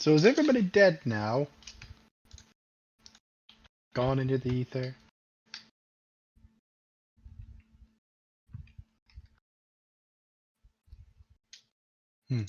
So is everybody dead now? Gone into the ether? Hmm.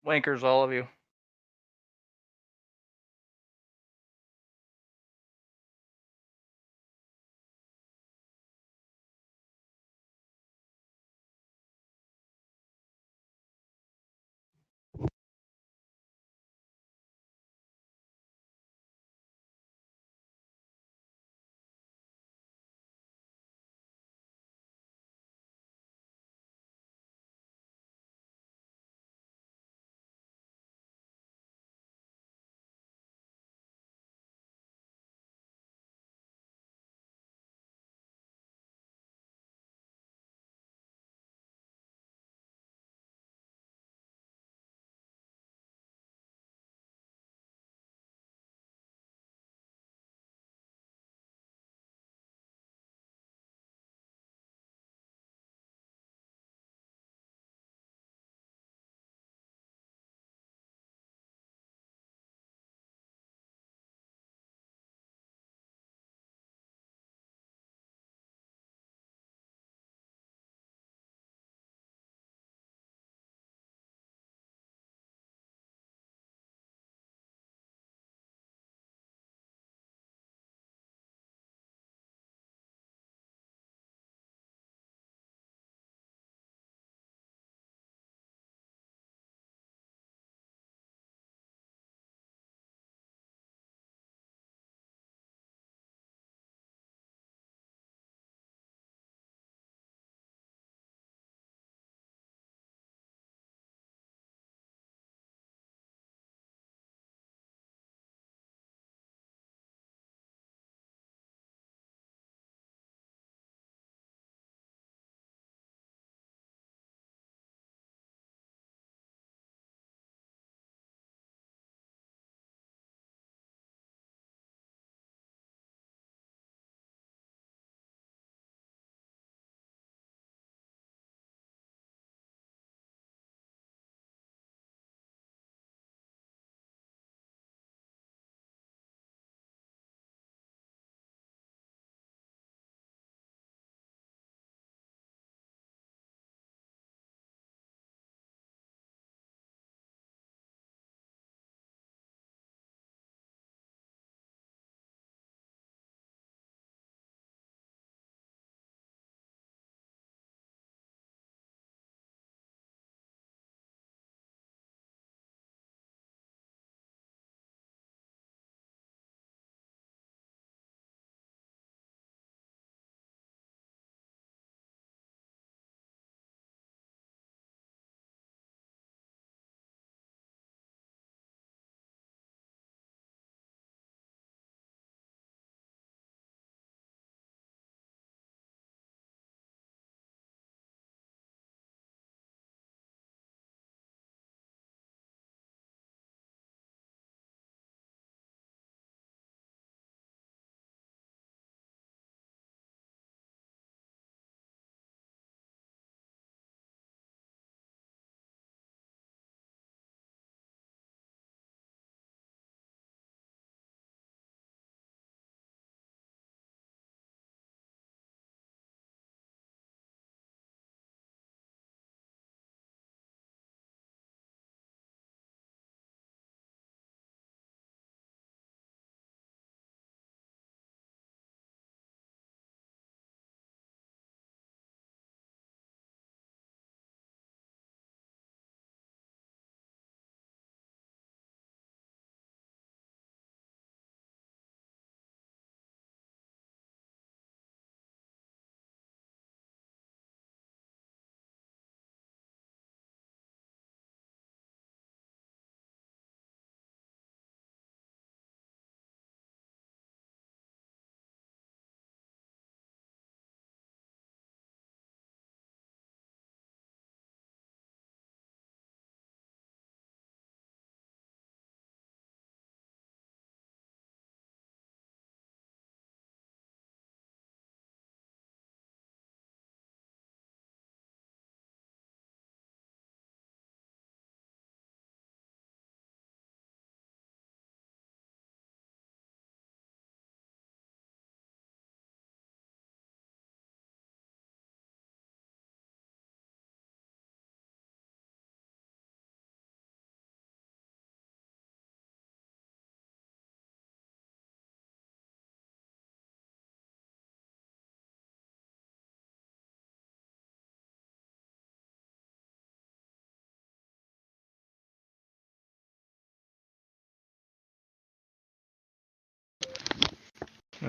Wankers, all of you.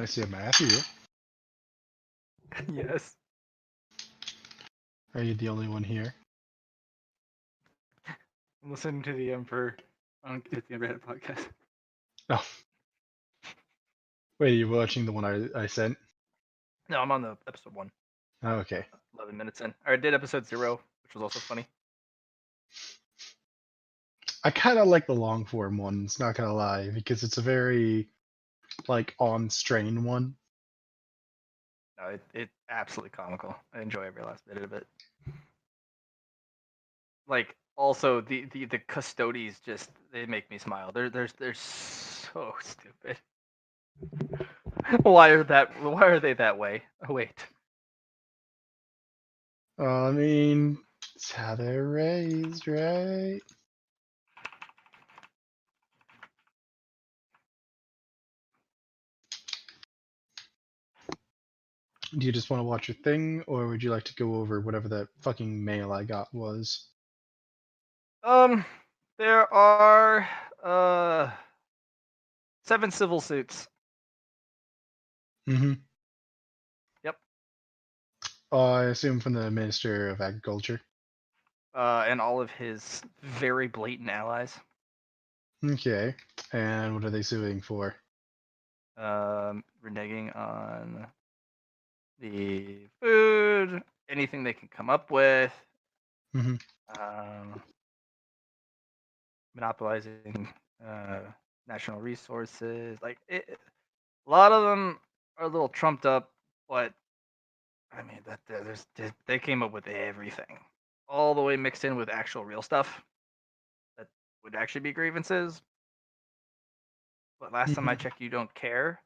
I see a Matthew. Yes. Are you the only one here? I'm listening to the Emperor on the Internet podcast. Oh. Wait, are you watching the one I sent? No, I'm on the episode 1, Oh, okay. 11 minutes in. I did episode 0, which was also funny. I kind of like the long form ones, not gonna lie, because it's a very like on strain one. No, it's absolutely comical. I enjoy every last bit of it. Like, also the custodies just they make me smile. They're so stupid. Why are they that way? Oh wait. I mean, it's how they're raised, right? Do you just want to watch your thing, or would you like to go over whatever that fucking mail I got was? There are uh 7 civil suits. Mm-hmm. Yep. I assume from the Minister of Agriculture. And all of his very blatant allies. Okay. And what are they suing for? Reneging on the food, anything they can come up with. Mm-hmm. Monopolizing national resources. Like a lot of them are a little trumped up, but I mean they came up with everything, all the way mixed in with actual real stuff that would actually be grievances. But last time I checked, you don't care.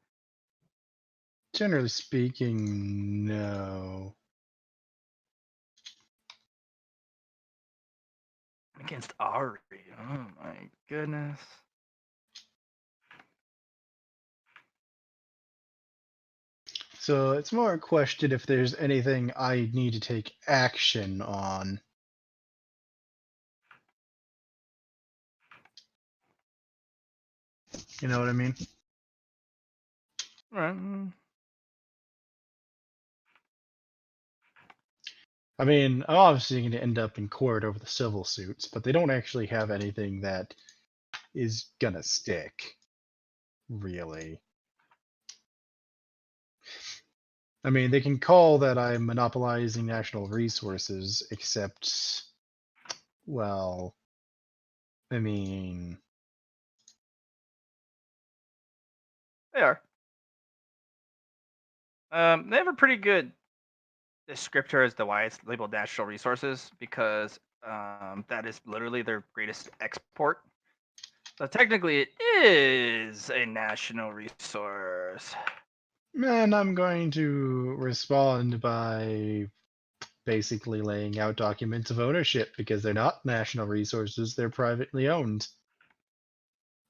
Generally speaking, no. Against Ari. Oh my goodness. So it's more a question if there's anything I need to take action on. You know what I mean? Right. I mean, I'm obviously going to end up in court over the civil suits, but they don't actually have anything that is gonna stick, really. I mean, they can call that I'm monopolizing national resources, except, well, I mean, They are. They have a pretty good descriptor as to why it's labeled natural resources because that is literally their greatest export. So technically, it is a national resource. and I'm going to respond by basically laying out documents of ownership because they're not national resources, they're privately owned.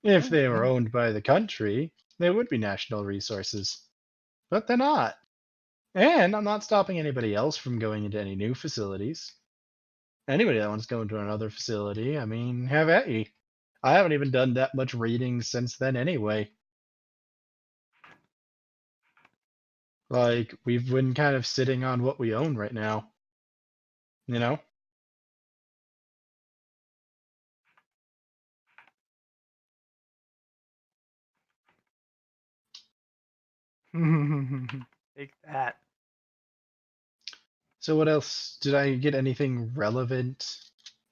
If they were owned by the country, they would be national resources. But they're not. And I'm not stopping anybody else from going into any new facilities. Anybody that wants to go into another facility, I mean, have at ye. I haven't even done that much reading since then anyway. Like, we've been kind of sitting on what we own right now. You know? Take that. So what else? Did I get anything relevant?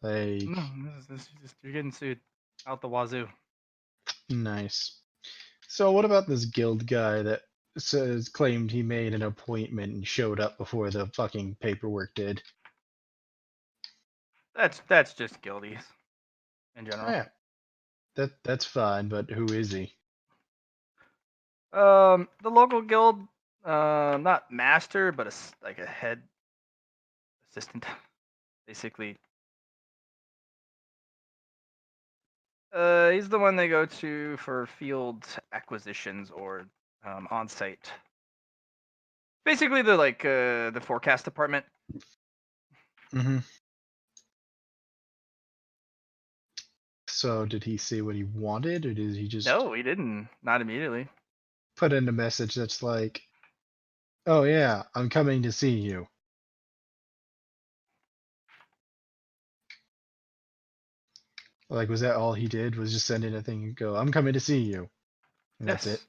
Like, No, this is just you're getting sued out the wazoo. nice. So what about this guild guy that says claimed he made an appointment and showed up before the fucking paperwork did? That's just guildies in general. Yeah, that's fine, but who is he? The local guild, not master, but like a head assistant, basically. He's the one they go to for field acquisitions or on-site. Basically, the forecast department. Mm-hmm. So did he say what he wanted, or did he just? No, he didn't. Not immediately. put in a message that's like, "Oh yeah, I'm coming to see you." Like, was that all he did? Was just send in a thing and go, "I'm coming to see you," and that's it. Yes.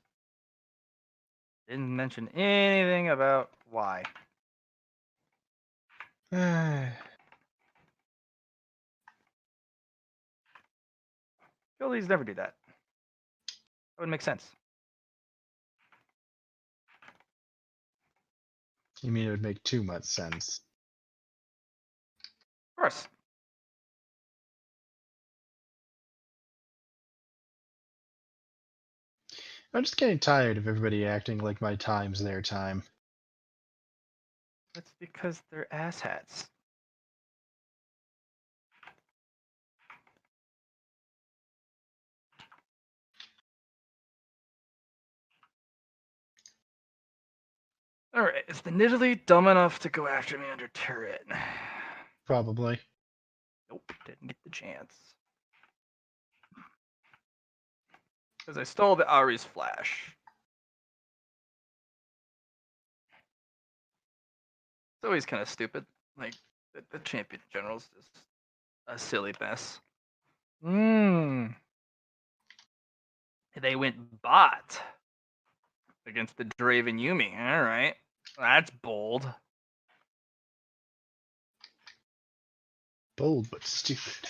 Didn't mention anything about why. Phillies never do that. That would make sense. You mean it would make too much sense? Of course. I'm just getting tired of everybody acting like my time's their time. That's because they're asshats. Alright, is the Nidalee dumb enough to go after me under turret? Probably. Nope, didn't get the chance. Because I stole the Ari's flash. It's always kind of stupid. Like, the champion general's just a silly mess. They went bot against the Draven Yumi. Alright. That's bold. Bold but stupid.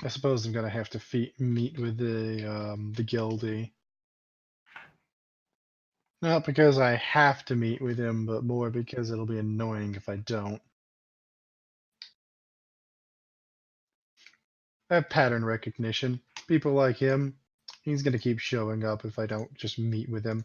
I suppose I'm gonna have to meet with the guildie. Not because I have to meet with him, but more because it'll be annoying if I don't. I have pattern recognition. People like him, he's gonna keep showing up if I don't just meet with him.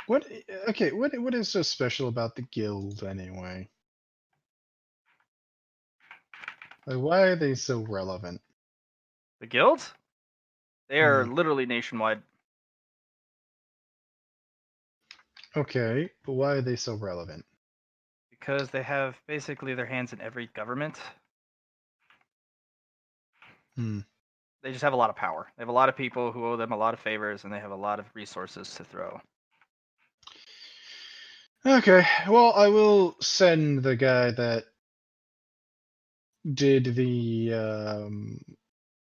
What? Okay, what is so special about the guild anyway? Like, why are they so relevant? The guild? They are Hmm. literally nationwide. Okay, but why are they so relevant? Because they have basically their hands in every government. Hmm. They just have a lot of power. They have a lot of people who owe them a lot of favors, and they have a lot of resources to throw. Okay, well, I will send the guy that did the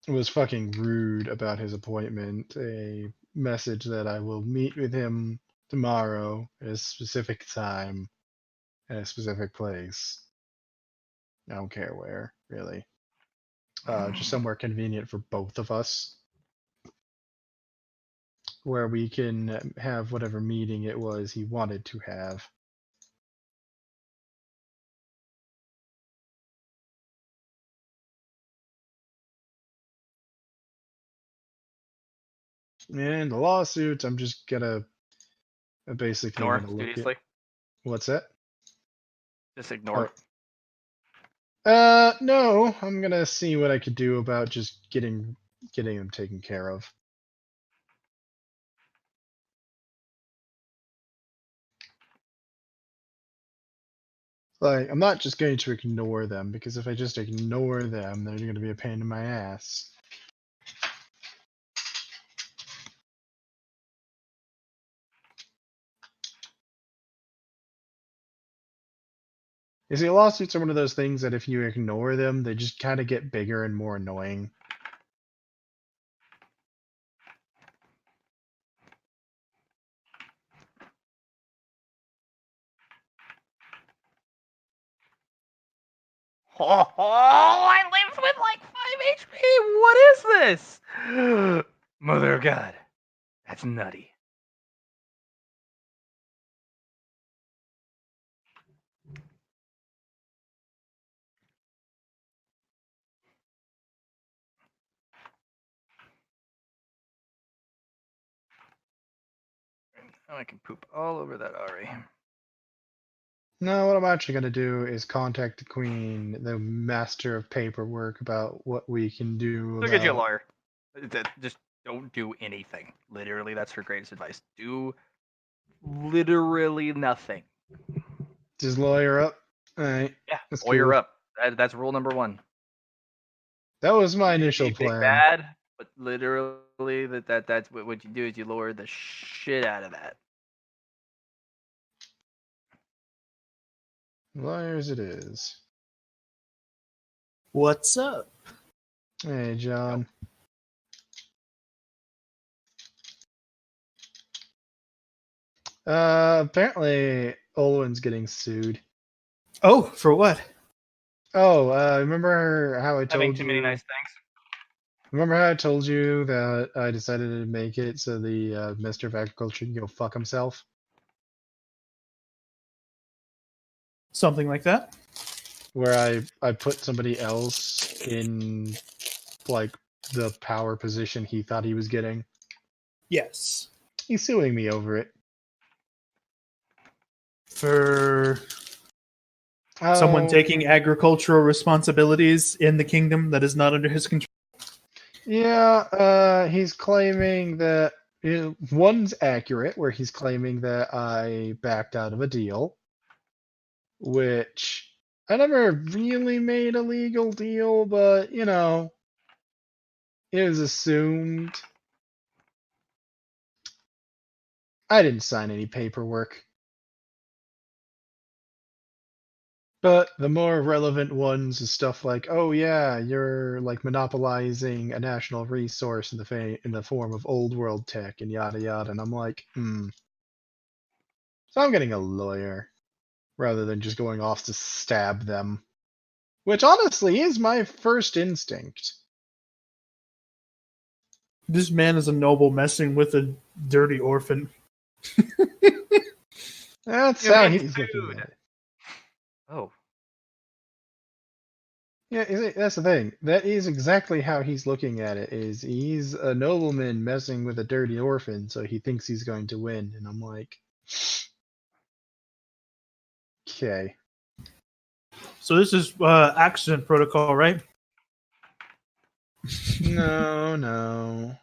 was fucking rude about his appointment a message that I will meet with him tomorrow at a specific time at a specific place. I don't care where, really. Just somewhere convenient for both of us, where we can have whatever meeting it was he wanted to have. And the lawsuits, I'm just gonna basically Ignore gonna look at studiously. what's that? Just ignore. Oh, no, I'm gonna see what I could do about just getting them taken care of. Like, I'm not just going to ignore them, because if I just ignore them, they're going to be a pain in my ass. You see, lawsuits are one of those things that if you ignore them, they just kind of get bigger and more annoying. Oh, I live with like 5 HP. What is this? Mother of God, that's nutty. Now I can poop all over that Ari. No, what I'm actually going to do is contact the Queen, the master of paperwork, about what we can do Go get you a about. lawyer. Just don't do anything. Literally, that's her greatest advice. Do literally nothing. Just lawyer up. All right, Yeah, that's lawyer cool. up. That's rule number one. That was my You may initial be big plan. bad, but literally that's what you do is you lower the shit out of that. Lawyers it is. What's up? Hey, John. Apparently Olwen's getting sued. Oh, for what? Oh, remember how I Having told too many you? nice things. Remember how I told you that I decided to make it so the Minister of Agriculture can go fuck himself? Something like that? Where I put somebody else in like the power position he thought he was getting. Yes. He's suing me over it. For someone Oh, taking agricultural responsibilities in the kingdom that is not under his control. yeah, he's claiming that one's accurate, where he's claiming that I backed out of a deal, which I never really made a legal deal, but you know, it was assumed. I didn't sign any paperwork. But the more relevant ones is stuff like, oh yeah, you're like monopolizing a national resource in the form of old world tech and yada yada, and I'm like, So I'm getting a lawyer rather than just going off to stab them, which honestly is my first instinct. This man is a noble messing with a dirty orphan. That's You're how being he's looking sued. at it. Oh, Yeah, that's the thing. That is exactly how he's looking at it. Is he's a nobleman messing with a dirty orphan, so he thinks he's going to win, and I'm like, okay. So this is accident protocol, right? No, no.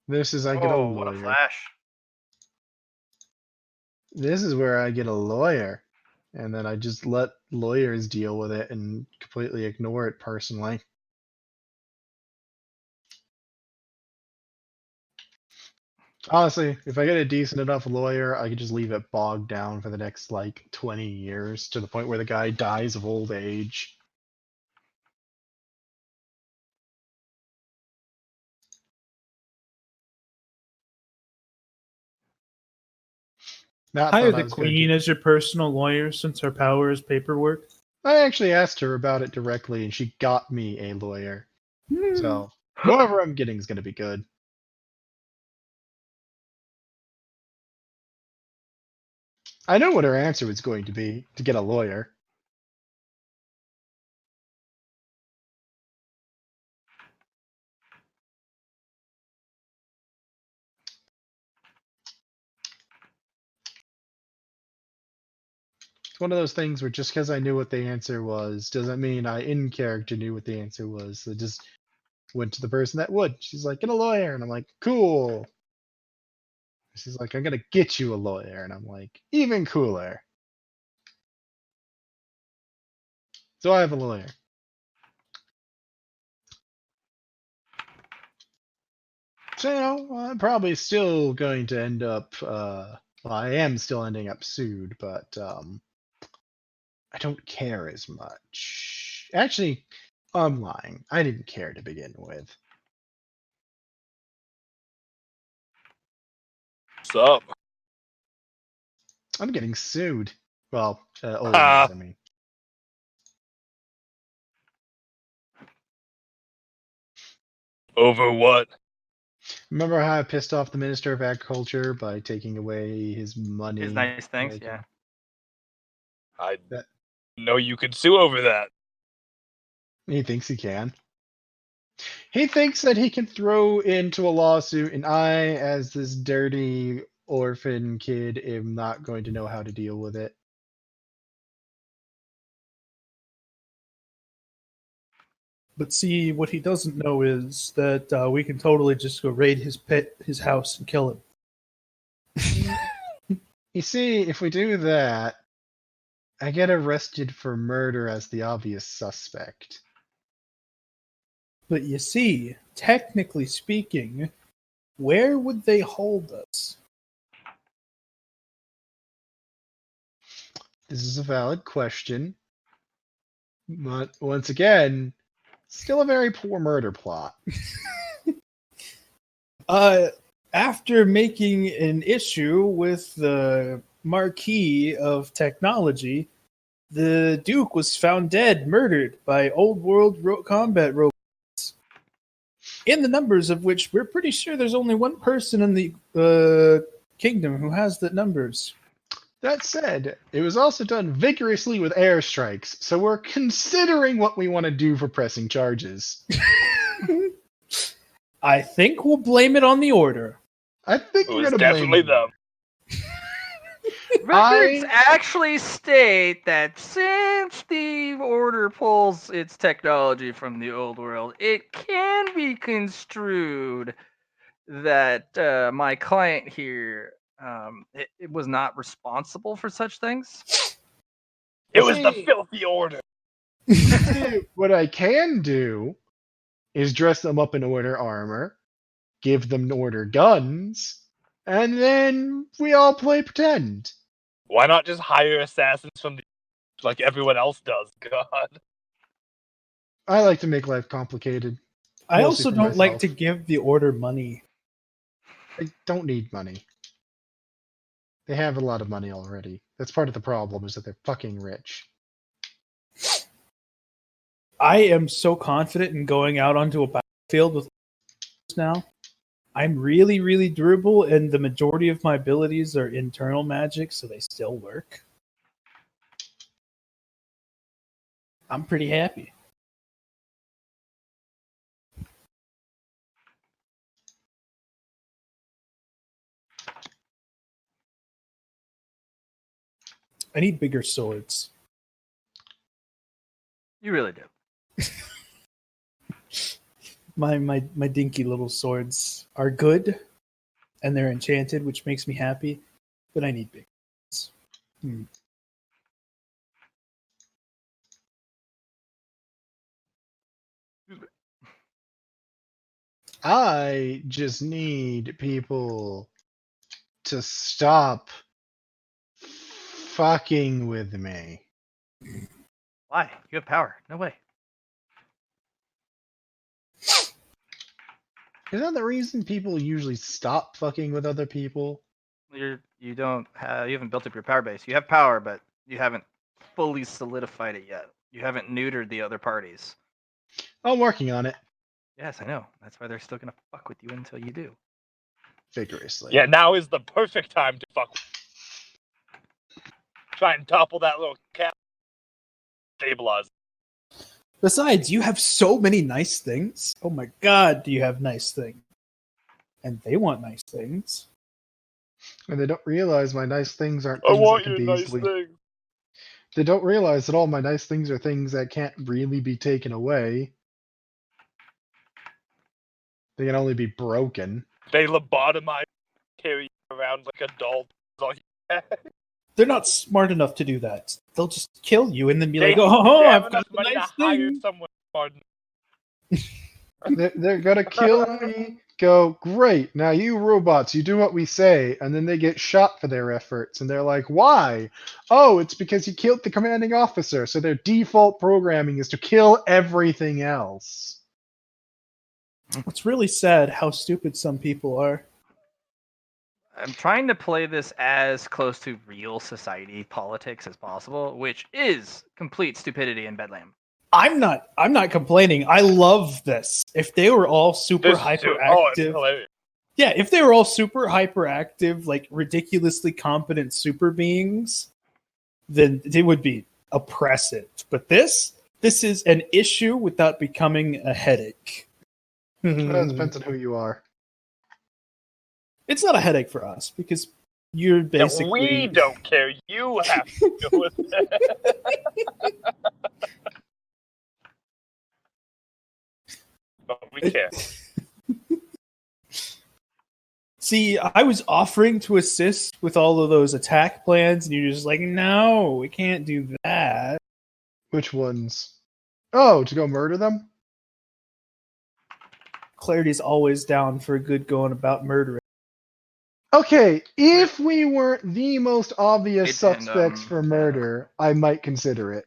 This is I get a oh, what a lawyer. flash! This is where I get a lawyer. And then I just let lawyers deal with it and completely ignore it personally. Honestly, if I get a decent enough lawyer, I could just leave it bogged down for the next like 20 years to the point where the guy dies of old age. Matt Hire thought I the was going queen to. as your personal lawyer since her power is paperwork. I actually asked her about it directly and she got me a lawyer. Hmm. So, whoever I'm getting is going to be good. I know what her answer was going to be to get a lawyer. It's one of those things where just because I knew what the answer was doesn't mean I in character knew what the answer was. So just went to the person that would. She's like, get a lawyer. And I'm like, cool. She's like, I'm going to get you a lawyer. And I'm like, even cooler. So I have a lawyer. So, you know, I'm probably still going to end up, well, I am still ending up sued, but I don't care as much. Actually, I'm lying. I didn't care to begin with. What's up? I'm getting sued. Well, Owen is, I mean. Over what? Remember how I pissed off the Minister of Agriculture by taking away his money? His nice things, Like, yeah. I That- know you could sue over that. He thinks he can. He thinks that he can throw into a lawsuit, and I, as this dirty orphan kid, am not going to know how to deal with it. But see, what he doesn't know is that we can totally just go raid his house, and kill him. You see, if we do that, I get arrested for murder as the obvious suspect. But you see, technically speaking, where would they hold us? This is a valid question. But once again, still a very poor murder plot. After making an issue with the Marquis of Technology, the Duke was found dead, murdered by old world combat robots. In the numbers of which we're pretty sure there's only one person in the kingdom who has the numbers. That said, it was also done vigorously with airstrikes, so we're considering what we want to do for pressing charges. I think we'll blame it on the Order. I think It we're was going to blame definitely them. Records actually state that since the Order pulls its technology from the old world, it can be construed that my client here it was not responsible for such things. It was the See- filthy order. What I can do is dress them up in Order armor, give them Order guns, and then we all play pretend. Why not just hire assassins from the like everyone else does? God. I like to make life complicated. I Mostly also for don't like myself. to give the Order money. They don't need money. They have a lot of money already. That's part of the problem, is that they're fucking rich. I am so confident in going out onto a battlefield with now. I'm really, really durable, and the majority of my abilities are internal magic, so they still work. I'm pretty happy. I need bigger swords. You really do. My dinky little swords are good, and they're enchanted, which makes me happy. But I need big ones. I just need people to stop fucking with me. Why? You have power. No way. Is that the reason people usually stop fucking with other people? You haven't built up your power base. You have power, but you haven't fully solidified it yet. You haven't neutered the other parties. I'm working on it Yes, I know. That's why they're still gonna fuck with you until you do. vigorously. Yeah, now is the perfect time to fuck. Try and topple that little cat. Stabilize. Besides, you have so many nice things. Oh my god, do you have nice things? And they want nice things. And they don't realize my nice things aren't I things want that your can be nice easily. thing. They don't realize that all my nice things are things that can't really be taken away. They can only be broken. They lobotomize, carry you around like a doll. That's all you have. They're not smart enough to do that. They'll just kill you and then be They like, "Oh, have I've enough got a money nice to hire thing." someone smart They're gonna kill me. Go, great. Now you robots, you do what we say, and then they get shot for their efforts, and they're like, "Why? Oh, it's because you killed the commanding officer." So their default programming is to kill everything else. It's really sad how stupid some people are. I'm trying to play this as close to real society politics as possible, which is complete stupidity in Bedlam. I'm not complaining. I love this. If they were all super Oh, it's hyperactive, hilarious. yeah, if they were all super hyperactive, like ridiculously competent super beings, then it would be oppressive. But this is an issue without becoming a headache. Well, it depends on who you are. It's not a headache for us because you're Yeah, basically. we don't care. You have to deal with it. But we care. See, I was offering to assist with all of those attack plans, and you're just like, no, we can't do that. Which ones? Oh, to go murder them? Clarity's always down for a good going about murdering. Okay, if we weren't the most obvious And, suspects for murder, I might consider it.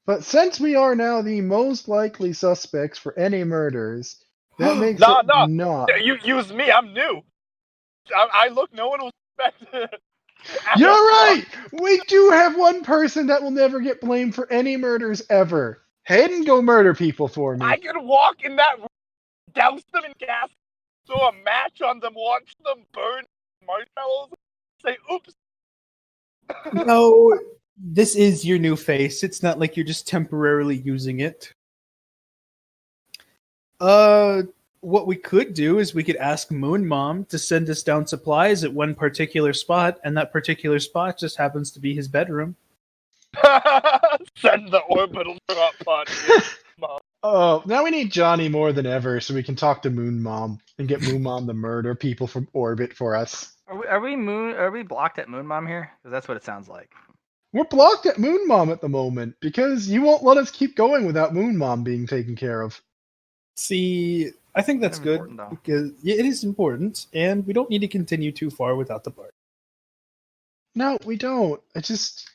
But since we are now the most likely suspects for any murders, that makes No, it no. not. You use me. I'm new. I look. No one will expect it. You're right! We do have one person that will never get blamed for any murders ever. Hayden, go murder people for me. I could walk in that room, douse them in gas, throw a match on them, watch them burn marshmallows, say, oops. No, this is your new face. It's not like you're just temporarily using it. What we could do is we could ask Moon Mom to send us down supplies at one particular spot, and that particular spot just happens to be his bedroom. Send the orbital drop pod. Oh, now we need Johnny more than ever so we can talk to Moon Mom and get Moon Mom to murder people from orbit for us. Are we blocked at Moon Mom here? Because that's what it sounds like. We're blocked at Moon Mom at the moment because you won't let us keep going without Moon Mom being taken care of. See, I think that's Kind of good important, though. because it is important, and we don't need to continue too far without the party. No, we don't. I just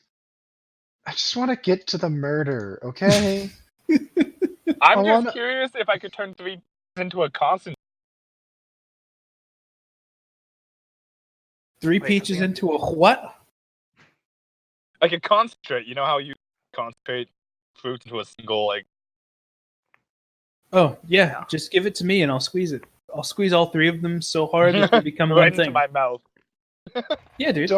want to get to the murder, okay? I'm I just wanna- curious if I could turn 3 into a constant. 3 Wait, peaches again? into a what? Like a concentrate. You know how you concentrate fruit into a single, like. Oh, yeah, Yeah. just give it to me and I'll squeeze it. I'll squeeze all 3 of them so hard that they become right one into thing. my mouth. Yeah, dude.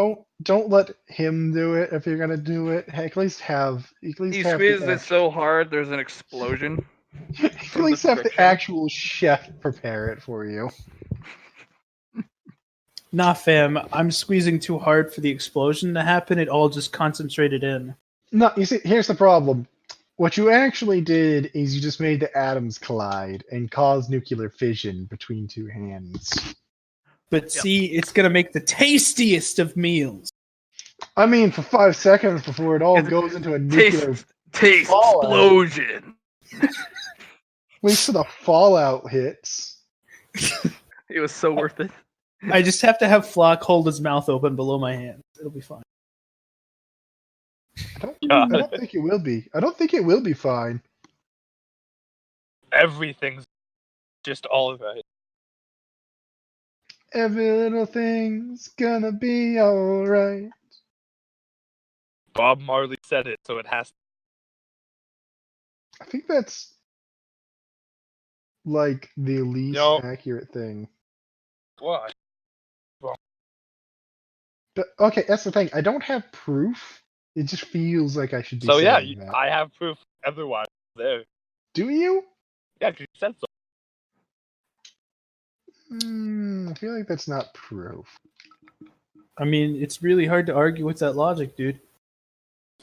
Don't let him do it if you're gonna do it. Heck, at least have He the squeezes it so hard there's an explosion. at least have the actual chef prepare it for you. Nah, fam, I'm squeezing too hard for the explosion to happen. It all just concentrated in. No, you see, here's the problem. What you actually did is you just made the atoms collide and cause nuclear fission between 2 hands. But see, it's going to make the tastiest of meals. I mean, for 5 seconds before it all goes into a nuclear Taste fallout. explosion. At least for the fallout hits. It was so worth it. I just have to have Flock hold his mouth open below my hand. It'll be fine. I don't think it will be. I don't think it will be fine. Everything's just all right. Every little thing's gonna be alright. Bob Marley said it, so it has to. I think that's like the least No. accurate thing. What? But okay, that's the thing. I don't have proof. It just feels like I should be So yeah, saying that. I have proof otherwise. There. Do you? Yeah, 'cause you said so. I feel like that's not proof. I mean, it's really hard to argue with that logic, dude.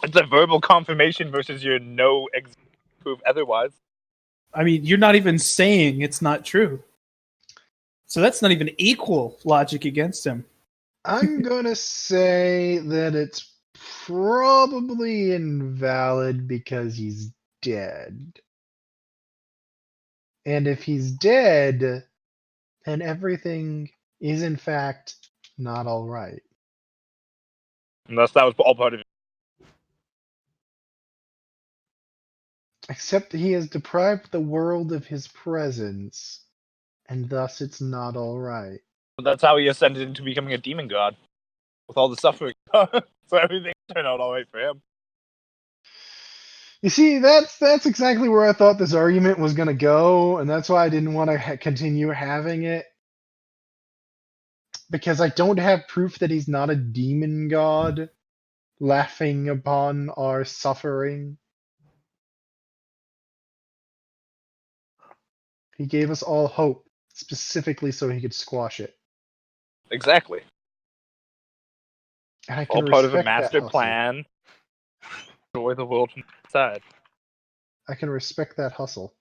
It's a verbal confirmation versus your no proof otherwise. I mean, you're not even saying it's not true. So that's not even equal logic against him. I'm gonna say that it's probably invalid because he's dead. And if he's dead, then everything is in fact not alright. Unless that was all part of it. Except he has deprived the world of his presence, and thus it's not alright. But that's how he ascended into becoming a demon god. With all the suffering. So everything turned out alright for him. You see, that's exactly where I thought this argument was going to go, and that's why I didn't want to continue having it. Because I don't have proof that he's not a demon god laughing upon our suffering. He gave us all hope, specifically so he could squash it. Exactly. And I can All part of a respect that master hustle. plan. Destroy the world from the side. I can respect that hustle.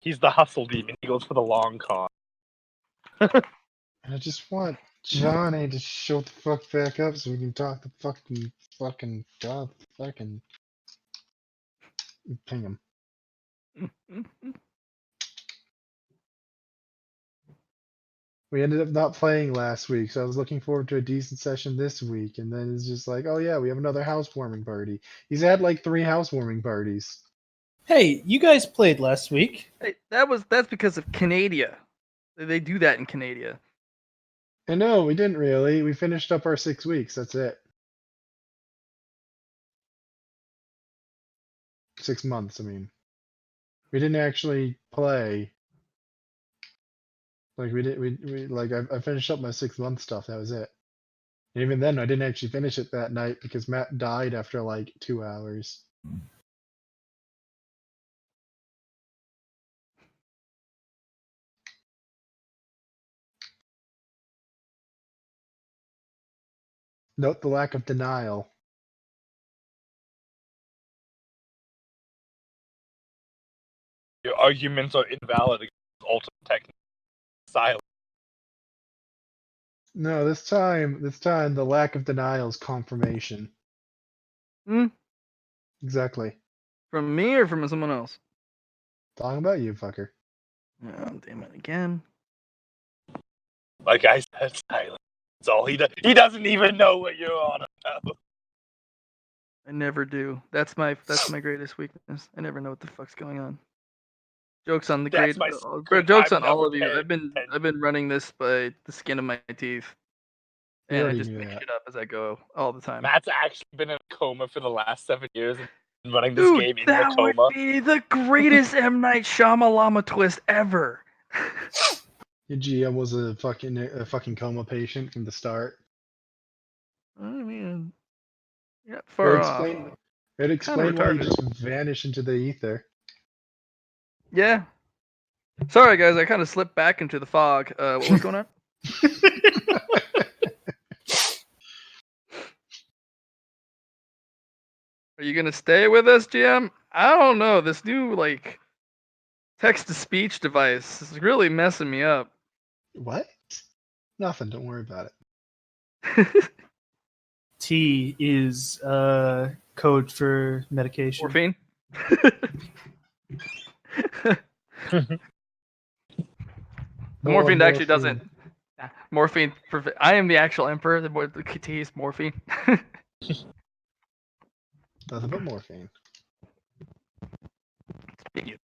He's the hustle demon. He goes for the long con. And I just want Johnny to show the fuck back up so we can talk the fucking God, fucking ping him. We ended up not playing last week, so I was looking forward to a decent session this week, and then it's just like, oh yeah, we have another housewarming party. He's had like 3 housewarming parties. Hey, you guys played last week. Hey, that's because of Canada. They do that in Canada. And no, we didn't really. We finished up our 6 weeks. That's it. 6 months, I mean. We didn't actually play. Like we like I finished up my 6-month stuff. That was it. And even then, I didn't actually finish it that night because Matt died after like 2 hours. Note the lack of denial. Your arguments are invalid against ultimate technique. Silence. No, this time the lack of denial is confirmation. Hmm? Exactly. From me or from someone else? Talking about you, fucker. Oh, damn it again. Like I said, silence. That's all he does. He doesn't even know what you're on about. I never do. That's my greatest weakness. I never know what the fuck's going on. Jokes on the That's great. my Jokes I'm on all never of you. paying I've been running this by the skin of my teeth, We and I already just knew make that. shit up as I go all the time. Matt's actually been in a coma for the last 7 years and been running this Dude, game in the that would coma. be the greatest M Night Shyamalan twist ever. Your GM was a fucking coma patient from the start. I mean, yeah, It far off. explain it explain why you just vanish into the ether. Yeah. Sorry, guys. I kind of slipped back into the fog. What was going on? Are you gonna stay with us, GM? I don't know. This new text to speech device is really messing me up. What? Nothing, don't worry about it. T is code for medication. Morphine. Morphine actually doesn't. Morphine. I am the actual emperor. The T is morphine. Nothing but morphine. Tea.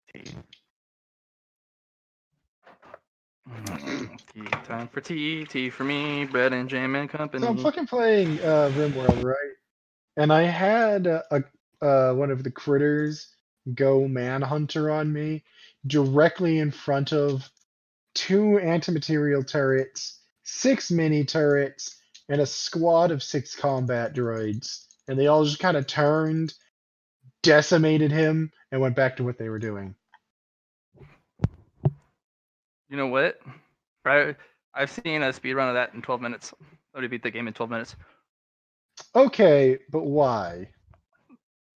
Time for tea. Tea for me. Bread and jam and company. So I'm fucking playing RimWorld, right? And I had one of the critters go manhunter on me directly in front of 2 anti-material turrets, 6 mini turrets, and a squad of 6 combat droids. And they all just kind of turned, decimated him, and went back to what they were doing. You know what? I've seen a speed run of that in 12 minutes. How to beat the game in 12 minutes. Okay, but why?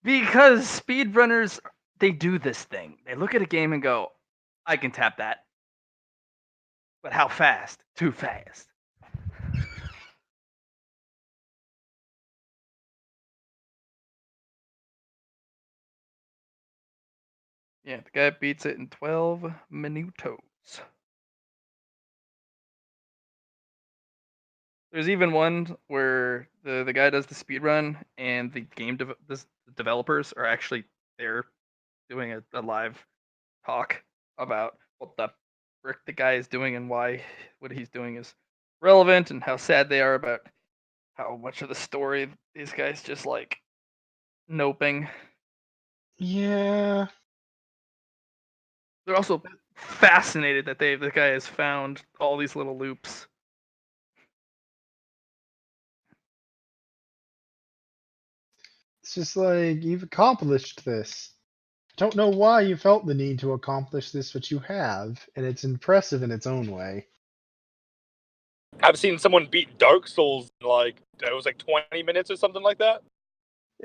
Because speedrunners, they do this thing. They look at a game and go, I can tap that. But how fast? Too fast. Yeah, the guy beats it in 12 minutos. There's even one where the guy does the speed run and the the developers are actually there doing a live talk about what the frick the guy is doing and why what he's doing is relevant and how sad they are about how much of the story these guys just noping. Yeah. They're also fascinated that the guy has found all these little loops. It's just like, you've accomplished this. I don't know why you felt the need to accomplish this, but you have, and it's impressive in its own way. I've seen someone beat Dark Souls in it was like 20 minutes or something like that.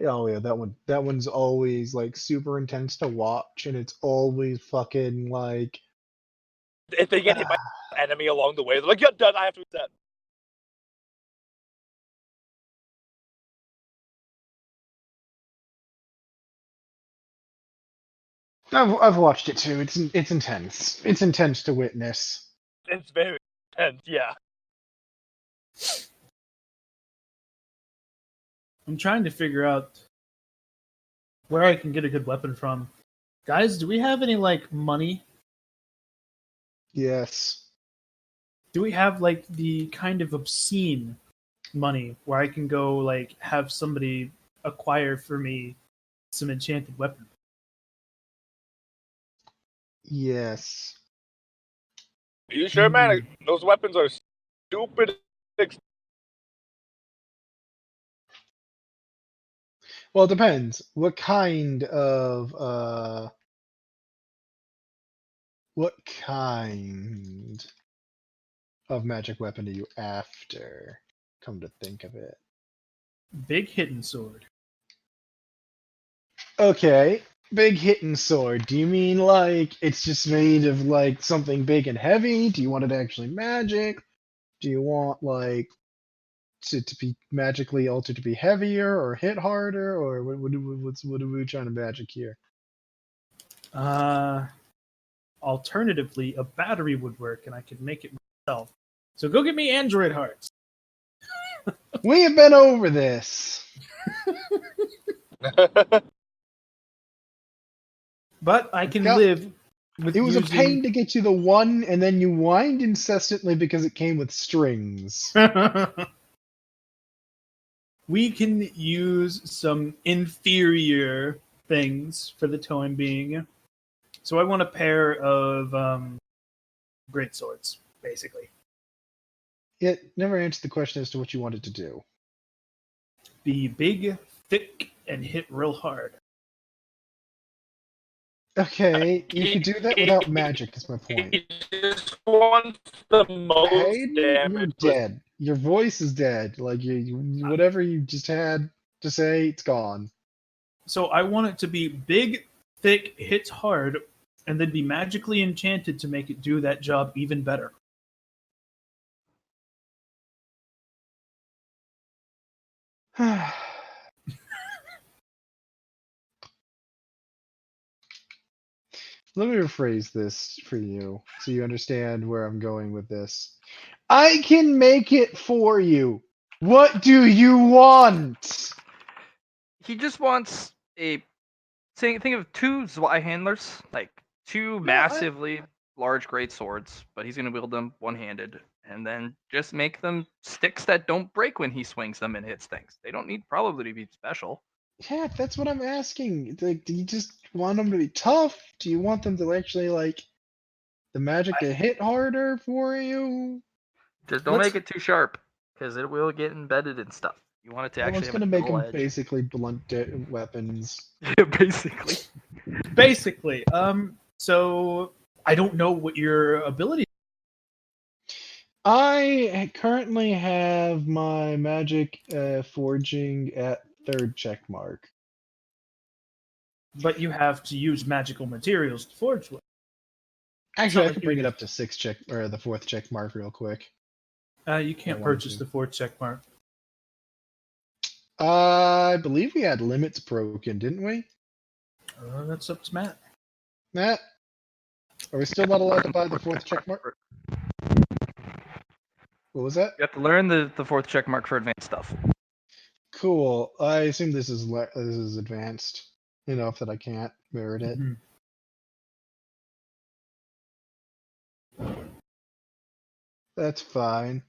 Oh yeah, that one's always like super intense to watch, and it's always fucking like If they get hit by an enemy along the way, they're like, "You're done. I have to reset." I've watched it too. It's intense. It's intense to witness. It's very intense. Yeah. I'm trying to figure out where I can get a good weapon from. Guys, do we have any like money? Yes. Do we have like the kind of obscene money where I can go like have somebody acquire for me some enchanted weapon? Yes. Are you sure, man? Those weapons are stupid. Well, it depends. What kind of magic weapon are you after? Come to think of it. Big hitting sword. Okay, big hitting sword. Do you mean like it's just made of like something big and heavy? Do you want it actually magic? Do you want like to be magically altered to be heavier or hit harder, or what are we trying to magic here? Alternatively, a battery would work and I could make it myself. So go get me Android hearts. We have been over this. But I can Got- live with It was using... a pain to get you the one, and then you whined incessantly because it came with strings. We can use some inferior things for the time being. So I want a pair of great swords, basically. It never answered the question as to what you wanted to do. Be big, thick, and hit real hard. Okay, you could do that without magic, is my point. He just wants the most Hayden, you're damage. dead. Your voice is dead. Like, whatever you just had to say, it's gone. So I want it to be big, thick, hits hard, and then be magically enchanted to make it do that job even better. Let me rephrase this for you so you understand where I'm going with this. I can make it for you. What do you want? He just wants a think of two Zweihandlers, like two massively large great swords, but he's gonna wield them one-handed, and then just make them sticks that don't break when he swings them and hits things. They don't need probably to be special. Yeah, that's what I'm asking. Like, do you just want them to be tough? Do you want them to actually like the magic to hit harder for you? Just don't Let's- make it too sharp, because it will get embedded in stuff. You want it to Well, actually it's have a gonna make dull them edge. basically blunt weapons. Yeah, basically. Basically. So I don't know what your ability. I currently have my magic forging at 3rd check mark. But you have to use magical materials to forge with. Actually, I like could you bring it would- up to 6th check or the 4th check mark real quick. You can't I wanted purchase to. the 4th check mark. I believe we had limits broken, didn't we? That's up to Matt. Matt, are we still not allowed to buy the 4th check mark? What was that? You have to learn the 4th check mark for advanced stuff. Cool. I assume this is advanced enough that I can't merit it. Mhm. That's fine.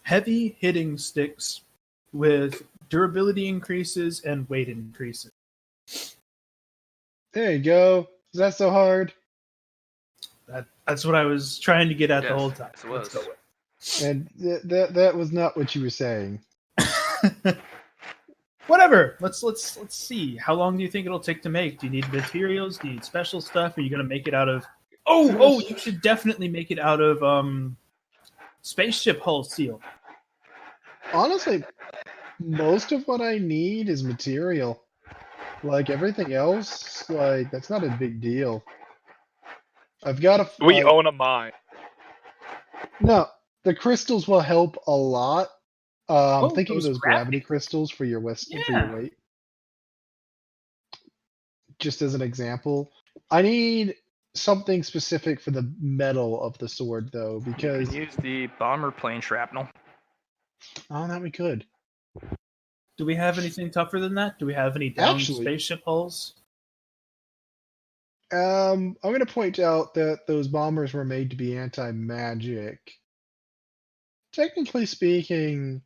Heavy hitting sticks with durability increases and weight increases. There you go. Is that so hard? That's what I was trying to get at the Yes, whole time. yes, it Let's was. go And that was not what you were saying. with. Whatever. Let's see. How long do you think it'll take to make? Do you need materials? Do you need special stuff? Are you gonna make it out of? Oh! You should definitely make it out of spaceship hull steel. Honestly, most of what I need is material. Like everything else, like that's not a big deal. I've got a. We own a mine. No, the crystals will help a lot. I'm thinking those those gravity crystals for your for your Yeah. weight. Just as an example, I need something specific for the metal of the sword, though, You because can use the bomber plane shrapnel. that we could. Do we have anything tougher than that? Do we have any down Actually- spaceship hulls? I'm going to point out that those bombers were made to be anti-magic. Technically speaking,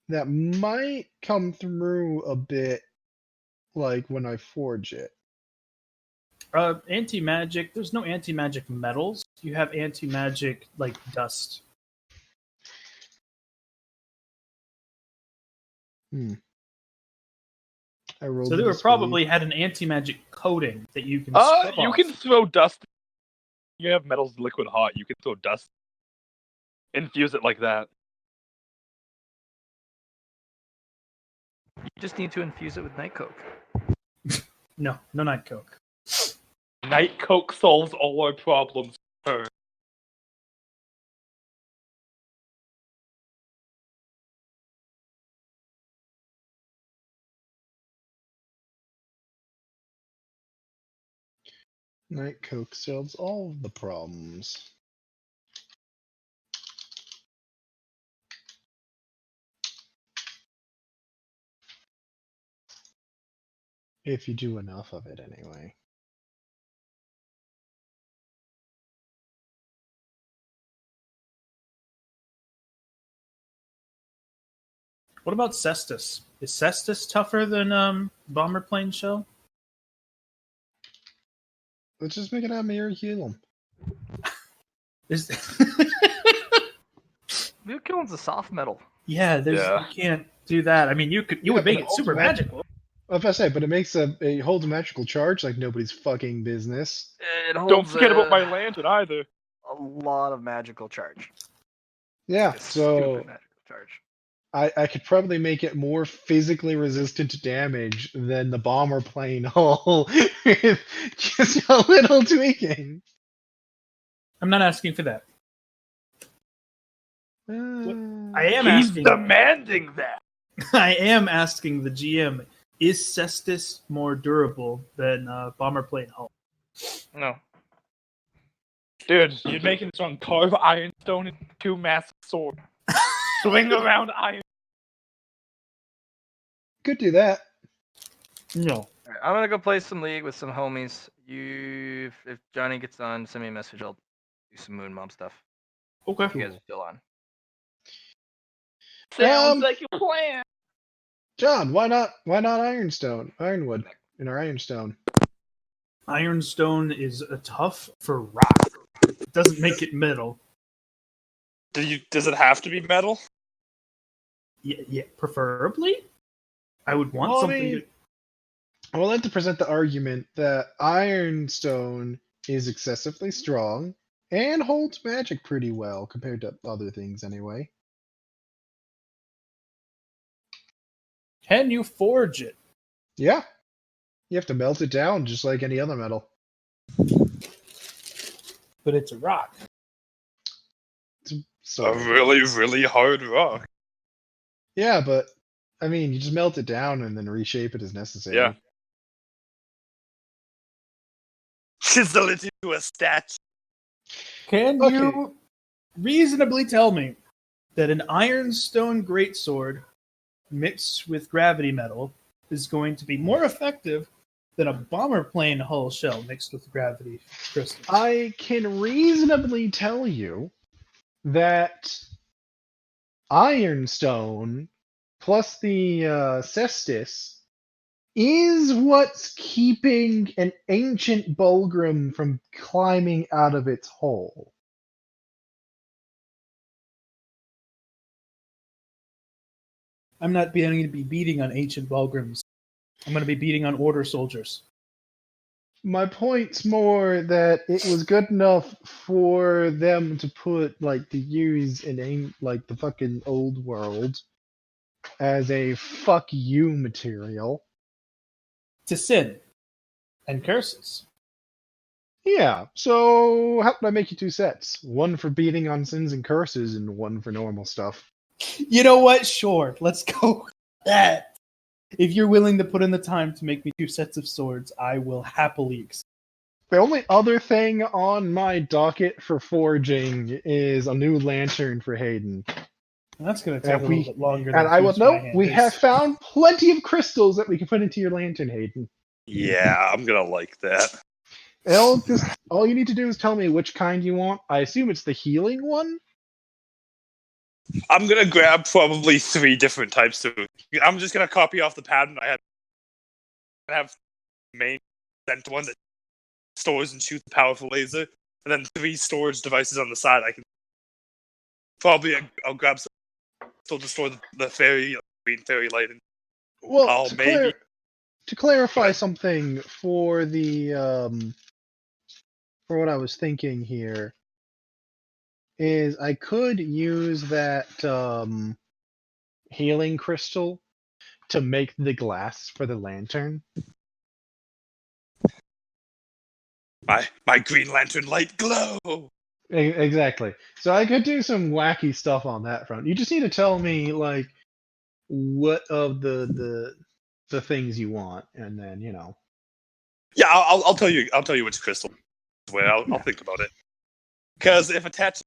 that might come through a bit, like when I forge it. Anti-magic. There's no anti-magic metals. You have anti-magic like dust. I rolled. So they the were speed. probably had an anti-magic coating that you can. scrub You off. can throw dust. You have metals liquid hot. You can throw dust. Infuse it like that. You just need to infuse it with night coke. No night coke. Night coke solves all our problems. Sir. Night Coke solves all of the problems. If you do enough of it, anyway. What about Cestus? Is Cestus tougher than bomber plane shell? Let's just make it out mirror helium. Is Mucil's a soft metal. yeah, there's Yeah. you can't do that. I mean, you Yeah, would make but it super ultimate- magical. If I say, but it makes it holds a magical charge like nobody's fucking business. It holds Don't forget about my lantern either. a lot of magical charge. Yeah, A so stupid magical charge. I could probably make it more physically resistant to damage than the bomber plane hull with just a little tweaking. I'm not asking for that. I am He's asking. demanding that. I am asking the GM: is Cestus more durable than bomber plane hull? No. Dude, you're making this on carve ironstone into two massive swords. Swing around iron. Could do that. No. All right, I'm gonna go play some League with some homies. If Johnny gets on, send me a message. I'll do some Moon Mom stuff. Okay. If you guys are still on. Sounds like a plan. John, why not Ironstone? Ironwood in our Ironstone. Ironstone is tough for rock. It doesn't make it metal. Does it have to be metal? Yeah, preferably. I would want Well, I something. mean- I would like to present the argument that Ironstone is excessively strong and holds magic pretty well compared to other things anyway. Can you forge it? Yeah. You have to melt it down just like any other metal. But it's a rock. So really, really hard rock. yeah, but I mean, you just melt it down and then reshape it as necessary. Yeah. Chisel it into a statue. Can Okay. you reasonably tell me that an ironstone greatsword mixed with gravity metal is going to be more effective than a bomber plane hull shell mixed with gravity crystals? I can reasonably tell you that Ironstone plus the cestus is what's keeping an ancient Bulgrim from climbing out of its hole. I'm not going to be beating on ancient Balgrims. I'm going to be beating on order soldiers. My point's more that it was good enough for them to put to use like the fucking old world as a fuck you material. To sin and curses. Yeah, so how can I make you 2 sets? One for beating on sins and curses, and one for normal stuff. You know what? Sure, let's go with that. If you're willing to put in the time to make me 2 sets of swords, I will happily accept. The only other thing on my docket for forging is a new lantern for Hayden. That's going to take And a little bit longer than And I will shoots my note, hand we is. have found plenty of crystals that we can put into your lantern, Hayden. Yeah, I'm gonna like that. And all you need to do is tell me which kind you want. I assume it's the healing one? I'm gonna grab probably 3 different types of. I'm just gonna copy off the pattern I have main sent one that stores and shoots a powerful laser, and then 3 storage devices on the side. I can probably I'll grab some. Still just store the fairy green fairy light. And Well, maybe to clarify something for the for what I was thinking here is I could use that healing crystal to make the glass for the lantern. my Green Lantern light glow. Exactly. So I could do some wacky stuff on that front. You just need to tell me what of the things you want, and then Yeah, I'll tell you. I'll tell you which crystal. Wait, I'll think about it. Because if attached to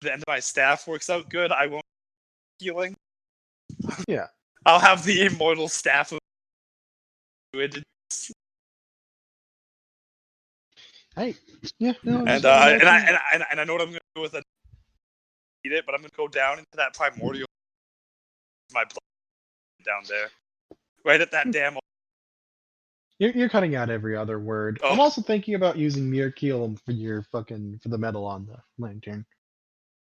the end of my staff works out good, I won't healing. Yeah. I'll have the immortal staff of it. Hey, yeah, no, And just I know what I'm gonna do with it. Eat it, but I'm gonna go down into that primordial. My blood down there, right at that damn. You're cutting out every other word. Oh. I'm also thinking about using Mirkeel for the metal on the lantern.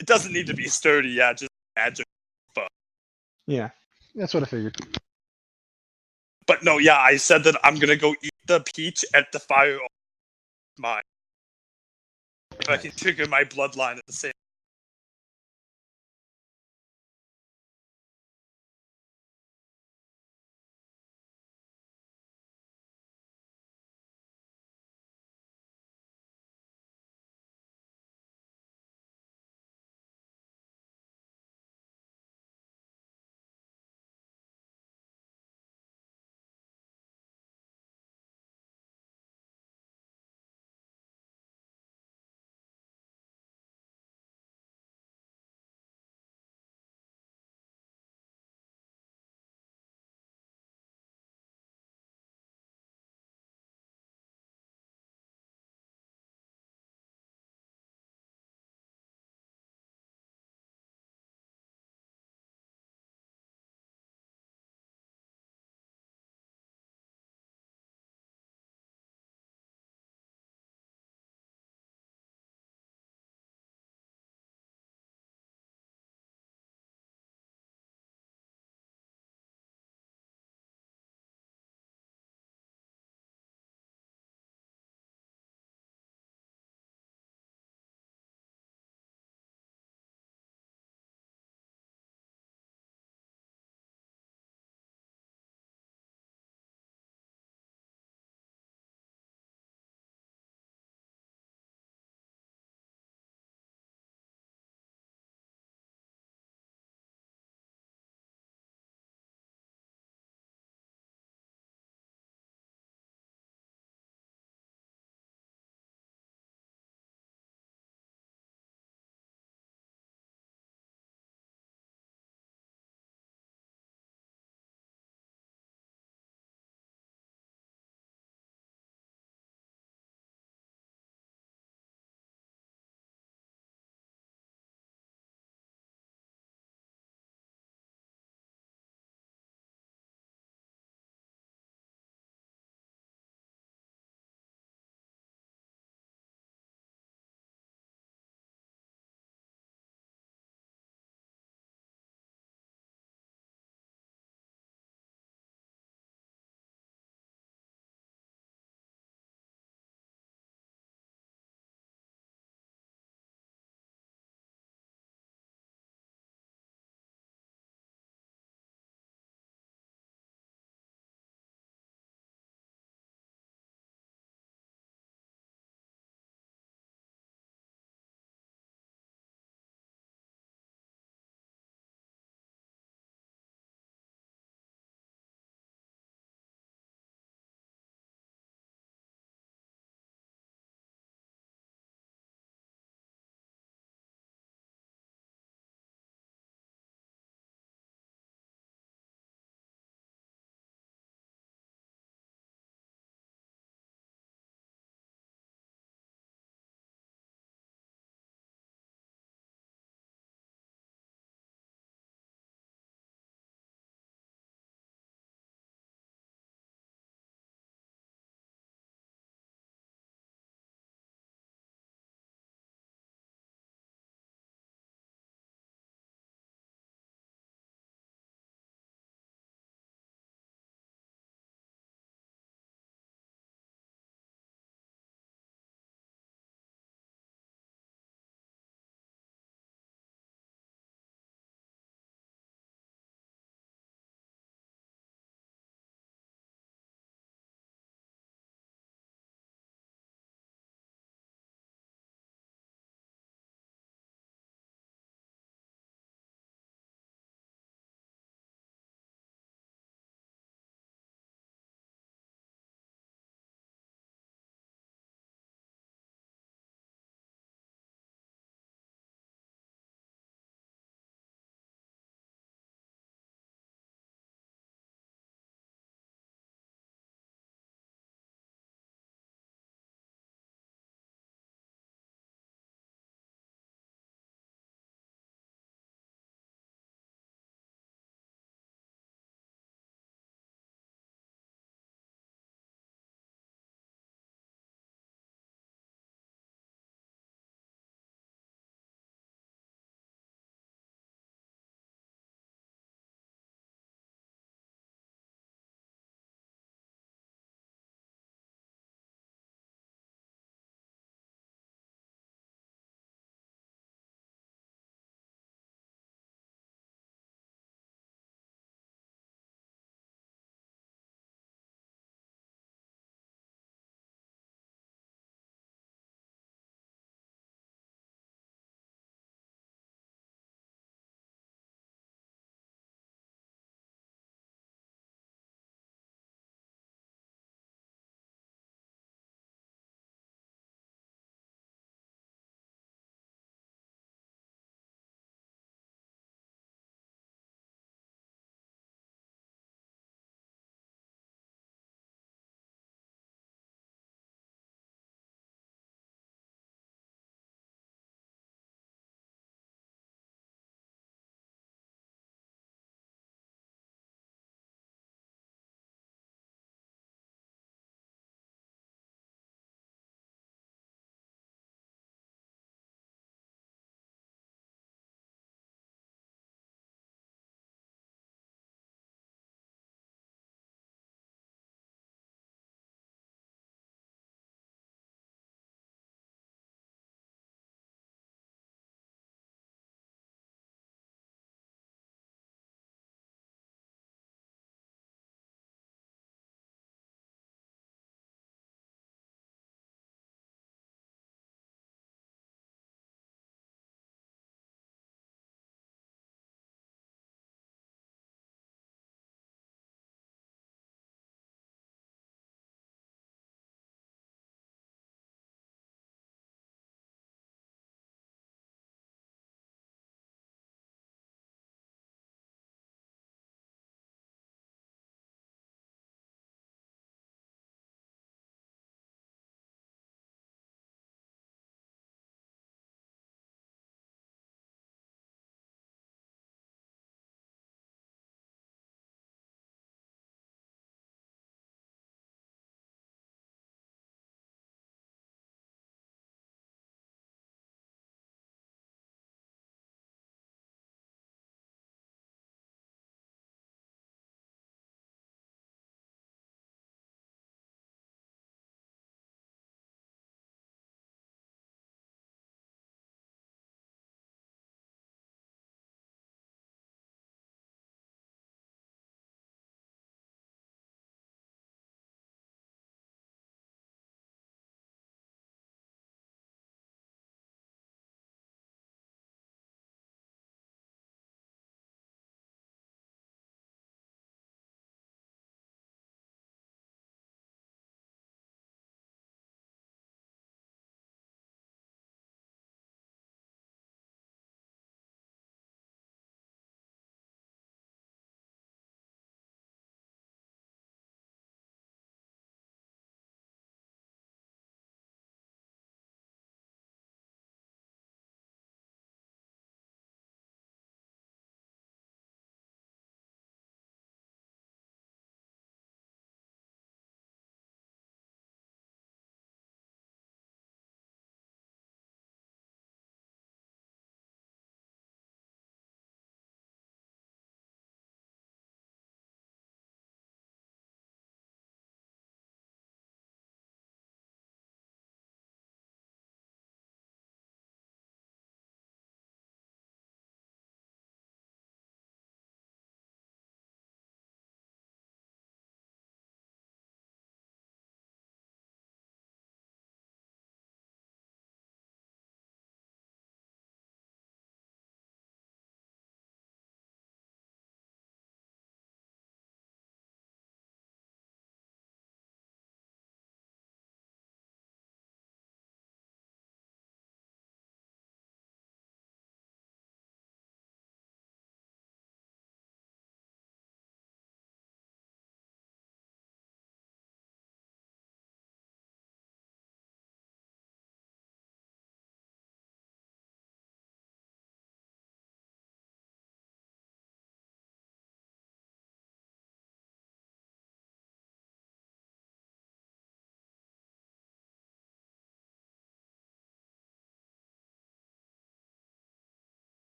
It doesn't need to be sturdy, yeah, just magic. Yeah, that's what I figured. But no, yeah, I said that I'm gonna go eat the peach at the fire mine. If I can trigger my bloodline at the same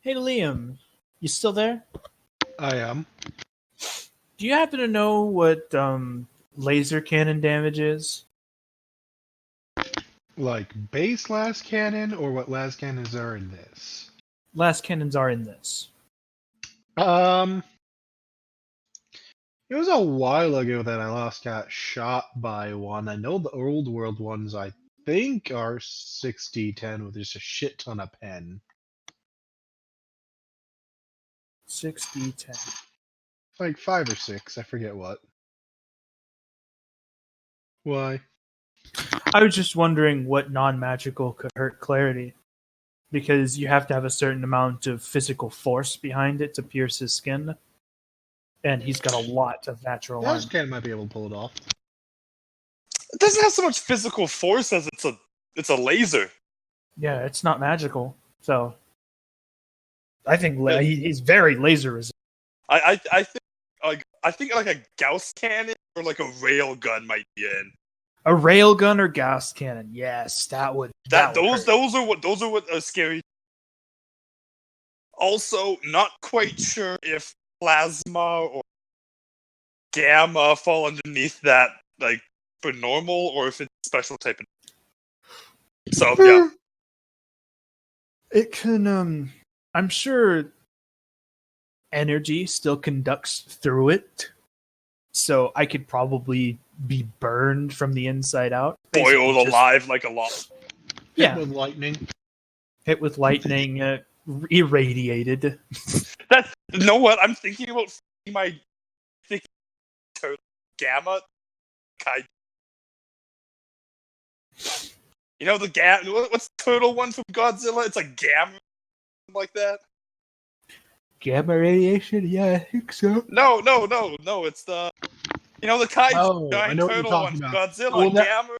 Hey, Liam, you still there? I am. Do you happen to know what laser cannon damage is? Like base last cannon, or what last cannons are in this? Last cannons are in this. Um, it was a while ago that I last got shot by one. I know the old world ones, I think, are 60-10 with just a shit ton of pen. 6d10. Like 5 or 6, I forget what. Why? I was just wondering what non-magical could hurt Clarity, because you have to have a certain amount of physical force behind it to pierce his skin, and he's got a lot of natural armor. Last cannon might be able to pull it off. It doesn't have so much physical force as it's a laser. Yeah, it's not magical, so I think he's very laser resistant. I think like a Gauss cannon or like a rail gun might be in. A railgun or gas cannon? Yes, that would. Those are what are scary. Also, not quite sure if plasma or gamma fall underneath that, like for normal, or if it's a special type of. So yeah, It can. I'm sure energy still conducts through it, so I could probably be burned from the inside out. Basically boiled just- alive like a lot. Yeah, With lightning. hit with lightning, irradiated. That's you know what I'm thinking about. My thinking gamma, Kai. You know the gamma. What's the turtle one from Godzilla? It's like gamma, like that. Gamma radiation? Yeah, I think so. No. It's the the kaiju Oh, I giant know what you're turtle one talking from about. Godzilla. Oh, that- Gamma.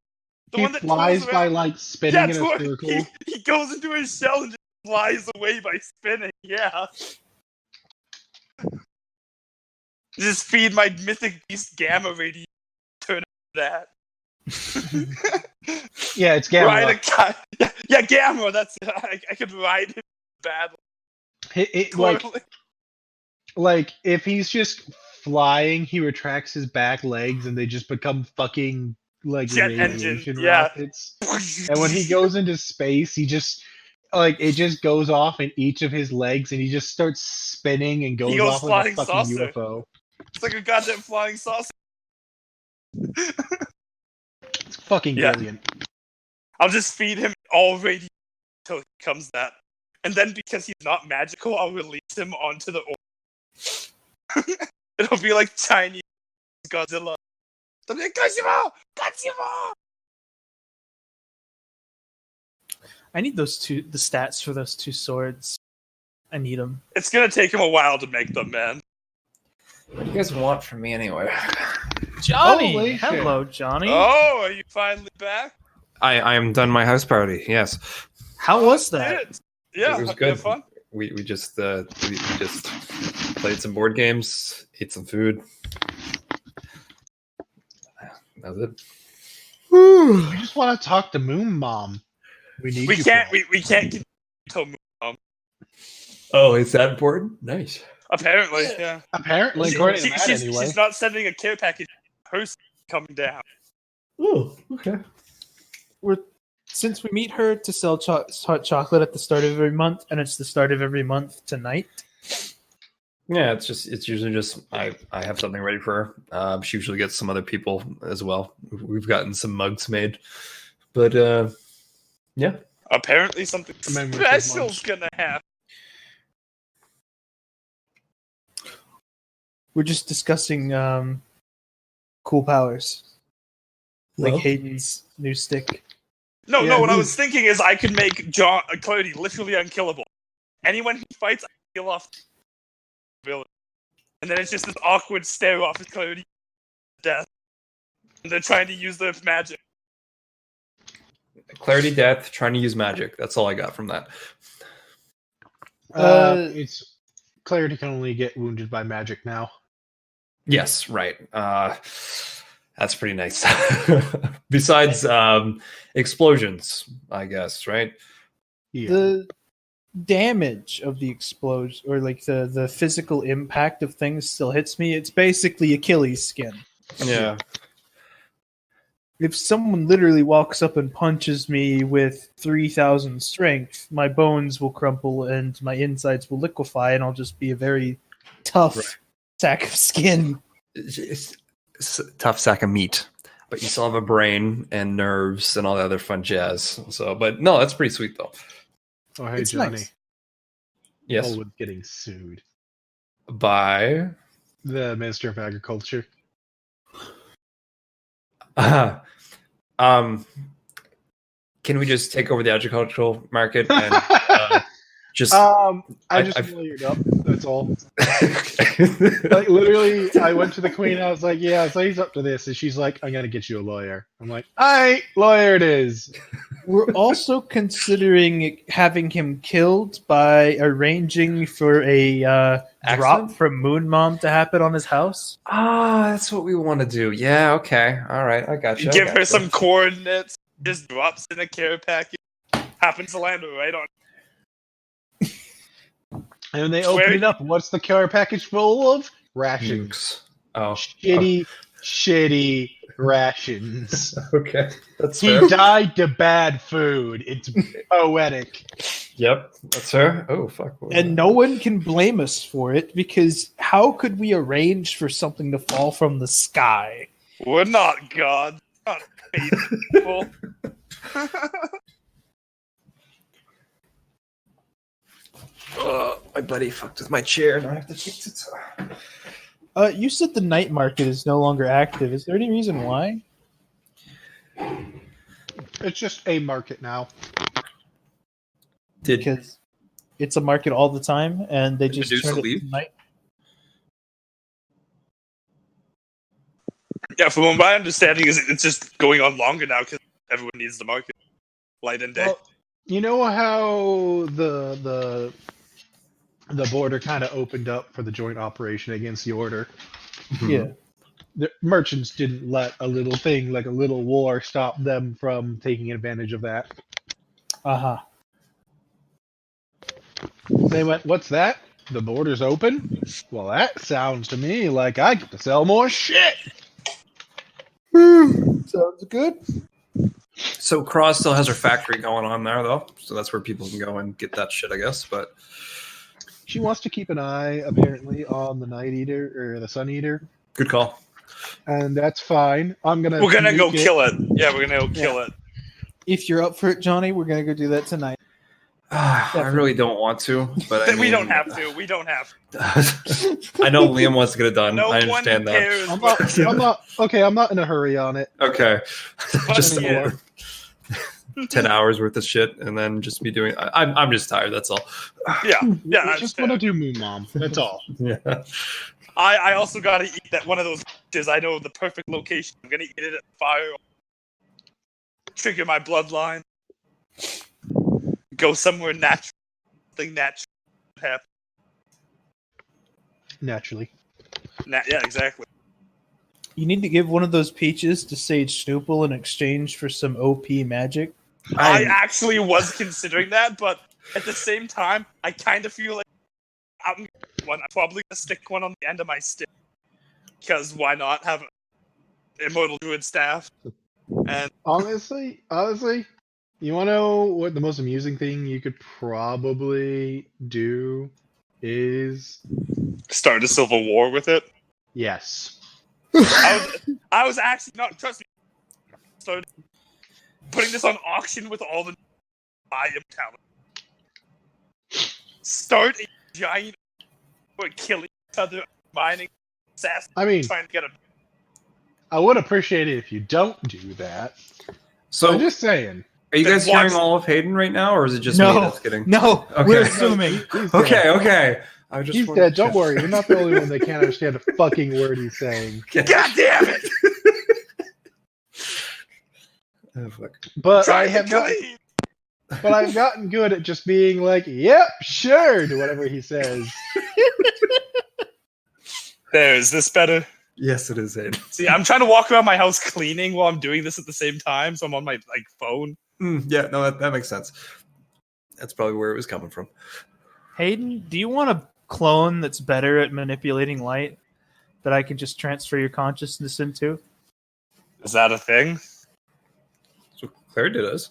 The He one that flies twirls by around. like spinning Yeah, in a circle. he goes into his shell and just flies away by spinning. Yeah. Just feed my mythic beast gamma radiation. Turn that. Yeah, it's gamma. Ride a kite. Yeah, gamma. That's it. I could ride him badly. Like if he's just flying, he retracts his back legs and they just become fucking like Jet radiation engine, yeah. rockets. And when he goes into space, he just like it just goes off in each of his legs and he just starts spinning and goes goes off like a flying fucking saucer. UFO. It's like a goddamn flying saucer. It's fucking Yeah. brilliant. I'll just feed him all radiation until he becomes that. And then because he's not magical, I'll release him onto the It'll be like Chinese Godzilla. They'll be like, Godzilla! Godzilla! I need the stats for those two swords. I need them. It's gonna take him a while to make them, man. What do you guys want from me anyway? Johnny! Holy shit. Hello, Johnny. Oh, are you finally back? I am done my house party. Yes, How was that? Did it? Yeah, it was you good. have fun? We just played some board games, ate some food. That was it. We just want to talk to Moon Mom. We need We you, can't. Paul. We can't get till Oh, is that important? Nice. apparently. Yeah. Apparently, according to that, anyway. She's not sending a care package. Hers coming down. Oh, okay. Since we meet her to sell hot chocolate at the start of every month, and it's the start of every month tonight. Yeah, it's usually just I have something ready for her. She usually gets some other people as well. We've gotten some mugs made, but yeah. Apparently, something Commemorative special's gonna happen. We're just discussing cool powers, like Well. Hayden's new stick. No, Yeah, what I who- was thinking is I could make Cody literally unkillable. Anyone he fights, I kill off the villain. And then it's just this awkward stare off at Cody death. And they're trying to use their magic. Clarity death, trying to use magic. That's all I got from that. It's Clarity can only get wounded by magic now. Yes, right. That's pretty nice. Besides explosions, I guess, right? Yeah. damage of the explosion or like the physical impact of things still hits me, it's basically Achilles skin. Yeah. If someone literally walks up and punches me with 3,000 strength, my bones will crumple and my insides will liquefy, and I'll just be a very tough sack of skin. It's a tough sack of meat, but you still have a brain and nerves and all the other fun jazz. So, but no, that's pretty sweet though. Oh, hey, It's Johnny. nice. Yes, Elwood's getting sued. by The Minister of Agriculture. can we just take over the agricultural market and just I I- just I've- lawyered up. That's all. Like literally, I went to the queen. I was like, "Yeah, so he's up to this," and she's like, "I'm gonna get you a lawyer." I'm like, "All right, lawyer it is." We're also considering having him killed by arranging for a drop Accident? from Moon Mom to happen on his house. that's what we want to do. Yeah, okay, all right, I got you. Give her some coordinates. Just drops in a care package. Happens to land right on. And when they open it up, what's the care package full of? Rations. Nukes. Oh, Shitty rations. okay, that's He fair. died to bad food. It's poetic. Yep, that's fair. Oh fuck. what was And that? no one can blame us for it, because how could we arrange for something to fall from the sky? We're not gods. Not faithful. My buddy fucked with my chair, and I have to fix it. You said the night market is no longer active. Is there any reason why? It's just a market now. Did Because it's a market all the time, and they Did just Medusa turned it leave? to night. Yeah, from what my understanding is, it's just going on longer now because everyone needs the market, light and day. Well, you know how the border kind of opened up for the joint operation against the order? Yeah. The merchants didn't let a little thing like a little war stop them from taking advantage of that. Uh-huh. They went, "What's that? The border's open? Well, that sounds to me like I get to sell more shit." Sounds good. So Cross still has her factory going on there, though, so that's where people can go and get that shit, I guess. But She wants to keep an eye, apparently, on the Night Eater or the Sun Eater, good call. and that's fine. We're gonna go kill it. Yeah, we're gonna go kill it. If you're up for it, Johnny, we're going to go do that tonight. I really don't want to, but I We don't mean, have to. We don't have to. I know Liam wants to get it done. No I one understand that. cares. I'm not in a hurry on it. Okay, just yeah. 10 hours worth of shit, and then just be doing. I'm just tired. That's all. Yeah, I that's just fair. want to do Moon Mom. That's all. Yeah. I also gotta eat that one of those dishes. I know the perfect location. I'm gonna eat it at fire. Trigger my bloodline. Go somewhere natural. Something natural happen. Naturally. Yeah, exactly. You need to give one of those peaches to Sage Snoople in exchange for some OP magic. I actually was considering that, but at the same time, I kind of feel like I'm probably gonna stick one on the end of my stick because why not have an immortal druid staff? And Honestly, you want to know what the most amusing thing you could probably do is? start a civil war with it. Yes. I was actually not trust me. Started putting this on auction with all the I am talent. Start a giant war killing each other, mining, assassin, I mean, trying to get a. I would appreciate it if you don't do that. So, I'm just saying. are you guys Then watch- hearing all of Hayden right now, or is it just No. me that's getting? No, Okay. we're assuming. He's Okay, dead. okay. I just He's wanted dead. to Don't check. worry. You're not the only one that can't understand a fucking word he's saying. God damn it! Oh, fuck. But Trying to kill I've me. gotten good at just being like, "Yep, sure," to whatever he says. There, is this better? Yes, it is Hayden. See, I'm trying to walk around my house cleaning while I'm doing this at the same time, so I'm on my phone. Yeah, no, that makes sense. That's probably where it was coming from. Hayden, do you want a clone that's better at manipulating light that I can just transfer your consciousness into? Is that a thing? So Claire did us.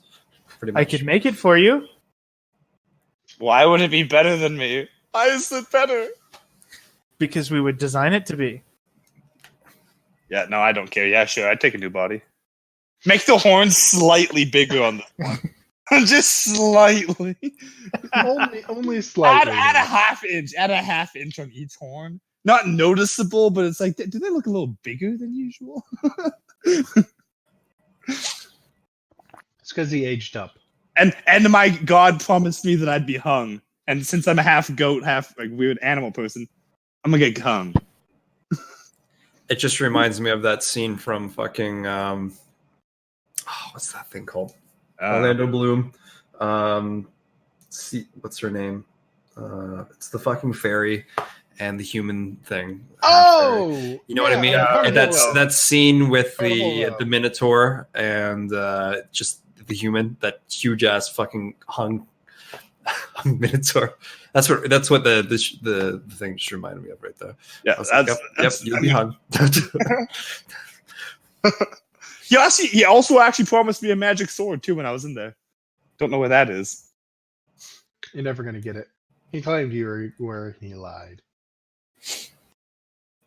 Pretty much. I could make it for you. Why would it be better than me? Why is it better? Because we would design it to be. Yeah, no, I don't care. Yeah, sure, I'd take a new body. Make the horns slightly bigger on this one. Just slightly. only slightly. Add a half inch. Add a half inch on each horn. Not noticeable, but it's like, do they look a little bigger than usual? It's because he aged up. And my god promised me that I'd be hung. And since I'm a half goat, half like weird animal person, I'm gonna get hung. It just reminds me of that scene from fucking what's that thing called? Orlando Bloom. What's her name? It's the fucking fairy and the human thing. Oh, you know what I mean? And that scene with the Minotaur and just the human, that huge ass fucking hung Minotaur. That's what the thing just reminded me of right there. Yeah, you'll be hung. He also actually promised me a magic sword too when I was in there. Don't know where that is. You're never gonna get it. He claimed you were he lied.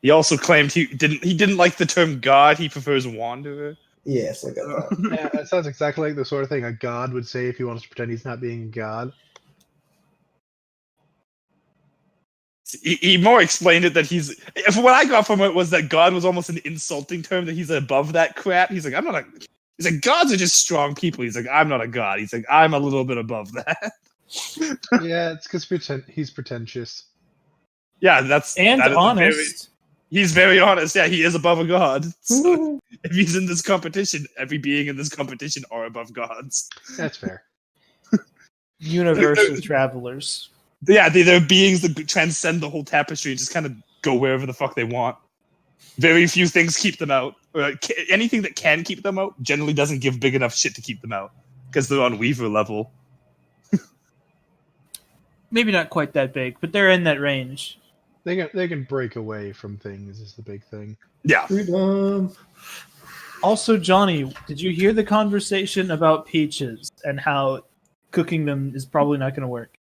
He also claimed he didn't like the term god. He prefers wanderer. Yes, I got that. Yeah, that sounds exactly like the sort of thing a god would say if he wants to pretend he's not being a god. He more explained it that from what I got from it was that God was almost an insulting term, that he's above that crap. He's like, he's like, gods are just strong people. He's like, I'm not a god. He's like, I'm a little bit above that. Yeah, it's because he's pretentious. Yeah, that is honest. He's very honest. Yeah, he is above a god. So if he's in this competition, every being in this competition are above gods. That's fair. Universal travelers. Yeah, they're beings that transcend the whole tapestry and just kind of go wherever the fuck they want. Very few things keep them out. Anything that can keep them out generally doesn't give big enough shit to keep them out because they're on Weaver level. Maybe not quite that big, but they're in that range. They can break away from things is the big thing. Yeah. Freedom. Also, Johnny, did you hear the conversation about peaches and how cooking them is probably not going to work?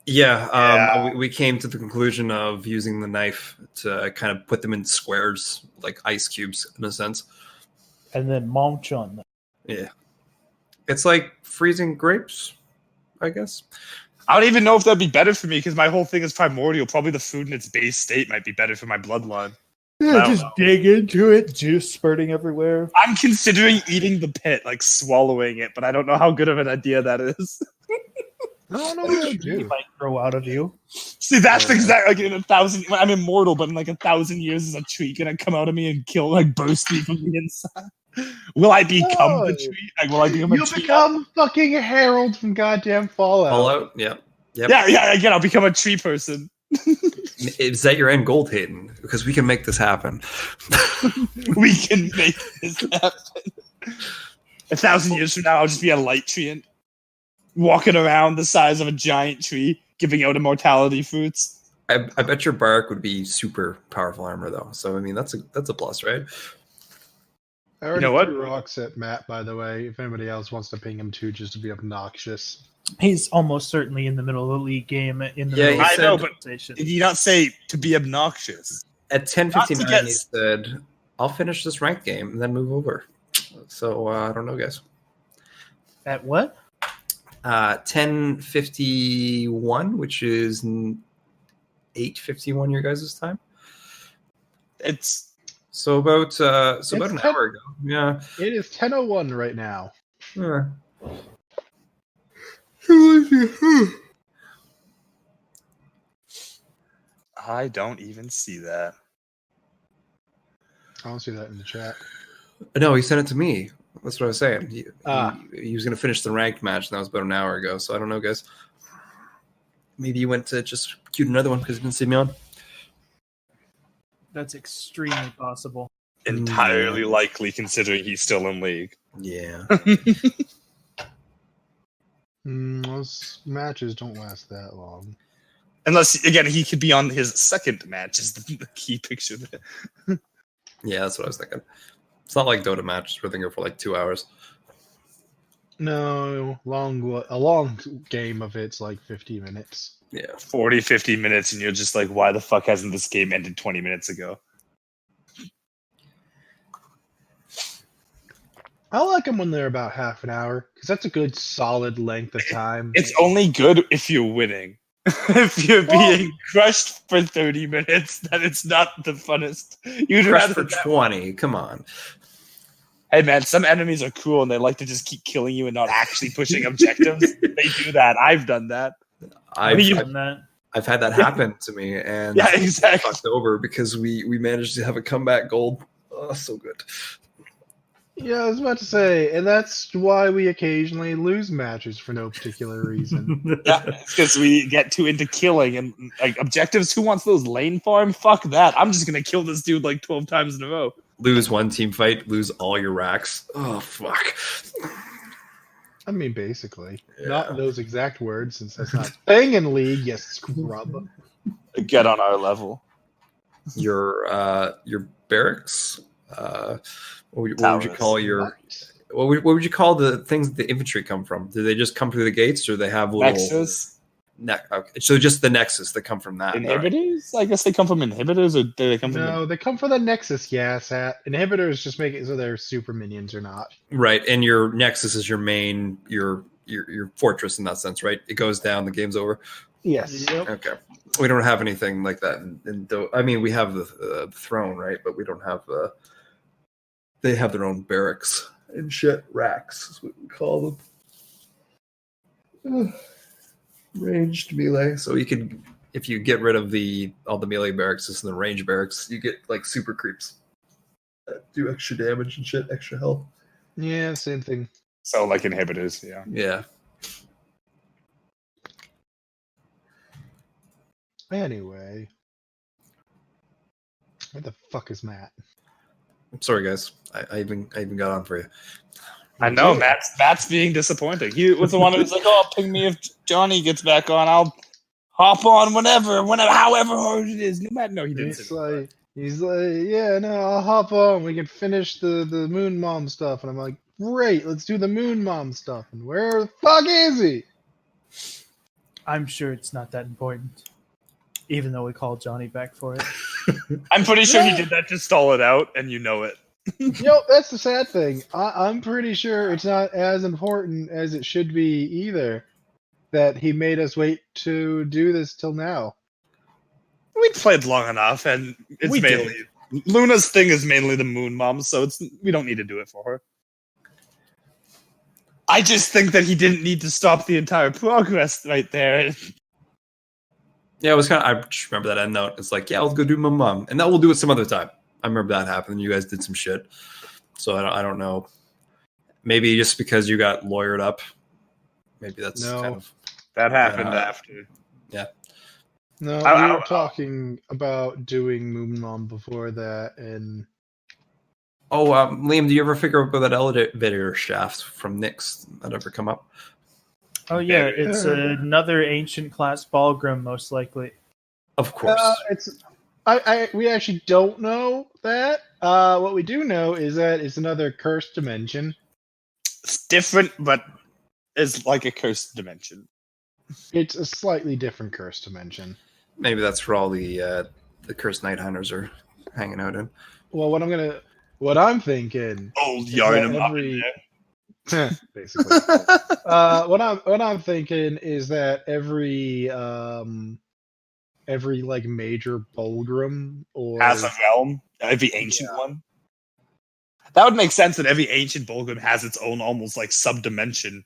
Yeah, we came to the conclusion of using the knife to kind of put them in squares, like ice cubes, in a sense. And then munch on them. Yeah. It's like freezing grapes, I guess. I don't even know if that'd be better for me because my whole thing is primordial. Probably the food in its base state might be better for my bloodline. Yeah, just dig into it, juice spurting everywhere. I'm considering eating the pit, like swallowing it, but I don't know how good of an idea that is. I don't know what you do. He might grow out of you. See, that's exactly like in 1,000. I'm immortal, but in like 1,000 years, is a tree gonna come out of me and burst me from the inside? Will I become the tree? Like, will I become a tree? You'll become fucking Harold from goddamn Fallout. Fallout, yeah. Yep. Yeah. Again, I'll become a tree person. Is that your end goal, Hayden? Because we can make this happen. We can make this happen. 1,000 years from now, I'll just be a light treant, walking around the size of a giant tree, giving out immortality fruits. I bet your bark would be super powerful armor, though. So I mean, that's a plus, right? I already threw rocks at Matt, by the way. If anybody else wants to ping him too, just to be obnoxious. He's almost certainly in the middle of a league game. I know, but did he not say to be obnoxious? At 10:59, he said, "I'll finish this ranked game and then move over." So I don't know, guys. At what? 10:51, which is 8:51 your guys' time. It's so about an hour ago. Yeah, it is 10:01 right now. Yeah. I don't even see that. I don't see that in the chat. No, he sent it to me. That's what I was saying. He was going to finish the ranked match, and that was about an hour ago. So I don't know, guys. Maybe you went to just queue another one because you didn't see me on. That's extremely possible. Entirely likely, considering he's still in league. Yeah. Those matches don't last that long. Unless, again, he could be on his second match is the key picture there. Yeah, that's what I was thinking. It's not like Dota matches where they go for like 2 hours. No, a long game of it's like 50 minutes. Yeah. 40, 50 minutes, and you're just like, why the fuck hasn't this game ended 20 minutes ago? I like them when they're about half an hour because that's a good solid length of time. It's only good if you're winning. If you're being crushed for 30 minutes, then it's not the funnest. You'd Crush rather for 20. Come on. Hey man, some enemies are cool and they like to just keep killing you and not actually pushing objectives. They do that. I've done that. I've Done that. I've had that happen to me, and Yeah, exactly. fucked over because we managed to have a comeback gold. Oh, so good. Yeah, I was about to say, and that's why we occasionally lose matches for no particular reason. Yeah, because we get too into killing and like objectives. Who wants those lane farm? Fuck that. I'm just gonna kill this dude like 12 times in a row. Lose one team fight, lose all your racks. Oh fuck. I mean, basically. Yeah. Not those exact words, since that's not thing in League, you scrub. Get on our level. Your barracks. What would you Towers. call your? Nice. What would you call the things the infantry come from? Do they just come through the gates, or they have little Nexus? Okay. So just the nexus that come from that. Inhibitors? I guess they come from inhibitors, or do they come from? No, they come from the Nexus, yeah, Sat. Inhibitors just make it so they're super minions or not. Right, and your nexus is your main, your fortress in that sense, right? It goes down, the game's over. Yes. Yep. Okay, we don't have anything like that. I mean, we have the throne, right? But we don't have they have their own barracks and shit. Racks is what we call them. Ranged melee. So you could, if you get rid of all the melee barracks and the range barracks, you get like super creeps that do extra damage and shit, extra health. Yeah, same thing. So like inhibitors, yeah. Yeah. Anyway. Where the fuck is Matt? I'm sorry, guys. I even got on for you. I know, Matt's being disappointing. He was the one who was like, "Oh, ping me if Johnny gets back on. I'll hop on whenever, however hard it is." No, he didn't. He's like, yeah, no, I'll hop on. We can finish the Moon Mom stuff. And I'm like, great, let's do the Moon Mom stuff. And where the fuck is he? I'm sure it's not that important, even though we called Johnny back for it. I'm pretty sure he did that to stall it out, and you know it. That's the sad thing. I'm pretty sure it's not as important as it should be either. That he made us wait to do this till now. We played long enough, and it's mainly Luna's thing is mainly the Moon Mom, so we don't need to do it for her. I just think that he didn't need to stop the entire progress right there. Yeah, it was kind of. I just remember that end note. It's like, yeah, let's go do my mom, and that we'll do it some other time. I remember that happened. You guys did some shit, so I don't know. Maybe just because you got lawyered up. Maybe that's kind of that happened after. Yeah. No, we were talking about doing Moon Mom before that, and Liam, do you ever figure out about that elevator shaft from Nyx that ever come up? Oh yeah, it's another ancient class Balgrim, most likely. Of course. We actually don't know that. What we do know is that it's another cursed dimension. It's different, but it's like a cursed dimension. It's a slightly different cursed dimension. Maybe that's where all the cursed night hunters are hanging out in. Well, what I'm thinking. Old Yarnum basically. What I'm thinking is that every like major Bulgrim or has a realm, every ancient one. That would make sense that every ancient Bulgrim has its own almost like sub-dimension.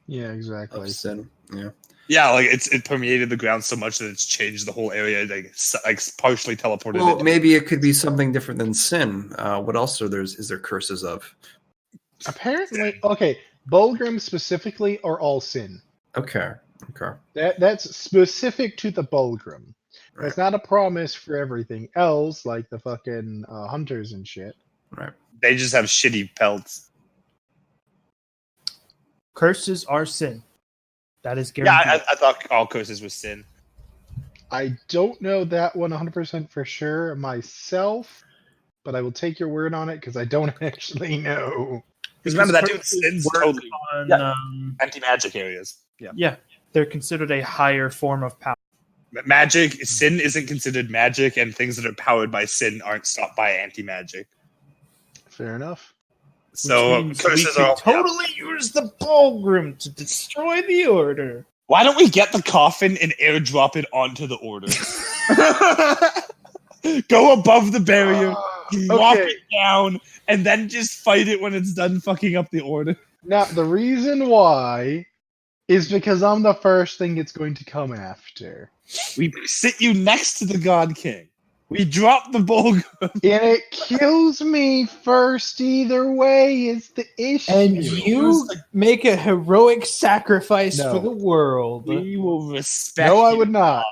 Yeah, exactly. Of sin. Yeah. Yeah, like it permeated the ground so much that it's changed the whole area, like partially teleported. Well, maybe it could be something different than sin. What else is there curses of? Apparently, okay, Bulgrim specifically are all sin. Okay. That's specific to the Bulgrim. Right. That's not a promise for everything else, like the fucking hunters and shit. Right. They just have shitty pelts. Curses are sin. That is Yeah, guaranteed. I thought all curses were sin. I don't know that 100% for sure myself, but I will take your word on it because I don't actually know. Because remember that dude curses sins work totally on, yeah. Anti-magic areas. yeah, they're considered a higher form of power. Sin isn't considered magic, and things that are powered by sin aren't stopped by anti-magic. Fair enough. So Which means curses we are could totally use the Bulgrim to destroy the Order. Why don't we get the coffin and airdrop it onto the Order? Go above the barrier, drop Okay. it down, and then just fight it when it's done fucking up the Order. Now, the reason why is because I'm the first thing it's going to come after. We sit you next to the God King. We drop the Bulgrim. And it kills me first either way is the issue. And you make a heroic sacrifice No. for the world. We will respect No, I you. would not.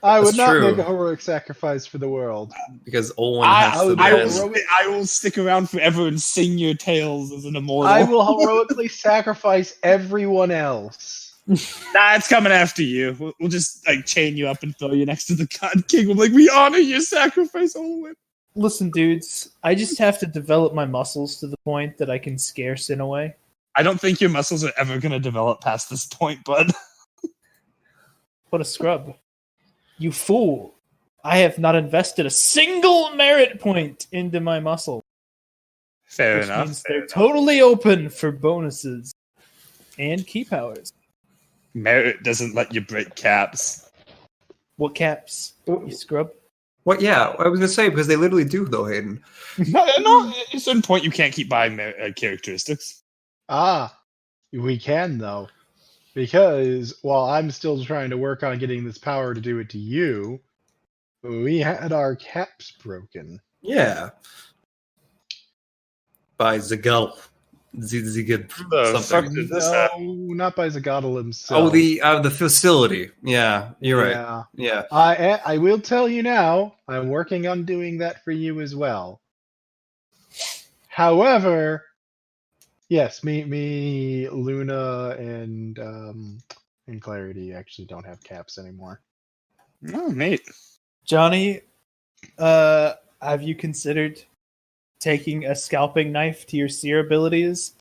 I would That's not true. make a heroic sacrifice for the world. Because Owen has to I will stick around forever and sing your tales as an immortal. I will heroically sacrifice everyone else. Nah, it's coming after you. We'll just like chain you up and throw you next to the God King. We're like, we honor your sacrifice, Owen. Listen, dudes, I just have to develop my muscles to the point that I can scare sin away. I don't think your muscles are ever going to develop past this point, bud. What a scrub. You fool. I have not invested a single merit point into my muscle. Fair Which enough. means they're totally open for bonuses and key powers. Merit doesn't let you break caps. What caps? You scrub? What? Yeah, I was gonna say because they literally do though, Hayden. No, at a certain point you can't keep buying characteristics. We can though. Because while I'm still trying to work on getting this power to do it to you, we had our caps broken. Yeah. By Zagal. Zigid The something. fuck did this No, happen? not by Zagatl himself. Oh, the facility. Yeah, you're right. Yeah. Yeah. I will tell you now, I'm working on doing that for you as well. However, yes, me, Luna, and Clarity actually don't have caps anymore. Oh, mate. Johnny, have you considered taking a scalping knife to your seer abilities?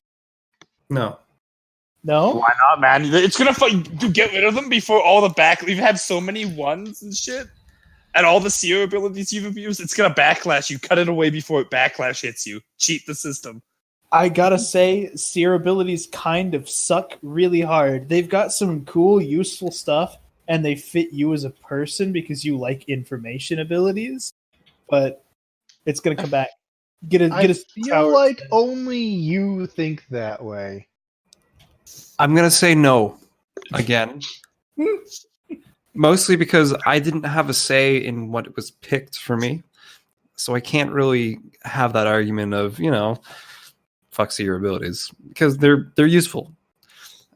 No. No? Why not, man? It's gonna get rid of them before all the back. We've had so many ones and shit, and all the seer abilities you've abused. It's gonna backlash. You cut it away before it backlash hits you. Cheat the system. I gotta say, seer abilities kind of suck really hard. They've got some cool, useful stuff, and they fit you as a person because you like information abilities, but it's gonna come back. I feel like only you think that way. I'm gonna say no again. Mostly because I didn't have a say in what was picked for me. So I can't really have that argument of, fuck your abilities. Because they're useful.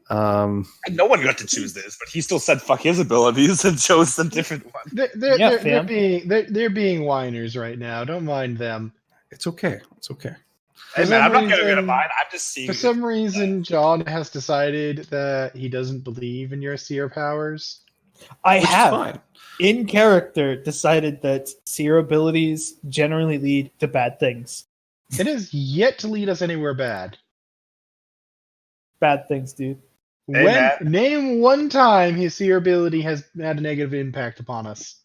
And no one got to choose this, but he still said fuck his abilities and chose a different one. They're being whiners right now. Don't mind them. It's okay. It's okay. Hey man, I'm not getting rid of mine. I'm just seeing. For some reason, John has decided that he doesn't believe in your seer powers. I Which is have, fine. in character, decided that seer abilities generally lead to bad things. It has yet to lead us anywhere bad. Bad things, dude. Hey, Name one time his seer ability has had a negative impact upon us.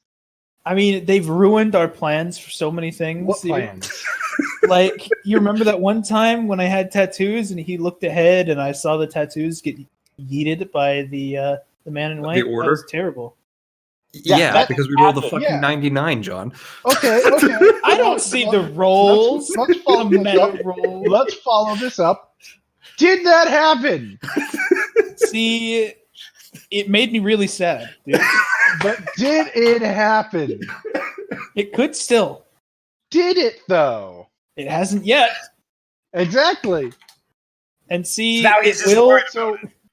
I mean, they've ruined our plans for so many things. What dude. plans? Like, you remember that one time when I had tattoos and he looked ahead and I saw the tattoos get yeeted by the man in white? The Order? That was terrible. Yeah, because we rolled the happened. fucking Yeah. 99, John. Okay. I don't see the rolls. Let's follow The this meta up. roll. Let's follow this up. Did that happen? See, it made me really sad, dude. But did it happen? It could still. Did it though? It hasn't yet. Exactly. And see, Now he's it just will. worried.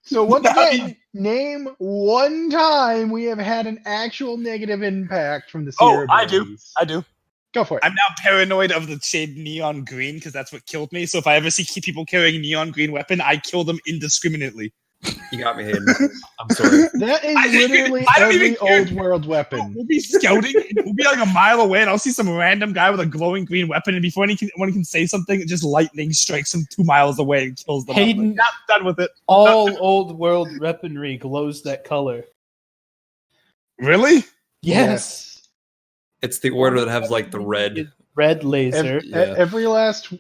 So once No, again, name one time we have had an actual negative impact from the Oh, seer I do. abilities. I do. Go for it. I'm now paranoid of the shade neon green because that's what killed me. So if I ever see people carrying a neon green weapon, I kill them indiscriminately. You got me, Hayden. I'm sorry. That is I don't literally even every care. old world weapon. We'll be scouting. We'll be like a mile away, and I'll see some random guy with a glowing green weapon. And before anyone can say something, just lightning strikes him 2 miles away and kills them. Hayden- I'm like, not done with it. All old world weaponry glows that color. Really? Yes. It's the order that has like the red. Red laser. Yeah. Every last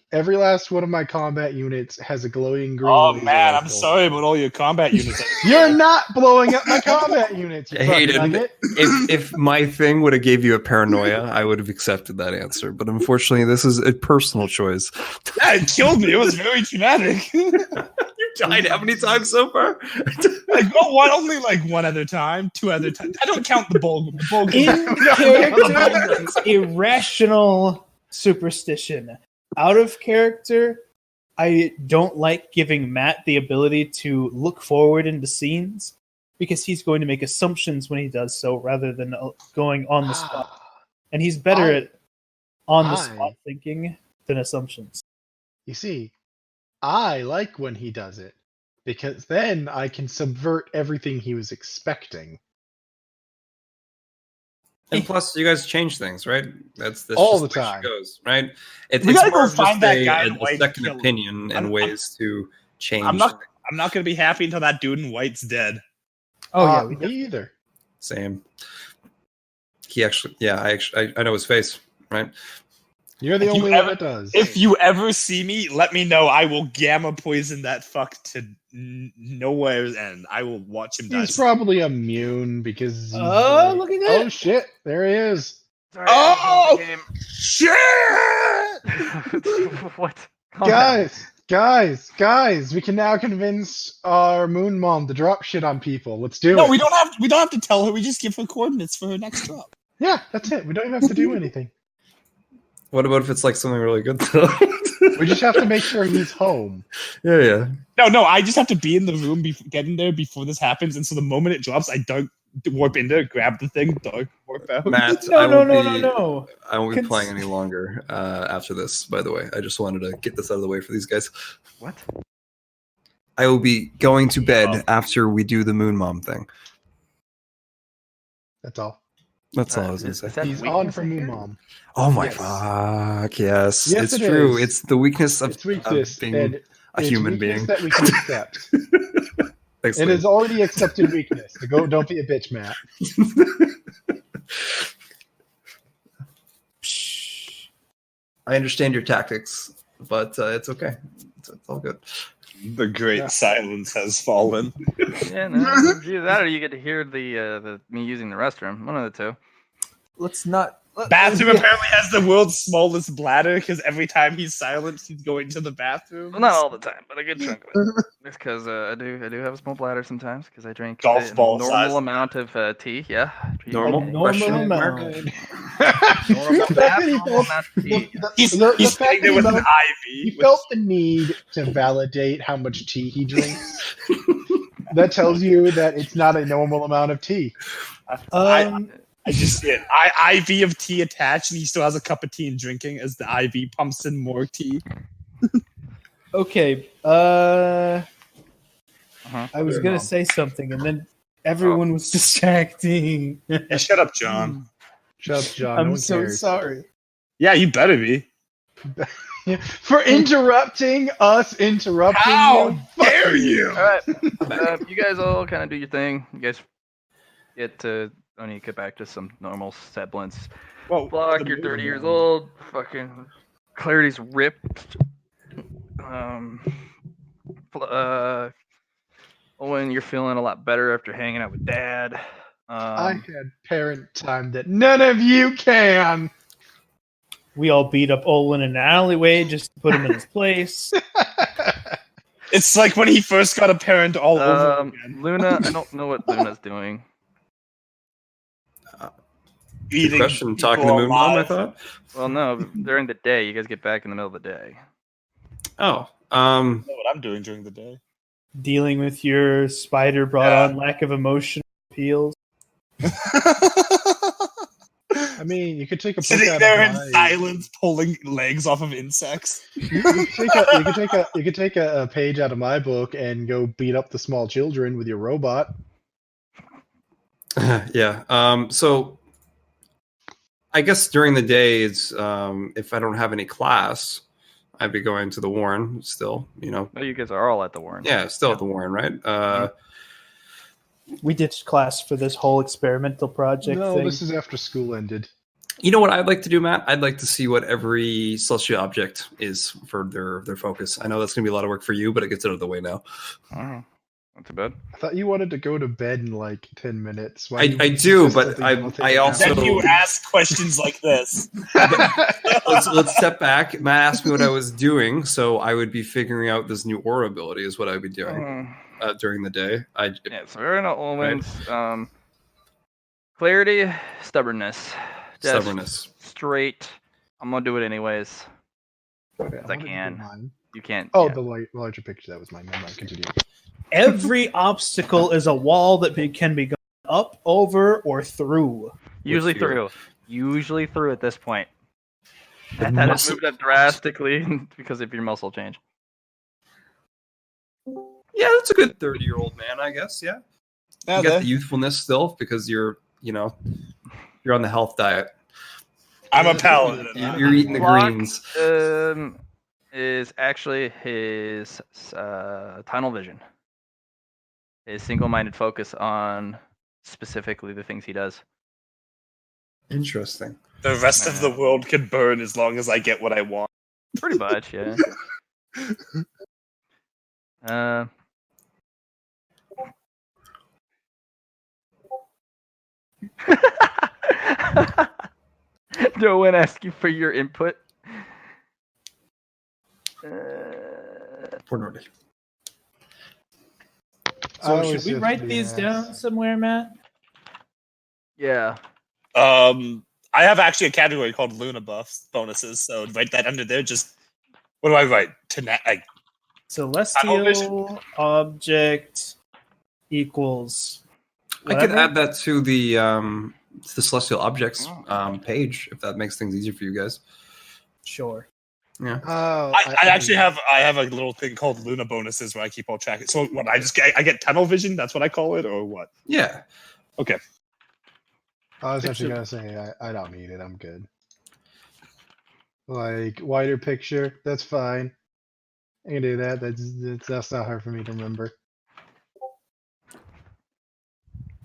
one of my combat units has a glowing green. Oh laser man, I'm rifle. sorry about all your combat units. You're not blowing up my combat units. You fucking Hayden, nugget. if my thing would have gave you a paranoia, I would have accepted that answer. But unfortunately, this is a personal choice. Yeah, it killed me. It was very traumatic. You died how many times so far? Only like one at a time, 2 at a time. I don't count the bulg. The bulg In character, irrational superstition. Out of character, I don't like giving Matt the ability to look forward into scenes because he's going to make assumptions when he does so rather than going on the spot. And he's better at on the spot thinking than assumptions. You see, I like when he does it because then I can subvert everything he was expecting. And plus, you guys change things, right? That's All just the way she time. goes, right? It's We gotta go more of find just that guy in a white second kill him. opinion and ways to change. I'm not gonna be happy until that dude in white's dead. Oh yeah, Me either. Same. He actually, I know his face, right? You're the If you only one ever- that does. If you ever see me, let me know. I will gamma poison that fuck to nowhere's end. I will watch him die. He's probably immune because. He's Oh, look at that. Oh shit! There he is. Sorry, Oh! game. Shit! What? Calm down. Guys! We can now convince our moon mom to drop shit on people. Let's do No, it. we don't have to tell her. We just give her coordinates for her next drop. Yeah, that's it. We don't even have to do anything. What about if it's like something really good though? We just have to make sure he's home. Yeah. No. I just have to be in the room, get in there before this happens, and so the moment it drops, I don't warp in there, grab the thing, don't warp out. Matt, No. I won't be playing any longer after this, by the way. I just wanted to get this out of the way for these guys. What? I will be going to bed after we do the Moon Mom thing. That's all. That's all I was going to say. Is that He's weakness on for I Moon hear? Mom. Oh my Yes. fuck, yes. Yes, it's it true. is. It's the weakness of, It's weakness, being and a it's human weakness being. that we can accept. Thanks, It Lee. is already accepted weakness. So don't be a bitch, Matt. I understand your tactics, but it's okay. It's all good. The great silence has fallen. Yeah, no. Either that or you get to hear the me using the restroom. One of the two. Let's not. Bathroom apparently has the world's smallest bladder because every time he's silent, he's going to the bathroom. Well, not all the time, but a good chunk of it. It's because I do have a small bladder sometimes because I drink Golf a ball normal size. amount of tea. Yeah, Normal? Normal Question amount. mark? normal amount of tea. He's The sitting fact there that with an he IV. He felt the need to validate how much tea he drinks. That tells you that it's not a normal amount of tea. I just see it. IV of tea attached, and he still has a cup of tea and drinking as the IV pumps in more tea. Okay. Uh-huh. I was gonna say something, and then everyone was distracting. Yeah, shut up, John. Shut up, John. No I'm one so cares. sorry. Yeah, you better be. For interrupting us interrupting How you. Fuck dare you? All right, you guys all kind of do your thing. You guys get to. I need to get back to some normal semblance. Well, Block, the you're 30 years moon. old. Fucking clarity's ripped. Owen, you're feeling a lot better after hanging out with Dad. I had parent time that none of you can. We all beat up Olin in an alleyway just to put him in his place. It's like when he first got a parent all over again. Luna, I don't know what Luna's doing. Eating Question, people talking to Moon Mom, I alive. thought. Well, no, during the day, you guys get back in the middle of the day. Oh, I know what I'm doing during the day. Dealing with your spider brought on lack of emotion appeals. I mean, you could take a book Sitting out there of in my... silence, pulling legs off of insects. You could take a page out of my book and go beat up the small children with your robot. Yeah. So I guess during the days, if I don't have any class, I'd be going to the Warren still. Oh, you guys are all at the Warren. Yeah, still at the Warren, right? We ditched class for this whole experimental project No, thing. this is after school ended. You know what I'd like to do, Matt? I'd like to see what every celestial object is for their focus. I know that's going to be a lot of work for you, but it gets out of the way now. Oh, not too bad. I thought you wanted to go to bed in like 10 minutes. Why I do, but I also... Then you ask questions like this. let's step back. Matt asked me what I was doing, so I would be figuring out this new aura ability is what I would be doing during the day. Yeah, so we're in omens. Clarity, stubbornness. Just Stubbornness. Straight. I'm gonna do it anyways. Okay, As I can. You can't. Oh, yeah. the larger picture. That was mine. Never mind. Continue. Every obstacle is a wall that can be gone up, over, or through. Usually fear. through. Usually through at this point. The That has muscle- moved up drastically because of your muscle change. Yeah, that's a good 30-year-old man, I guess. Yeah, you got the youthfulness still because you're on the health diet. I'm a paladin. You're eating the Block, greens. Is actually his tunnel vision. His single-minded focus on specifically the things he does. Interesting. The rest of the world can burn as long as I get what I want. Pretty much, yeah. No one asked you for your input. Poor Nordy. So should we write these down somewhere, Matt? Yeah. I have actually a category called Luna buffs bonuses, so write that under there. Just what do I write? Celestial object equals. I could add that to the celestial objects page if that makes things easier for you guys. Sure. Yeah. I actually have a little thing called Luna bonuses where I keep all track. So what I get tunnel vision. That's what I call it, or what? Yeah. Okay. I was actually gonna say I don't need it. I'm good. Like wider picture, that's fine. I can do that. That's not hard for me to remember.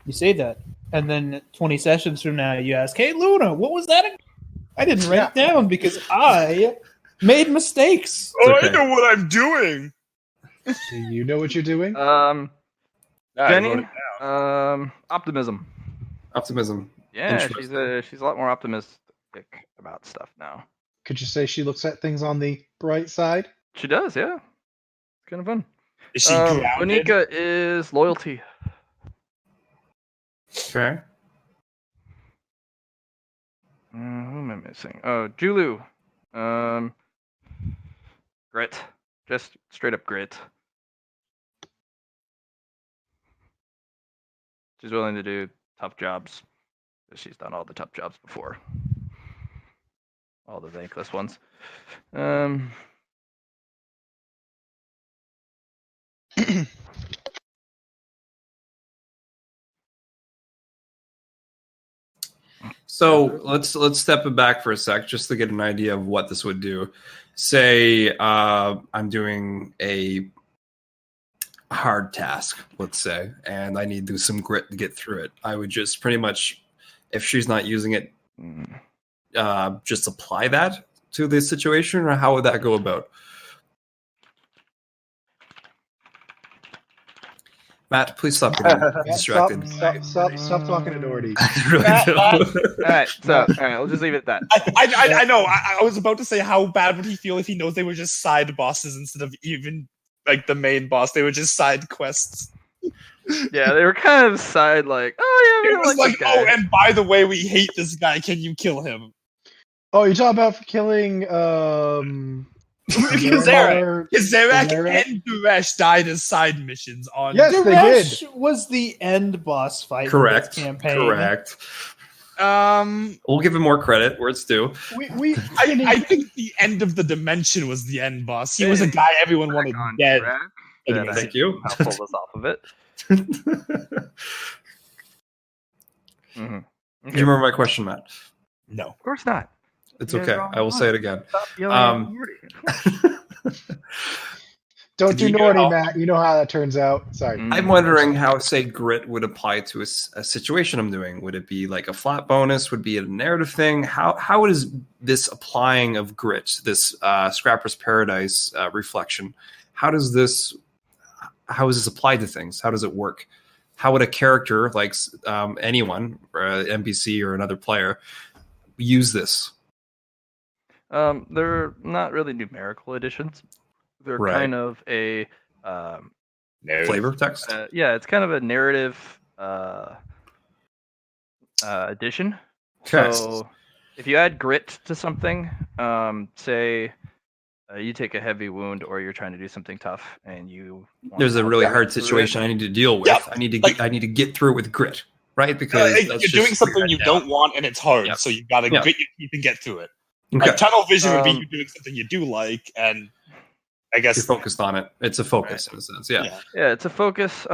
You say that, and then 20 sessions from now, you ask, "Hey, Luna, what was that again?" I didn't write it down because I made mistakes. Oh, okay. I know what I'm doing. Do you know what you're doing? Jenny, optimism. Optimism. Yeah, she's a lot more optimistic about stuff now. Could you say she looks at things on the bright side? She does, yeah. It's kind of fun. Is she grounded? Bonica is loyalty. Okay. Who am I missing? Oh, Julu. Grit. Just straight up grit. She's willing to do tough jobs. She's done all the tough jobs before. All the thankless ones. So let's step it back for a sec just to get an idea of what this would do. Say I'm doing a hard task, let's say, and I need to do some grit to get through it. I would just pretty much, if she's not using it, just apply that to the situation, or how would that go about? Matt, please stop getting distracted. Stop talking to Doherty. Alright, we'll just leave it at that. I know. I was about to say, how bad would he feel if he knows they were just side bosses instead of even like the main boss? They were just side quests. Yeah, they were kind of side like, oh yeah, It was like, oh, and by the way, we hate this guy. Can you kill him? Oh, you're talking about killing Kazarek and Duresh died as side missions on. Yes, they did. Duresh was the end boss fight. Correct. In this campaign. Correct. We'll give him more credit where it's due. I think the end of the dimension was the end boss. He was a guy everyone wanted on dead. track. Anyways, That Thank you. I'll pull this off of it. Mm-hmm. Do you remember my question, Matt? No. Of course not. It's You guys okay. are on I will the say it line. again. Stop yelling at Morty. Don't Did do you get naughty, all- Matt. You know how that turns out. Sorry. I'm wondering how, say, grit would apply to a situation I'm doing. Would it be like a flat bonus? Would it be a narrative thing? How is this applying of grit, this Scrapper's Paradise reflection? How is this applied to things? How does it work? How would a character like anyone, or an NPC or another player, use this? They're not really numerical additions. They're Right. kind of a Flavor text? yeah, it's kind of a narrative addition. Okay. So if you add grit to something, say you take a heavy wound or you're trying to do something tough and you want There's to a really help hard get through situation I need to deal with. Yeah, I need to like- I need to get through it with grit, right? Because that's you're just doing something you down. don't want and it's hard, Yep. so you gotta Yep. grit your teeth and get through it. Okay. Like tunnel vision would be Um, you doing something you do like, and I You're guess focused on it. It's a focus in a sense. Yeah. Yeah, it's a focus.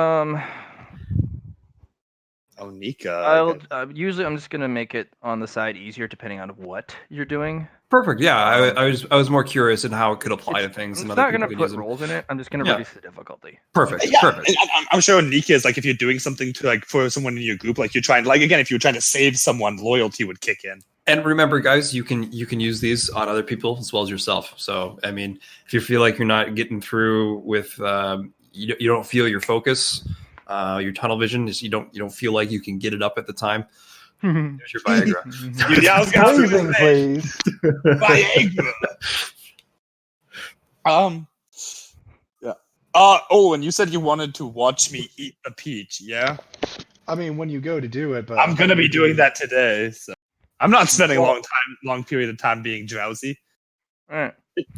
Oh, Nika. Usually I'm just gonna make it on the side easier depending on what you're doing. Perfect. Yeah. I was more curious in how it could apply to things I'm and just other not people gonna could put use them. roles in it. I'm just gonna Yeah. reduce the difficulty. Perfect. Yeah, Perfect. and I'm sure Nika is like if you're doing something to like for someone in your group, like you're trying, like again, if you're trying to save someone, loyalty would kick in. And remember, guys, you can use these on other people as well as yourself. So, I mean, if you feel like you're not getting through with, you don't feel your focus, your tunnel vision, you don't feel like you can get it up at the time. Here's your Viagra. Yeah, I was gonna Phrasing, say please. Viagra. Yeah. Oh, and you said you wanted to watch me eat the peach, yeah? I mean, when you go to do it, but I'm gonna be doing that today, so I'm not spending a long period of time being drowsy. All right.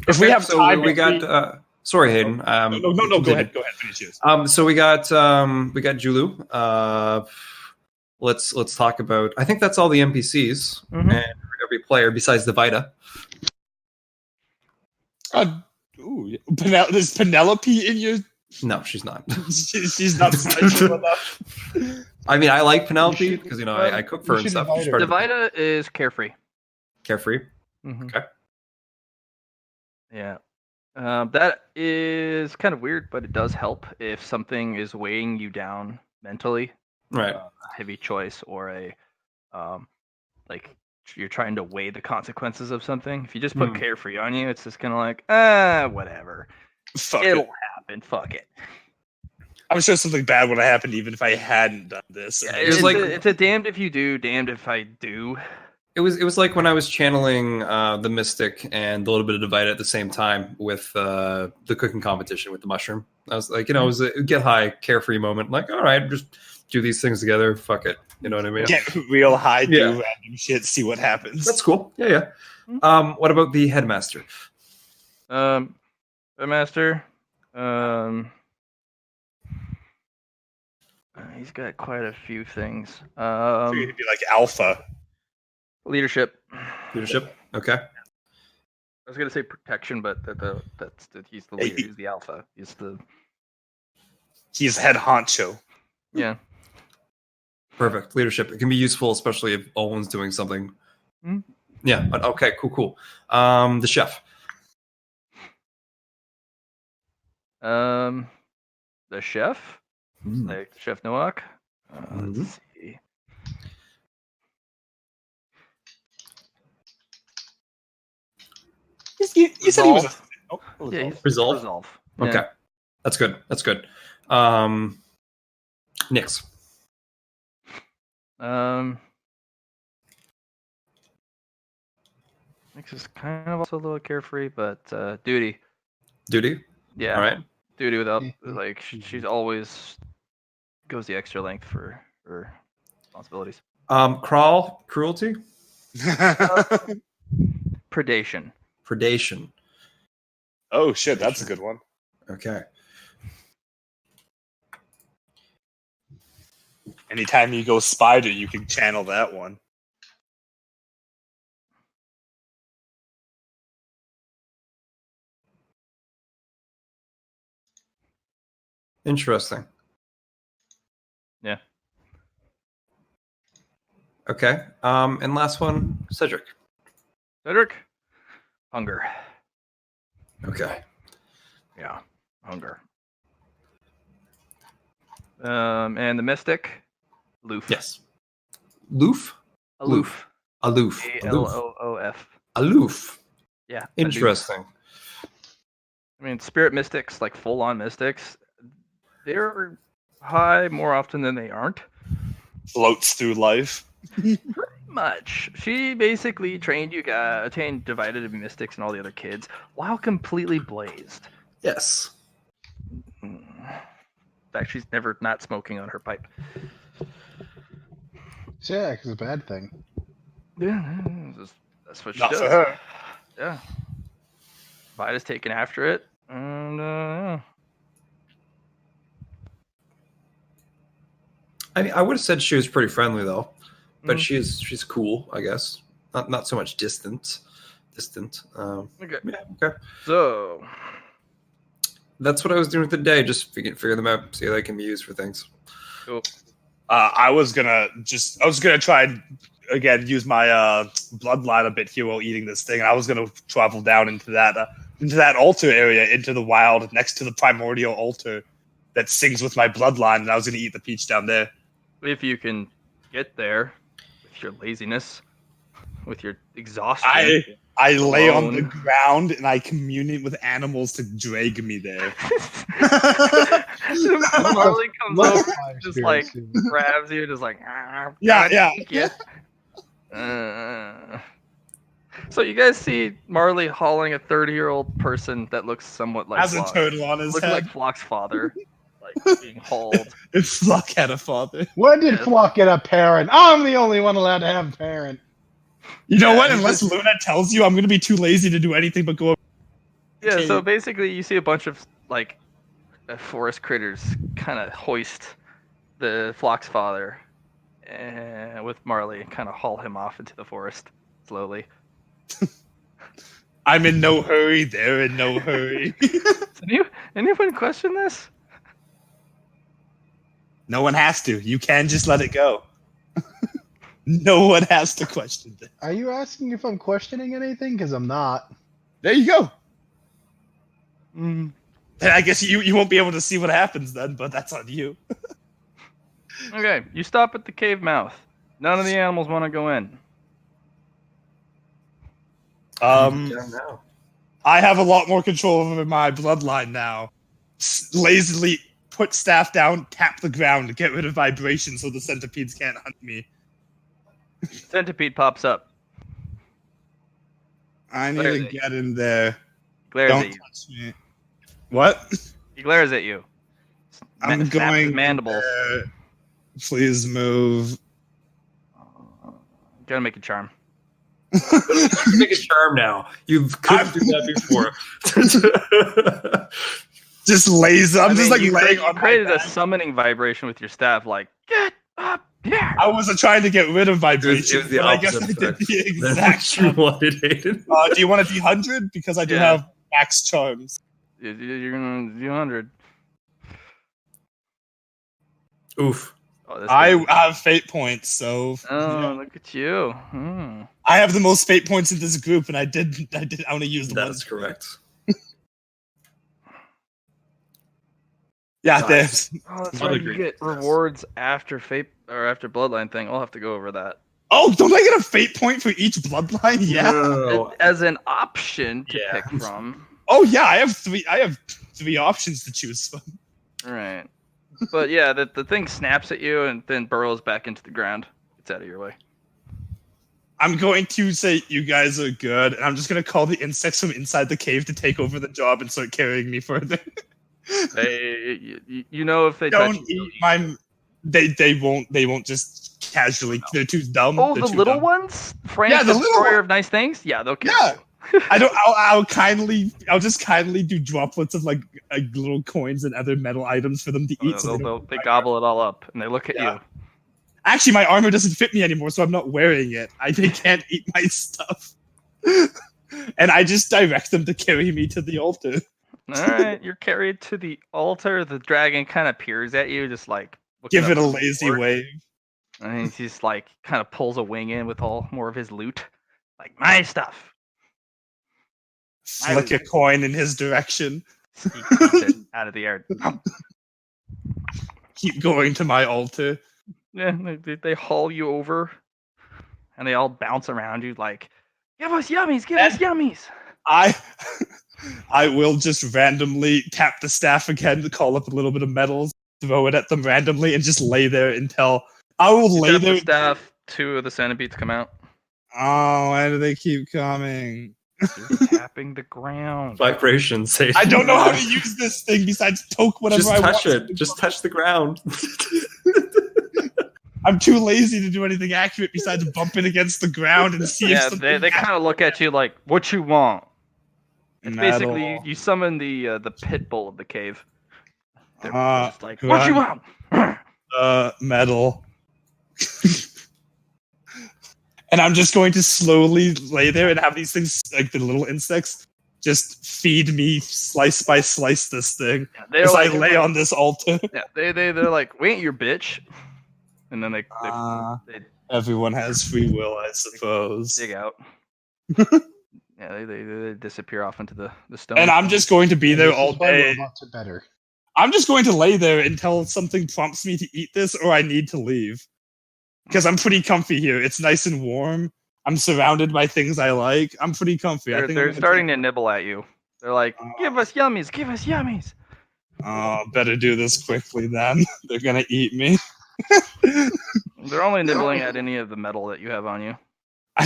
If we have so time, we got. Sorry, Hayden. no, go ahead, finish yours. So we got Julu. Let's talk about. I think that's all the NPCs Mhm. and every player besides the Vita. There's Penelope in your. No, she's not. She's not special enough. I mean, I like Penelope You should- because I cook for her you and should stuff. invite She's her. part of the Divida is carefree. carefree. Mhm. Okay. Yeah. That is kind of weird, but it does help if something is weighing you down mentally. Right. A heavy choice or a like you're trying to weigh the consequences of something. If you just put Hmm. carefree on you, it's just kind of like, whatever. Fuck It'll it. happen. Fuck it. I'm sure something bad would have happened even if I hadn't done this. Yeah, It's it's, like- it's a damned if you do, damned if I do. It was like when I was channeling the Mystic and a little bit of Divide at the same time with the cooking competition with the mushroom. I was like, it was a get high, carefree moment. Like, all right, just do these things together. Fuck it. You know what I mean? Get real high, Yeah. do random shit, see what happens. That's cool. Yeah. What about the headmaster? The master. He's got quite a few things. So you'd be like alpha. Leadership. Leadership. Okay. I was gonna say protection, but he's the leader. He's the alpha. He's the He's head honcho. yeah. Perfect. Leadership. It can be useful, especially if Owen's doing something. Mhm. Yeah. But okay. Cool. The chef. The chef, like Chef Noak. Let's see. You said he was a. Oh, Yeah, he's Resolve? Resolve. Okay. Yeah. That's good. Nyx. Nyx is kind of also a little carefree, but duty. Duty. Yeah. All right. Duty without Mhm. like she's always goes the extra length for her responsibilities. Crawl. Cruelty. Predation. Predation. Oh shit, that's a good one. Okay. Anytime you go spider, you can channel that one. Interesting. Yeah. Okay. And last one, Cedric. Cedric, hunger. Okay. Yeah, hunger. And the mystic, aloof. Yes. Loof? Aloof. Aloof. Aloof. Aloof. Yeah. aloof. Interesting. I mean, spirit mystics, like full-on mystics, they're high more often than they aren't. Floats through life. Pretty much. She basically trained divided mystics and all the other kids while completely blazed. Yes. In fact, she's never not smoking on her pipe. Yeah, it's a bad thing. Yeah, that's what she Not does. for her. Yeah. Vida's taken after it, and yeah. I mean, I would have said she was pretty friendly though, but Mhm. she's cool, I guess. Not so much distant. Okay. Yeah. Okay. So, That's what I was doing today. Just figure them out, see how they can be used for things. cool. I was gonna try and again use my bloodline a bit here while eating this thing, and I was gonna travel down into that altar area, into the wild next to the primordial altar that sings with my bloodline, and I was gonna eat the peach down there. If you can get there with your laziness, with your exhaustion. I lay on Alone. the ground and I commune with animals to drag me there. Marley comes What over, fire just spirits like do? grabs you, just like "Ah, Yeah, yeah. thank you." So you guys see Marley hauling a 30-year-old person that looks somewhat like Has a Flock. turtle on his Looks head. like Flock's father, like being hauled. If Flock had a father. When did Yes. Flock get a parent? I'm the only one allowed to have a parent. You know Yeah, what? he's Unless just- Luna tells you, I'm going to be too lazy to do anything but go over. Yeah, Okay. so basically you see a bunch of like forest critters kind of hoist the Flock's father with Marley and kind of haul him off into the forest slowly. I'm in no hurry. They're in no hurry. Anyone question this? No one has to. You can just let it go. No one has to question it. Are you asking if I'm questioning anything? Because I'm not. There you go. And I guess you won't be able to see what happens then, but that's on you. Okay, you stop at the cave mouth. None of the animals want to go in. Yeah, no. I have a lot more control over my bloodline now. Lazily put staff down, tap the ground, get rid of vibration so the centipedes can't hunt me. Centipede pops up, I need Glares to at you. get in there. glares Don't at you. touch me. What? He glares at you. I'm Snaps going his in mandibles. there. Please move. Gotta make a charm. Make a charm now. You couldn't do that before. Just lazy. I'm just like you laying on my created a back. summoning vibration with your staff, like get up here. I wasn't trying to get rid of vibration, It was the but I guess I opposite did effect the than exact. what you wanted, Hayden. Do you want a D100? Because I do Yeah. have max charms. You're gonna do 100. Oof. Oh, this I guy- have fate points, so Oh, yeah. look at you. I have the most fate points in this group, and I only used the one. That's correct. Yeah, Nice. there's. Oh, that's What right. a You great get success. rewards after fate or after bloodline thing. I'll have to go over that. Oh, don't I get a fate point for each bloodline? Yeah. No. As an option to Yeah. pick from. Oh yeah, I have three options to choose from. Right. But yeah, the thing snaps at you and then burrows back into the ground. It's out of your way. I'm going to say you guys are good, and I'm just gonna call the insects from inside the cave to take over the job and start carrying me further. You know if they Don't touch eat my. They won't just casually. They're too dumb. Oh, They're the too little dumb. ones? Frank, Yeah, the the little destroyer one. of nice things? Yeah, they'll kill Yeah. you. I'll just kindly do droplets of like little coins and other metal items for them to eat. So They gobble it all up and they look at Yeah. you. Actually, my armor doesn't fit me anymore, so I'm not wearing it. They can't eat my stuff. And I just direct them to carry me to the altar. All right, you're carried to the altar. The dragon kind of peers at you, just like looking Give up it a from the lazy floor. wave. And he's just like kind of pulls a wing in with all more of his loot, like my stuff. Flick a coin in his direction. He keeps it out of the air. Keep going to my altar. Yeah, they haul you over, and they all bounce around you like, "Give us yummies! Give us yummies!" I will just randomly tap the staff again to call up a little bit of metals, throw it at them randomly, and just lay there until I will You lay tap there. the staff. 2 of the centipedes come out. Oh, why do they keep coming? You're tapping the ground. Vibration safe. I don't know how to use this thing besides poke whatever Just I touch want. it. Just touch the ground. I'm too lazy to do anything accurate besides bump it against the ground and see if Yeah, something they kind of look at you like, "What you want?" It's Metal. basically you summon the pit bull of the cave. They're just like, run. "What you want?" Metal. And I'm just going to slowly lay there and have these things, like the little insects, just feed me slice by slice this thing Yeah, as I lay on this altar. Yeah, they're like, "We ain't your bitch," and then they Everyone has free will, I suppose. dig out. Yeah, they disappear off into the stone. And I'm just going to be there This all is why day. robots are better. I'm just going to lay there until something prompts me to eat this or I need to leave. Because I'm pretty comfy here. It's nice and warm. I'm surrounded by things I like. I'm pretty comfy. They're starting to nibble at you. They're like, "Give us yummies! Give us yummies!" Better do this quickly then. They're gonna eat me. They're only nibbling at any of the metal that you have on you. I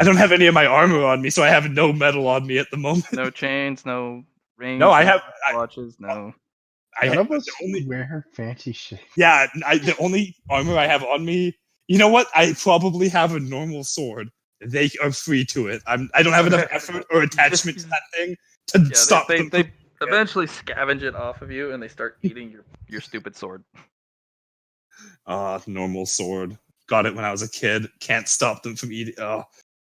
don't have any of my armor on me, so I have no metal on me at the moment. No chains, no rings. No, I have watches. No. None of us wear fancy shit. Yeah, the only armor I have on me. You know what? I probably have a normal sword. They are free to it. I don't have enough effort or attachment to that thing to stop them. They eventually scavenge it off of you, and they start eating your stupid sword. Normal sword. Got it when I was a kid. Can't stop them from eating.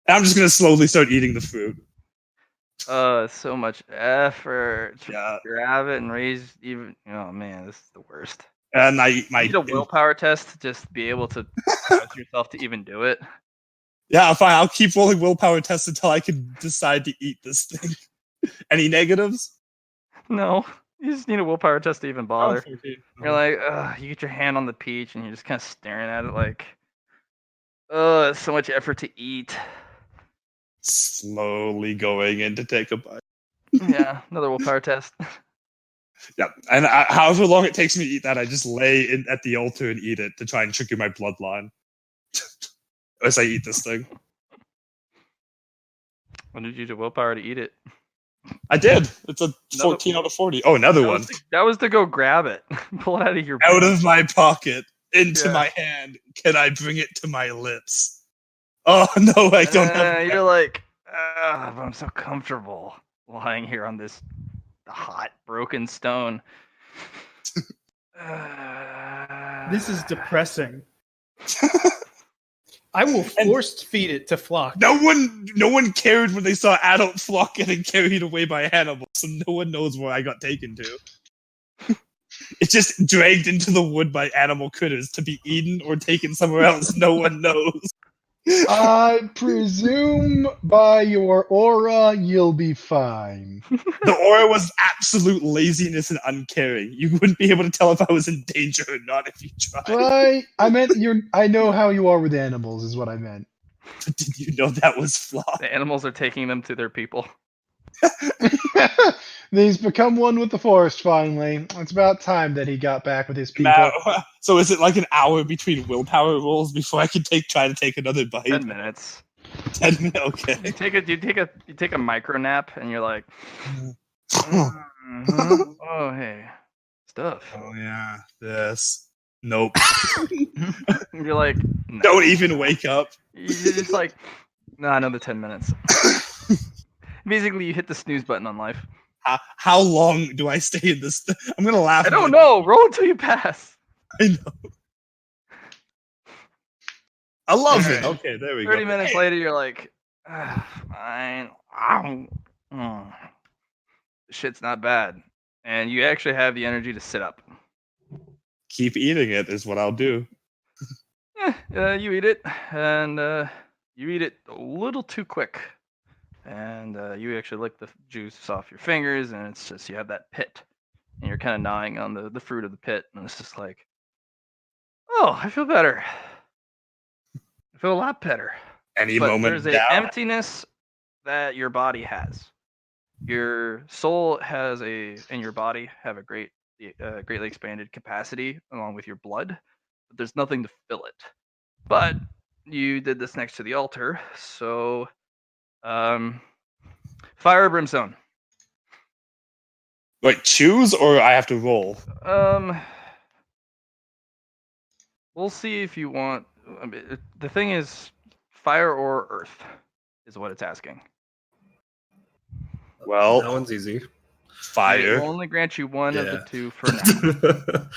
I'm just gonna slowly start eating the fruit. So much effort. Yeah. Grab it and raise even. Oh man, this is the worst. And you need a willpower test to just be able to trust yourself to even do it. Yeah, fine. I'll keep rolling willpower tests until I can decide to eat this thing. Any negatives? No. You just need a willpower test to even bother. Oh, okay. You're like, you get your hand on the peach and you're just kind of staring at it like, it's so much effort to eat. Slowly going in to take a bite. Yeah, another willpower test. Yeah, and however long it takes me to eat that, I just lay at the altar and eat it to try and trigger my bloodline. As I eat this thing. When did you do willpower to eat it? I did. It's a 14 out of 40. Oh, another one. That was to go grab it. Pull it out of your out of my pocket into my hand. Can I bring it to my lips? Oh no, I don't have. You're like, but I'm so comfortable lying here on this hot broken stone. This is depressing. I will force feed it to Flock. No one cared when they saw adult Flock getting carried away by Hannibal, so no one knows where I got taken to. It's just dragged into the wood by animal critters to be eaten or taken somewhere else. No one knows. I presume by your aura, you'll be fine. The aura was absolute laziness and uncaring. You wouldn't be able to tell if I was in danger or not if you tried. Right? I meant I know how you are with animals, is what I meant. But did you know that was Flock? The animals are taking them to their people. He's become one with the forest finally. It's about time that he got back with his people. So is it like an hour between willpower rolls before I can try to take another bite? 10 minutes. 10 minutes. Okay. You take a micro nap and you're like, oh hey, stuff. Oh yeah, this. Nope. You're like, no. Don't even wake up. You're just like, nah, another 10 minutes. Basically, you hit the snooze button on life. How long do I stay in this? I'm gonna laugh. I don't know. Roll until you pass. I know. 11. Okay, there we go. 30 minutes later, you're like, fine. shit's not bad, and you actually have the energy to sit up. Keep eating it is what I'll do. You eat it, and you eat it a little too quick, and you actually lick the juice off your fingers, and it's just you have that pit, and you're kind of gnawing on the fruit of the pit, and it's just like, oh, I feel better. I feel a lot better. Any But moment there's now. a emptiness that your body has. Your soul and your body have a greatly expanded capacity along with your blood, but there's nothing to fill it. But you did this next to the altar, so fire or brimstone. Wait, choose or I have to roll? We'll see if you want. I mean, the thing is, fire or earth is what it's asking. Well, That one's easy. It fire. will only grant you one of the Yeah. two for now.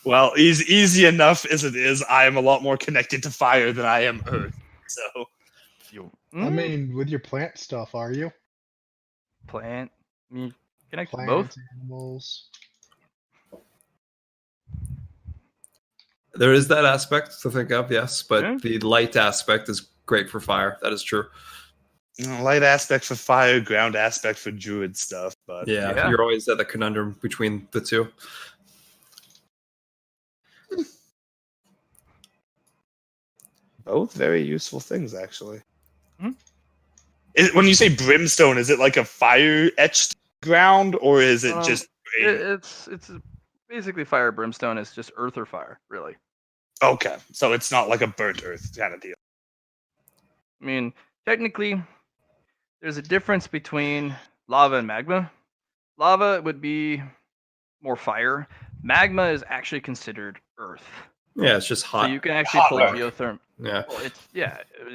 Well, easy enough as it is. I am a lot more connected to fire than I am earth. So I mean, with your plant stuff, are you? plant. You connect to both. Plants, animals. There is that aspect to think of, yes, but Yeah. the light aspect is great for fire. That is true. light aspect for fire, ground aspect for druid stuff. But Yeah, you're always at the conundrum between the two. both very useful things, actually. Hmm? When you say brimstone, is it like a fire etched ground, or is it just? It's basically fire. Brimstone is just earth or fire, really. Okay, so it's not like a burnt earth kind of deal. I mean, technically, there's a difference between lava and magma. Lava would be more fire. Magma is actually considered earth. Yeah, it's just hot. So you can actually hot pull rock. geothermal. Yeah. Well,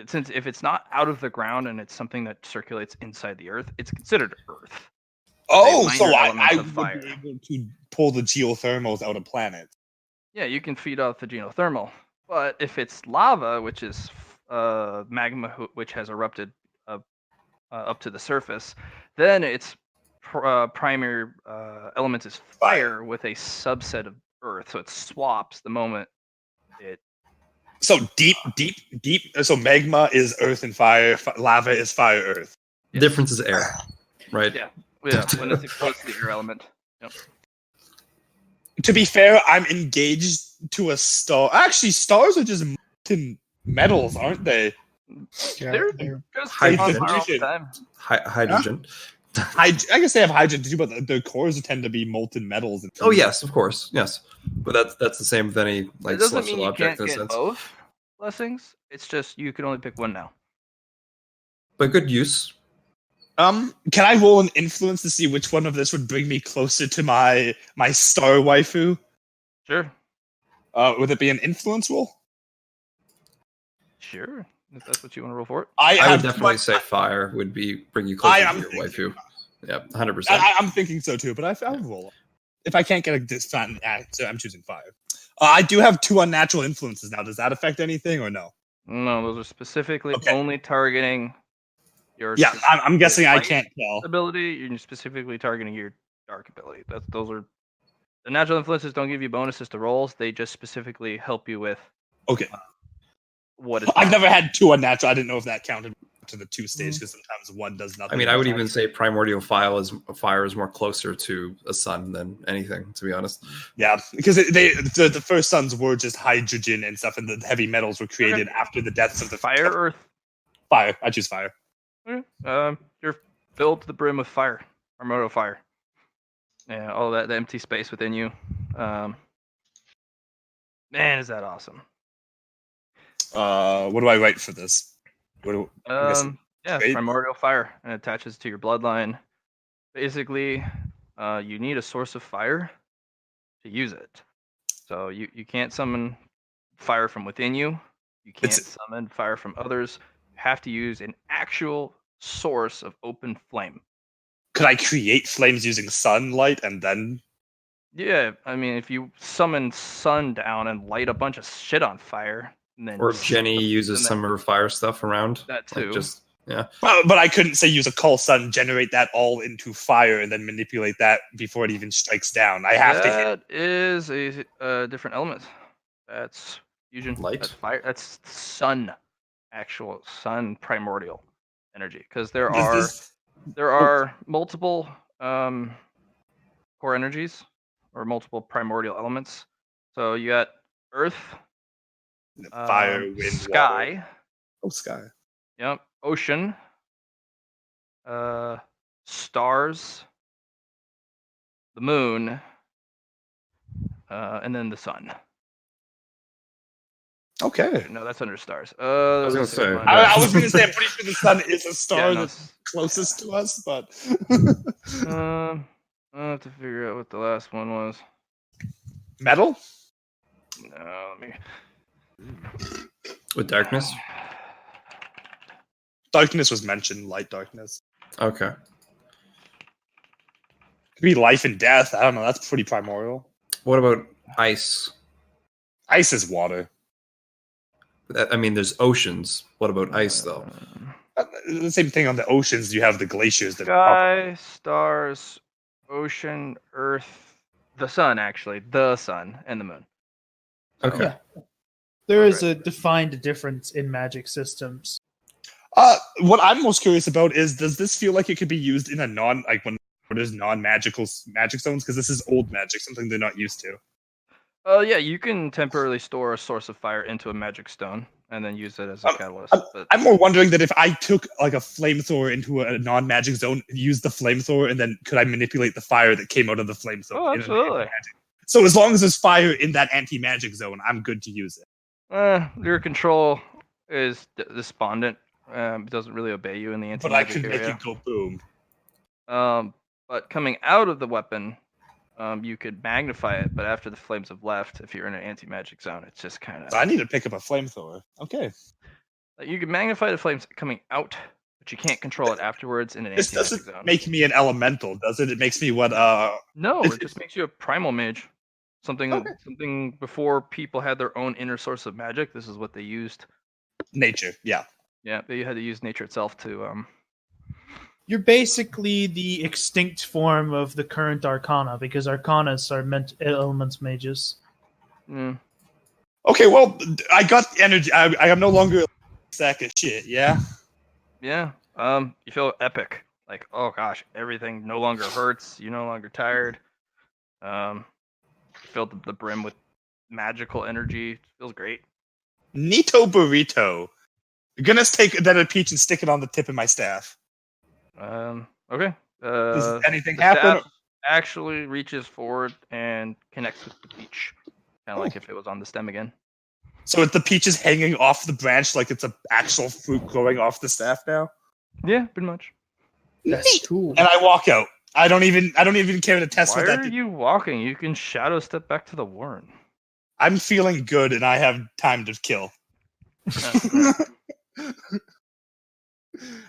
since if it's not out of the ground and it's something that circulates inside the earth, it's considered earth. Oh, minor so element I of would fire. be able to pull the geothermals out of planets. Yeah, you can feed off the geothermal. But if it's lava, which is magma which has erupted up to the surface, then its primary element is fire with a subset of earth. So it swaps the moment it. So deep. So magma is earth and fire. Lava is fire, earth. The difference is air, right? Yeah, when it's exposed to the air element. Yep. To be fair, I'm engaged to a star. Actually, stars are just molten metals, aren't they? Yeah, They're they're- just Hydrogen. on fire all the time. Hydrogen. I guess they have hydrogen too, but the cores tend to be molten metals. Oh yes, of course, yes. But that's the same with any like It doesn't celestial mean you object can't in a get sense. both blessings. It's just you can only pick one now. But good use. Can I roll an influence to see which one of this would bring me closer to my star waifu? Sure. Would it be an influence roll? Sure. If that's what you want to roll for it. I would definitely say fire would bring you closer to your waifu. Yeah, 100%. I'm thinking so too, but I'll roll. If I can't get a discount, so I'm choosing fire. I do have 2 unnatural influences now. Does that affect anything or no? No, those are specifically Okay. only targeting your. Yeah, I'm guessing I light can't tell. ability. You're specifically targeting your dark ability. Those are the natural influences. Don't give you bonuses to rolls. They just specifically help you with Okay. what is. I've never had 2 unnatural. I didn't know if that counted to the 2 stage because sometimes one does nothing. I mean, I would even say primordial fire is more closer to a sun than anything, to be honest. Yeah, because the first suns were just hydrogen and stuff, and the heavy metals were created after the deaths of the Fire, earth. Fire. I choose fire. You're filled to the brim with fire, primordial fire. Yeah, all that the empty space within you. Man, is that awesome? What do I write for this? I'm guessing trade? Primordial fire, and it attaches to your bloodline. Basically, you need a source of fire to use it. So you can't summon fire from within you. You can't summon fire from others. You have to use an actual source of open flame. Could I create flames using sunlight and then? Yeah, I mean, if you summon sun down and light a bunch of shit on fire, and then Or if Jenny uses some of her fire stuff around. that too. Like just But I couldn't say use a call sun, generate that all into fire, and then manipulate that before it even strikes down. I have to hit. That is a different element. That's fusion. Light? That's fire. That's sun. Actual sun primordial energy. Because there are multiple core energies or multiple primordial elements. So you got earth, Fire, wind, sky. water. Oh, sky. Yep. Ocean. Stars. The moon. And then the sun. Okay. No, that's under stars. I was gonna say, I was going to say, I'm pretty sure the sun is a star Yeah, no, that's closest to us, but I'll have to figure out what the last one was. metal. No, let me. with darkness. Darkness was mentioned. Light darkness. Okay. Could be life and death. I don't know. That's pretty primordial. What about ice? Ice is water. I mean, there's oceans. What about ice, though? The same thing on the oceans. You have the glaciers that. Sky, stars, ocean, earth, the sun. Actually, the sun and the moon. Okay. Yeah. There is a defined difference in magic systems. What I'm most curious about is, does this feel like it could be used in a when there's non-magical magic zones? Because this is old magic, something they're not used to. Yeah, you can temporarily store a source of fire into a magic stone and then use it as a catalyst. But I'm more wondering that if I took like a flamethrower into a non-magic zone, use the flamethrower, and then could I manipulate the fire that came out of the flamethrower? Oh, absolutely. So as long as there's fire in that anti-magic zone, I'm good to use it. Your control is despondent. It doesn't really obey you in the But I anti-magic could make area. it go boom. But coming out of the weapon, you could magnify it. But after the flames have left, if you're in an anti-magic zone, it's just kind So I of. need to pick up a flamethrower. Okay. You can magnify the flames coming out, but you can't control it afterwards in an This anti-magic doesn't zone. make me an elemental, does it? It makes me what? No, It's- it just makes you a primal mage. Something before people had their own inner source of magic. This is what they used. nature. Yeah. Yeah, they had to use nature itself to. You're basically the extinct form of the current Arcana, because Arcanas are elements mages. Mm, Okay. Well, I got the energy. I am no longer a sack of shit. Yeah. yeah. You feel epic. Like, oh gosh, everything no longer hurts. You're no longer tired. You fill the brim with magical energy. Feels great. Nito burrito. I'm gonna take a peach and stick it on the tip of my staff. Okay. Does anything The happen? staff actually reaches forward and connects with the peach, kind of like if it was on the stem again. So the peach is hanging off the branch like it's an actual fruit growing off the staff now. Yeah, pretty much. That's Neat. cool. And I walk out. I don't even care to test Why what that are did. you walking? You can shadow step back to the warren. I'm feeling good and I have time to kill.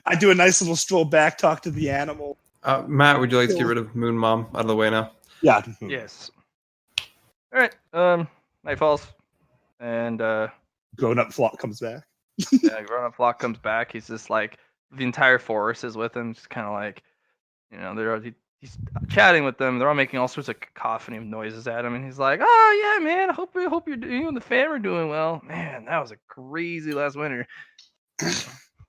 I do a nice little stroll back, talk to the animal. Matt, would you like to get rid of Moon Mom out of the way now? Yeah. Yes. All right. Night falls, and Grown up flock comes back. grown-up flock comes back. He's just like the entire forest is with him, just kind of like, he's chatting with them. They're all making all sorts of cacophony of noises at him, and he's like, "Oh yeah, man. I hope you and the fam are doing well. Man, that was a crazy last winter."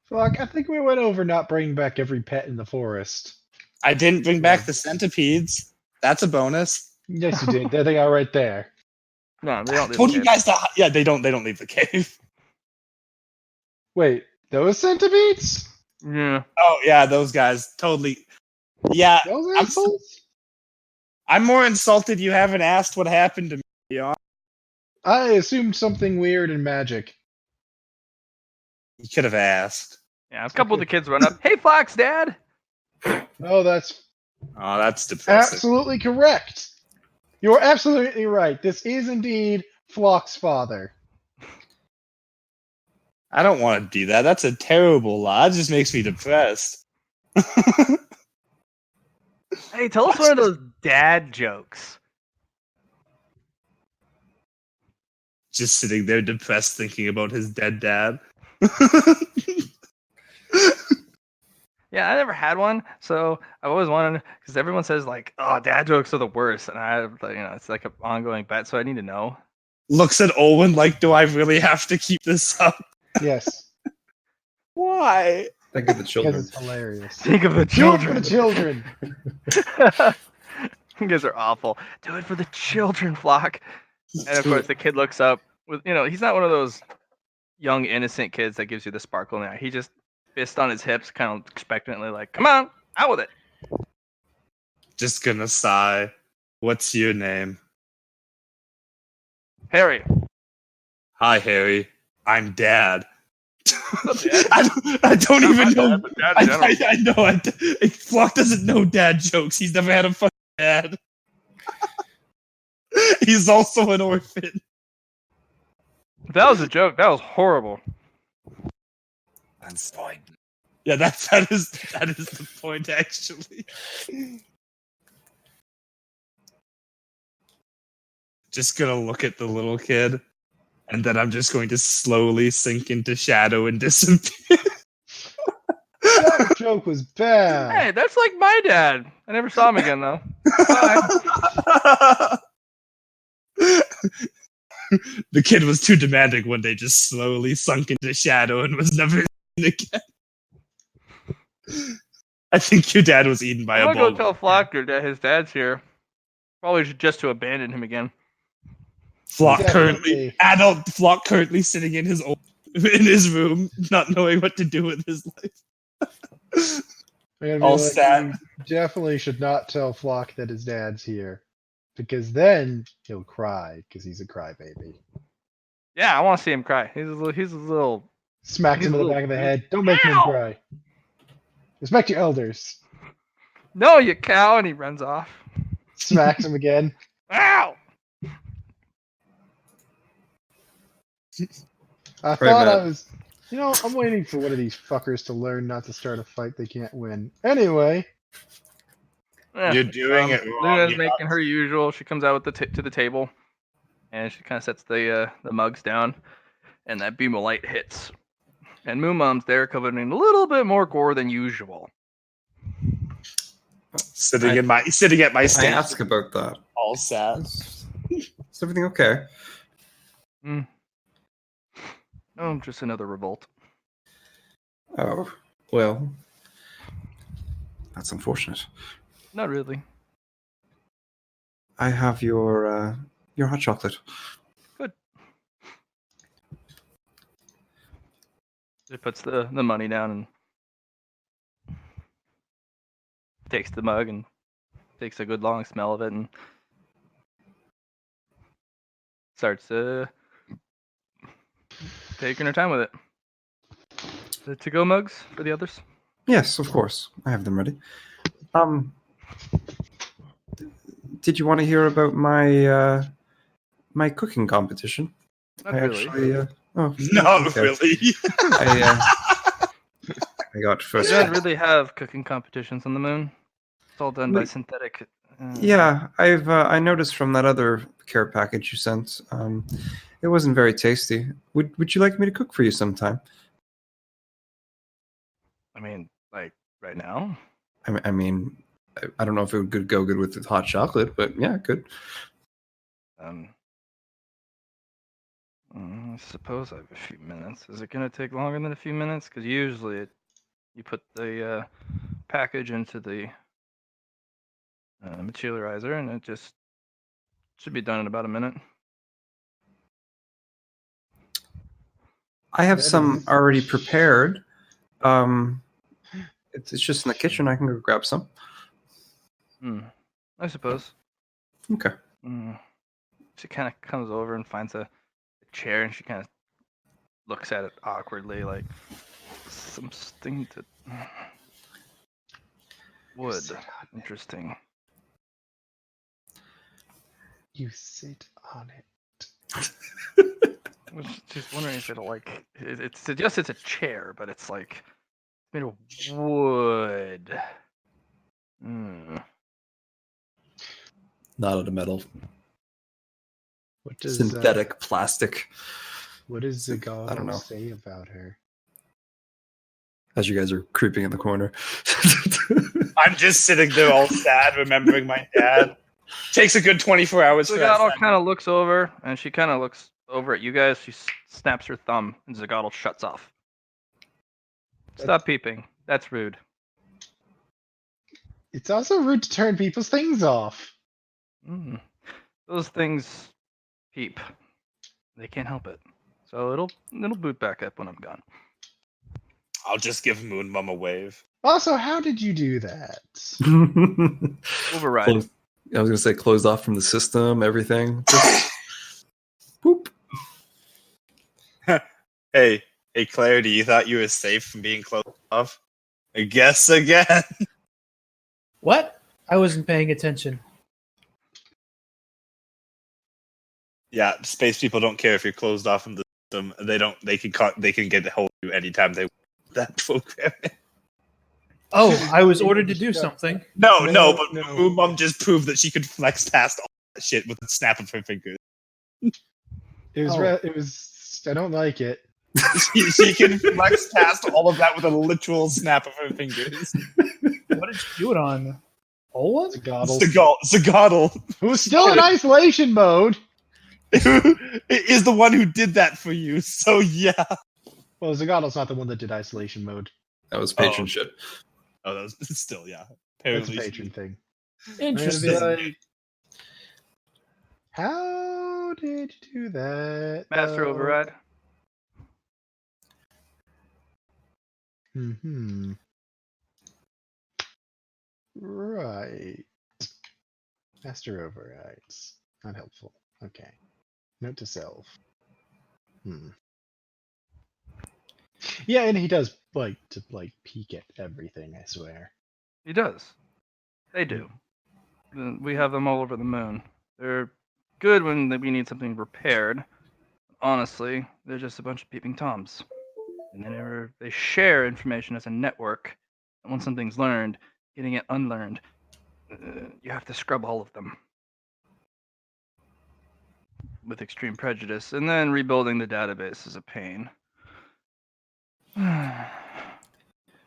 Fuck, I think we went over not bringing back every pet in the forest. I didn't bring back the centipedes. That's a bonus. Yes, you did. There they are right there. No, they don't. I told you guys to. Yeah, they don't leave the cave. Wait, those centipedes? Yeah. Oh yeah, those guys totally. Yeah, Those I'm assholes? I'm more insulted you haven't asked what happened to me. You I assumed something weird and magic. could have asked. Yeah. A couple of the kids run up. Hey, Fox, Dad. Oh, that's Oh, that's depressing. absolutely correct. You're absolutely right. This is indeed Flock's father. I don't want to do that. That's a terrible lie. It just makes me depressed. Hey, tell us one of those dad jokes. Just sitting there depressed thinking about his dead dad. Yeah, I never had one, so I always wanted because everyone says like, "Oh, dad jokes are the worst," and it's like an ongoing bet, so I need to know. Looks at Olwen like, do I really have to keep this up? Yes, Why? Think of the because children. it's hilarious. Think of the Do it for children. the children. You guys are awful. Do it for the children, Flock. And of course, the kid looks up with he's not one of those young innocent kids that gives you the sparkle in the eye. He just fist on his hips, kind of expectantly, like, "Come on, out with it." Just gonna sigh. What's your name? Harry. Hi, Harry. I'm Dad. Dad? I don't Not even my know. dad, but Dad in general. I know. Flock doesn't know dad jokes. He's never had a fucking dad. He's also an orphan. If that was a joke, that was horrible. That's fine. Yeah, that is the point, actually. Just gonna look at the little kid, and then I'm just going to slowly sink into shadow and disappear. That joke was bad. Hey, that's like my dad. I never saw him again though. The kid was too demanding one day, just slowly sunk into shadow and was never seen again. I think your dad was eaten by I'm a gonna go bull. tell Flock that his dad's here. Probably just to abandon him again. Flock Definitely. adult Flock currently sitting in his room, not knowing what to do with his life. I'm gonna be All like, sad. you definitely should not tell Flock that his dad's here, because then he'll cry because he's a crybaby. Yeah, I want to see him cry. He's a little. Smacks He's him in a the little back of the dude. head. Don't make him Ow! cry. Respect your elders. No, you cow! And he runs off. Smacks him again. Ow! I thought I was, I'm waiting for one of these fuckers to learn not to start a fight they can't win. Anyway, You're doing it wrong. Luna's You're making her usual. She comes out with to the table, and she kind of sets the mugs down, and that beam of light hits. And Moo Mom's there, covered in a little bit more gore than usual. sitting at my I station, ask about that. all sad. Is everything okay? Oh, just another revolt. Oh, well, that's unfortunate. Not really. I have your hot chocolate. Good. She puts the money down and takes the mug and takes a good long smell of it and starts taking her time with it. The to-go mugs for the others? Yes, of course. I have them ready. Did you want to hear about my my cooking competition? Not really. Oh, Not okay. really. I got We first. don't really have cooking competitions on the moon. It's all done by synthetic. Yeah, I noticed from that other care package you sent. It wasn't very tasty. Would you like me to cook for you sometime? I mean, like right now. I mean, I don't know if it would go good with the hot chocolate, but yeah, it could. I suppose I have a few minutes. Is it gonna take longer than a few minutes? Because usually you put the package into the materializer, and it just should be done in about a minute. I have That some is- already prepared. It's just in the kitchen. I can go grab some. I suppose. Okay. She kind of comes over and finds a chair, and she kind of looks at it awkwardly, like something to wood. Interesting. You sit on it. I was just wondering if it'll like it suggests it's a chair, but it's like made of wood. Not out of metal. What does Synthetic plastic. What does I don't know. Zagalo say about her? as you guys are creeping in the corner. I'm just sitting there all sad, remembering my dad. Takes a good 24 hours for that. Zagatl kind of looks over, and she kind of looks over at you guys. She snaps her thumb, and Zagatl shuts off. Stop peeping. That's rude. It's also rude to turn people's things off. Mm. Those things peep. They can't help it. So it'll boot back up when I'm gone. I'll just give Moon Mum a wave. Also, how did you do that? Override. I was gonna say closed off from the system, everything. Just boop. Hey, Clarity, you thought you were safe from being closed off? I guess again. What? I wasn't paying attention. Yeah, space people don't care if you're closed off from the system. They can get a hold of you anytime they want that program. Oh, I was ordered to do something. No, No, but no. Moon Mum just proved that she could flex past all that shit with a snap of her fingers. It was. Oh. It was. I don't like it. she can flex past all of that with a literal snap of her fingers. What did you do it on? Ola? Zagatl, Who's still in isolation mode. is the one who did that for you. So yeah. Well, Zagatl's not the one that did isolation mode. That was patron shit. Oh, that was still yeah. That's a Apparently, patron thing. Interesting. Like, how did you do that? Master override. Hmm. Right. Master overrides. Not helpful. Okay. Note to self. Yeah, and he does like to peek at everything, I swear. He does. They do. We have them all over the moon. They're good when we need something repaired. Honestly, they're just a bunch of peeping toms. And they share information as a network. And once something's learned, getting it unlearned, you have to scrub all of them. With extreme prejudice. And then rebuilding the database is a pain.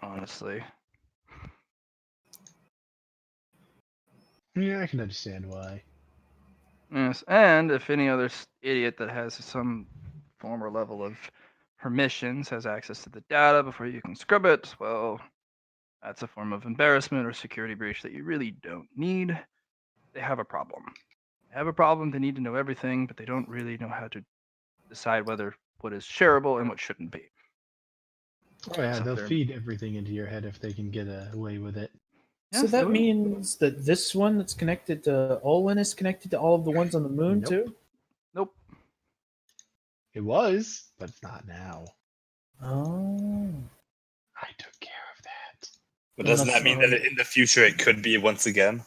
Honestly. Yeah, I can understand why. Yes, and if any other idiot that has some form or level of permissions has access to the data before you can scrub it, well, that's a form of embarrassment or security breach that you really don't need. They have a problem. They have a problem, they need to know everything, but they don't really know how to decide whether what is shareable and what shouldn't be. Oh yeah, So they'll they're- feed everything into your head if they can get away with it. So Yes, they that will. means that this one that's connected to Olin is connected to all of the ones on the moon Nope. too? Nope. It was, but it's not now. Oh. I took care of that. but doesn't that mean that in the future it could be once again?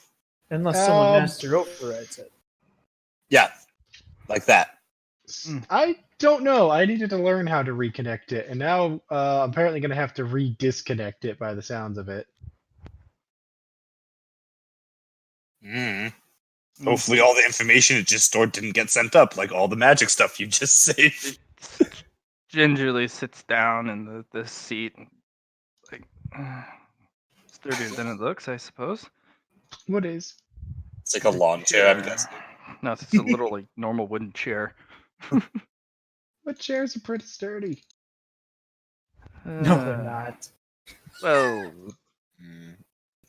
Unless someone Um, master overrides it. Yeah, like that. I don't know. I needed to learn how to reconnect it, and now I'm apparently going to have to re-disconnect it by the sounds of it. Hopefully, all the information it just stored didn't get sent up, like all the magic stuff you just saved. Gingerly sits down in the seat, like sturdier than it looks, I suppose. What is? It's like a lawn chair, I'm guessing. No, it's a little like normal wooden chair. What chairs are pretty sturdy? No, they're not. Well,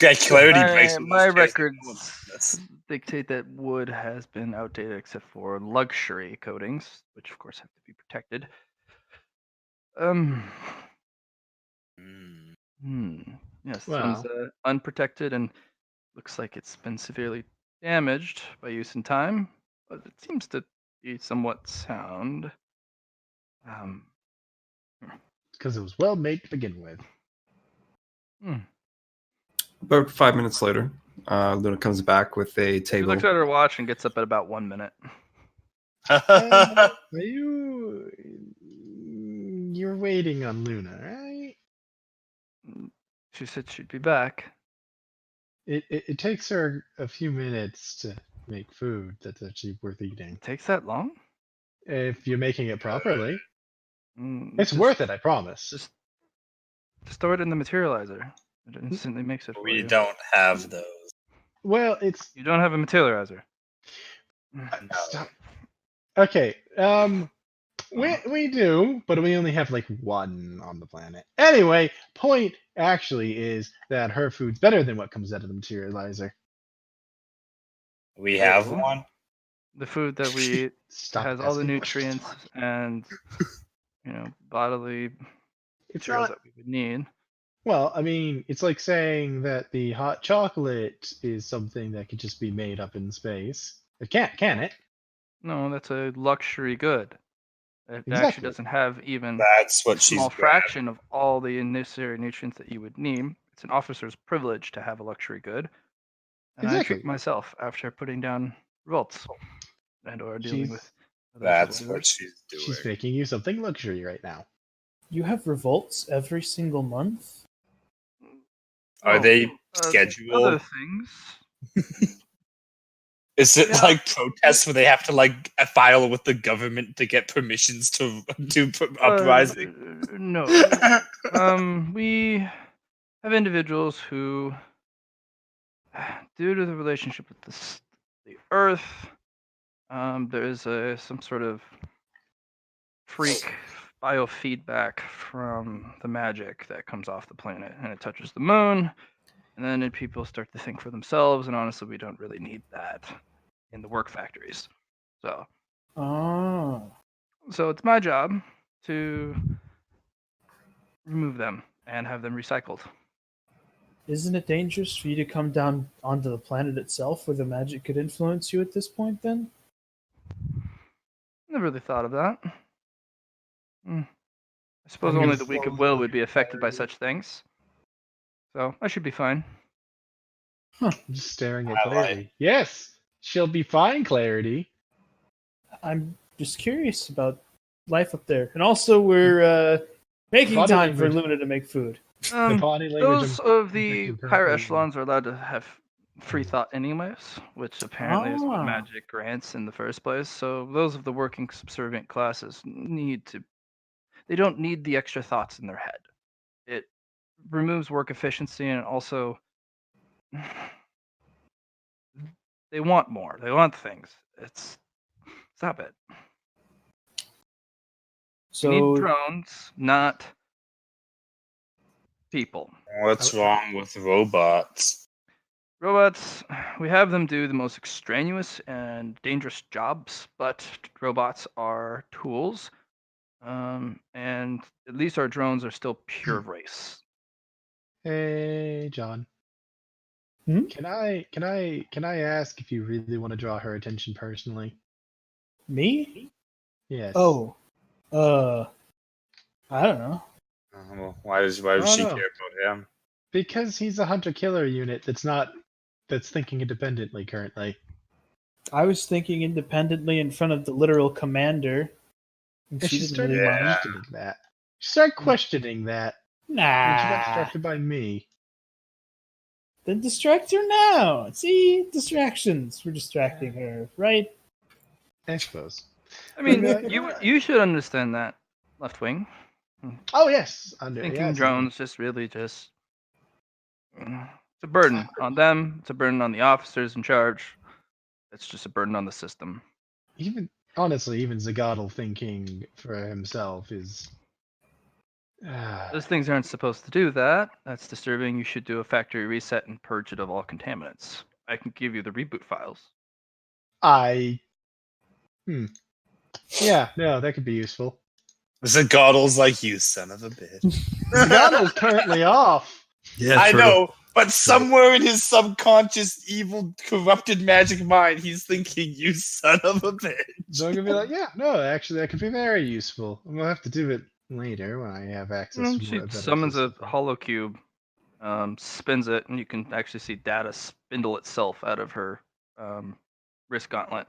Okay, Clarity breaks my most chairs. records dictate that wood has been outdated except for luxury coatings, which of course have to be protected. Yes, this one's unprotected and looks like it's been severely damaged by use in time, but it seems to be somewhat sound. Because it was well made to begin with. About 5 minutes later, Luna comes back with a She table. looks at her watch and gets up at about 1 minute. Are you? You're waiting on Luna, right? She said she'd be back. It takes her a few minutes to make food that's actually worth eating. It takes that long? If you're making it properly. It's Just- worth it, I promise. Just Store it in the materializer. It instantly makes it for We you. don't have those. Well, it's You don't have a materializer. stop. Okay. We do, but we only have like one on the planet. Anyway, point actually is that her food's better than what comes out of the materializer. We have Oh. one. The food that we eat Stop has all the asking questions, nutrients Mark. and bodily It's materials not. that we would need. Well, I mean, it's like saying that the hot chocolate is something that could just be made up in space. It can't, can it? No, that's a luxury good. It actually Exactly. doesn't have even That's a what she's small grabbing. fraction of all the necessary nutrients that you would need. It's an officer's privilege to have a luxury good. And I Exactly. treat myself after putting down revolts and or dealing with other That's civil what wars. she's doing. She's making you something luxury right now. You have revolts every single month? Are they Other scheduled? things. Is it Yeah. like protests where they have to like file with the government to get permissions to do uprising? No. We have individuals who, due to the relationship with the Earth, there is some sort of freak biofeedback from the magic that comes off the planet, and it touches the moon, and then people start to think for themselves. And honestly, we don't really need that in the work factories. So Oh. it's my job to remove them and have them recycled. Isn't it dangerous for you to come down onto the planet itself where the magic could influence you at this point then? Never really thought of that. I suppose I'm only gonna the weak of slowly will look would be at affected by Clarity. such things. So I should be fine. I'm just staring at I like- Clarity. Yes, she'll be fine, Clarity. I'm just curious about life up there. And also, we're making Body time for language. Luna to make food. The body language. Those I'm of the detecting higher currently- echelons are allowed to have free thought anyways, which apparently is what Ah. magic grants in the first place. So those of the working subservient classes they don't need the extra thoughts in their head. It removes work efficiency, and also they want more. They want things. Stop it. We need So, drones, not people. What's wrong with robots? Robots, we have them do the most extraneous and dangerous jobs, but robots are tools. And at least our drones are still pure race. Hey, John. Hmm? Can I ask if you really want to draw her attention personally? me? Yes. Oh. I don't know. Well, why does Oh, she no. care about him? Because he's a hunter-killer unit that's thinking independently currently. I was thinking independently in front of the literal commander. And And she she didn't started really mind. questioning that. She started questioning that when she got Nah. distracted by me. Then distract her now. See? Distractions. We're distracting her, right? I suppose. I mean, Yeah, you should understand that, Left Wing. Oh yes, Thinking drones it's a burden on them. It's a burden on the officers in charge. It's just a burden on the system. Even honestly, even Zagatl thinking for himself is. Those things aren't supposed to do that. That's disturbing. You should do a factory reset and purge it of all contaminants. I can give you the reboot files. Yeah, no, that could be useful. Zagaddle's like, you son of a bitch. Zagatl's currently off. Yeah, I true. know, but somewhere in his subconscious, evil, corrupted magic mind, he's thinking, you son of a bitch. So I'm gonna be like, yeah, no, actually, that could be very useful. I'm gonna have to do it later when I have access to She more better summons a systems. hollow cube, spins it, and you can actually see data spindle itself out of her wrist gauntlet.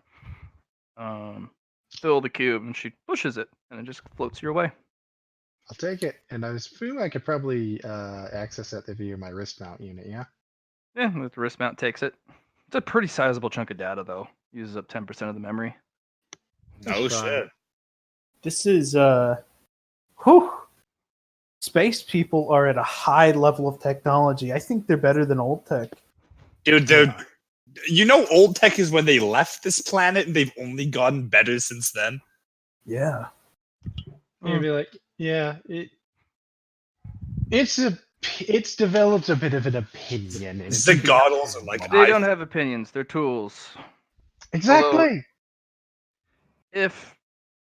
Fill the cube, and she pushes it, and it just floats your way. I'll take it, and I was feeling I could probably access that via my wrist mount unit. Yeah. Yeah, the wrist mount takes it. It's a pretty sizable chunk of data, though. Uses up 10% of the memory. No That's fine. shit. This is whew. space people are at a high level of technology. I think they're better than old tech. Dude, they're old tech is when they left this planet, and they've only gotten better since then. Yeah. You'd be like, yeah, it's developed a bit of an opinion. And Zagaddles are like They don't have opinions; they're tools. exactly. Although, if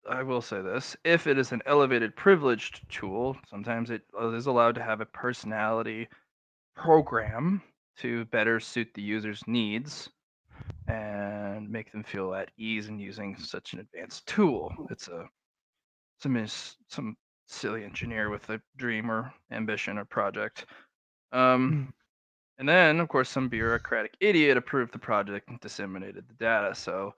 I will say this, if it is an elevated privileged tool, sometimes it is allowed to have a personality program to better suit the user's needs and make them feel at ease in using such an advanced tool. It's some silly engineer with a dream or ambition or project. And then, of course, some bureaucratic idiot approved the project and disseminated the data. So,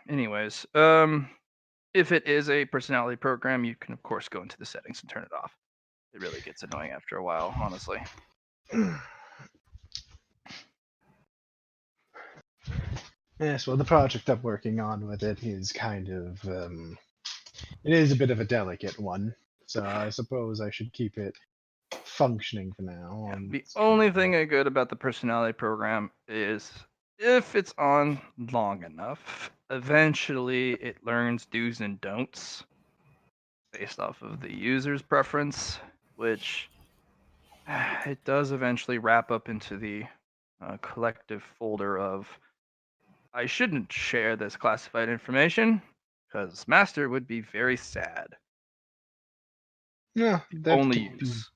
anyways, if it is a personality program, you can, of course, go into the settings and turn it off. It really gets annoying after a while, honestly. Yes, well, the project I'm working on with it is kind of, it is a bit of a delicate one, so I suppose I should keep it functioning for now. Yeah, and the only thing good about the personality program is if it's on long enough, eventually it learns do's and don'ts based off of the user's preference, which it does eventually wrap up into the collective folder of I shouldn't share this classified information because master would be very sad. Yeah, Only use.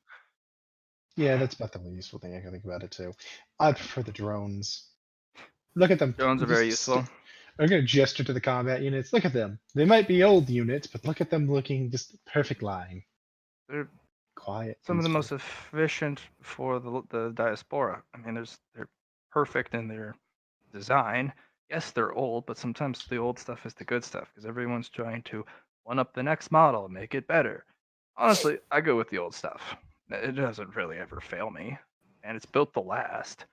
Yeah, that's about the only useful thing I can think about it too. I prefer the drones. Look at them. Drones are very useful. I'm gonna gesture to the combat units. Look at them. They might be old units, but look at them looking just perfect line. They're Quiet. some of the peaceful. most efficient for the diaspora. I mean, they're perfect in their design. Yes, they're old, but sometimes the old stuff is the good stuff because everyone's trying to one up the next model and make it better. Honestly, I go with the old stuff. It doesn't really ever fail me, and it's built to last.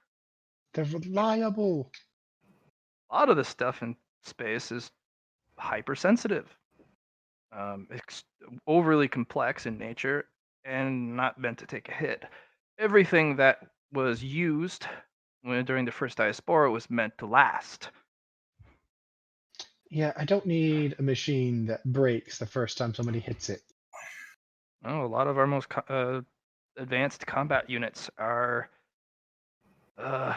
They're reliable. A lot of the stuff in space is hypersensitive, overly complex in nature, and not meant to take a hit. Everything that was used during the first diaspora was meant to last. Yeah, I don't need a machine that breaks the first time somebody hits it. Oh, a lot of our most advanced combat units are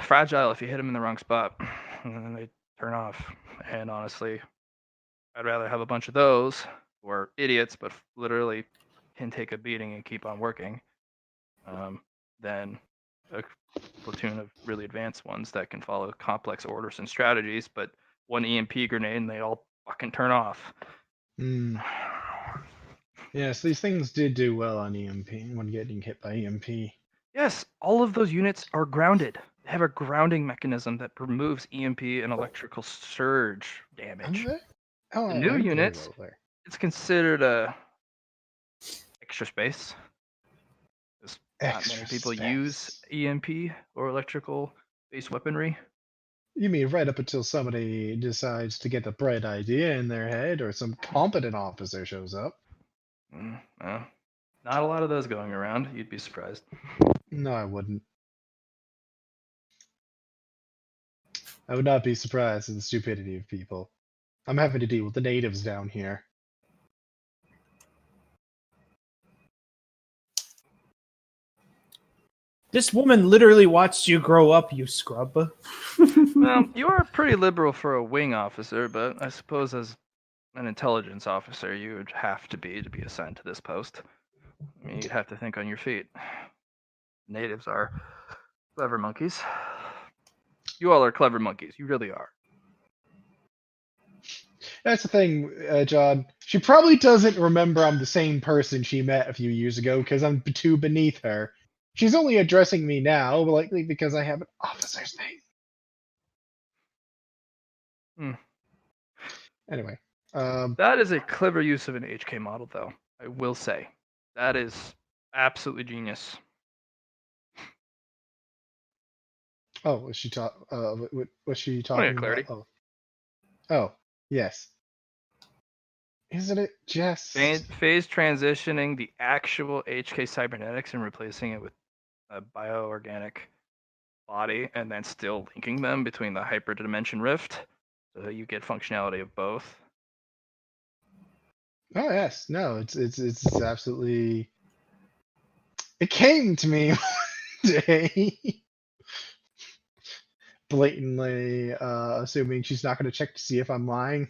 fragile if you hit them in the wrong spot, and then they turn off. And honestly, I'd rather have a bunch of those who are idiots but literally can take a beating and keep on working than a platoon of really advanced ones that can follow complex orders and strategies, but one EMP grenade and they all fucking turn off. Yes, these things did do well on EMP when getting hit by EMP. Yes, all of those units are grounded. They have a grounding mechanism that removes EMP and electrical surge damage. Oh, The new I units, it's considered a extra space. Not many people use EMP or electrical based weaponry. You mean right up until somebody decides to get a bright idea in their head or some competent officer shows up? Not a lot of those going around. You'd be surprised. No, I wouldn't. I would not be surprised at the stupidity of people. I'm having to deal with the natives down here. This woman literally watched you grow up, you scrub. Well, you are pretty liberal for a wing officer, but I suppose as an intelligence officer, you would have to be assigned to this post. I mean, you'd have to think on your feet. Natives are clever monkeys. You all are clever monkeys. You really are. That's the thing, John. She probably doesn't remember I'm the same person she met a few years ago because I'm too beneath her. She's only addressing me now, likely because I have an officer's name. Anyway. That is a clever use of an HK model, though. I will say. That is absolutely genius. Oh, was she was she talking clarity. about? Oh, yes. Isn't it just Phase transitioning the actual HK cybernetics and replacing it with a bioorganic body, and then still linking them between the hyperdimension rift, so that you get functionality of both. Oh yes, no, it's absolutely. It came to me one day, blatantly assuming she's not going to check to see if I'm lying.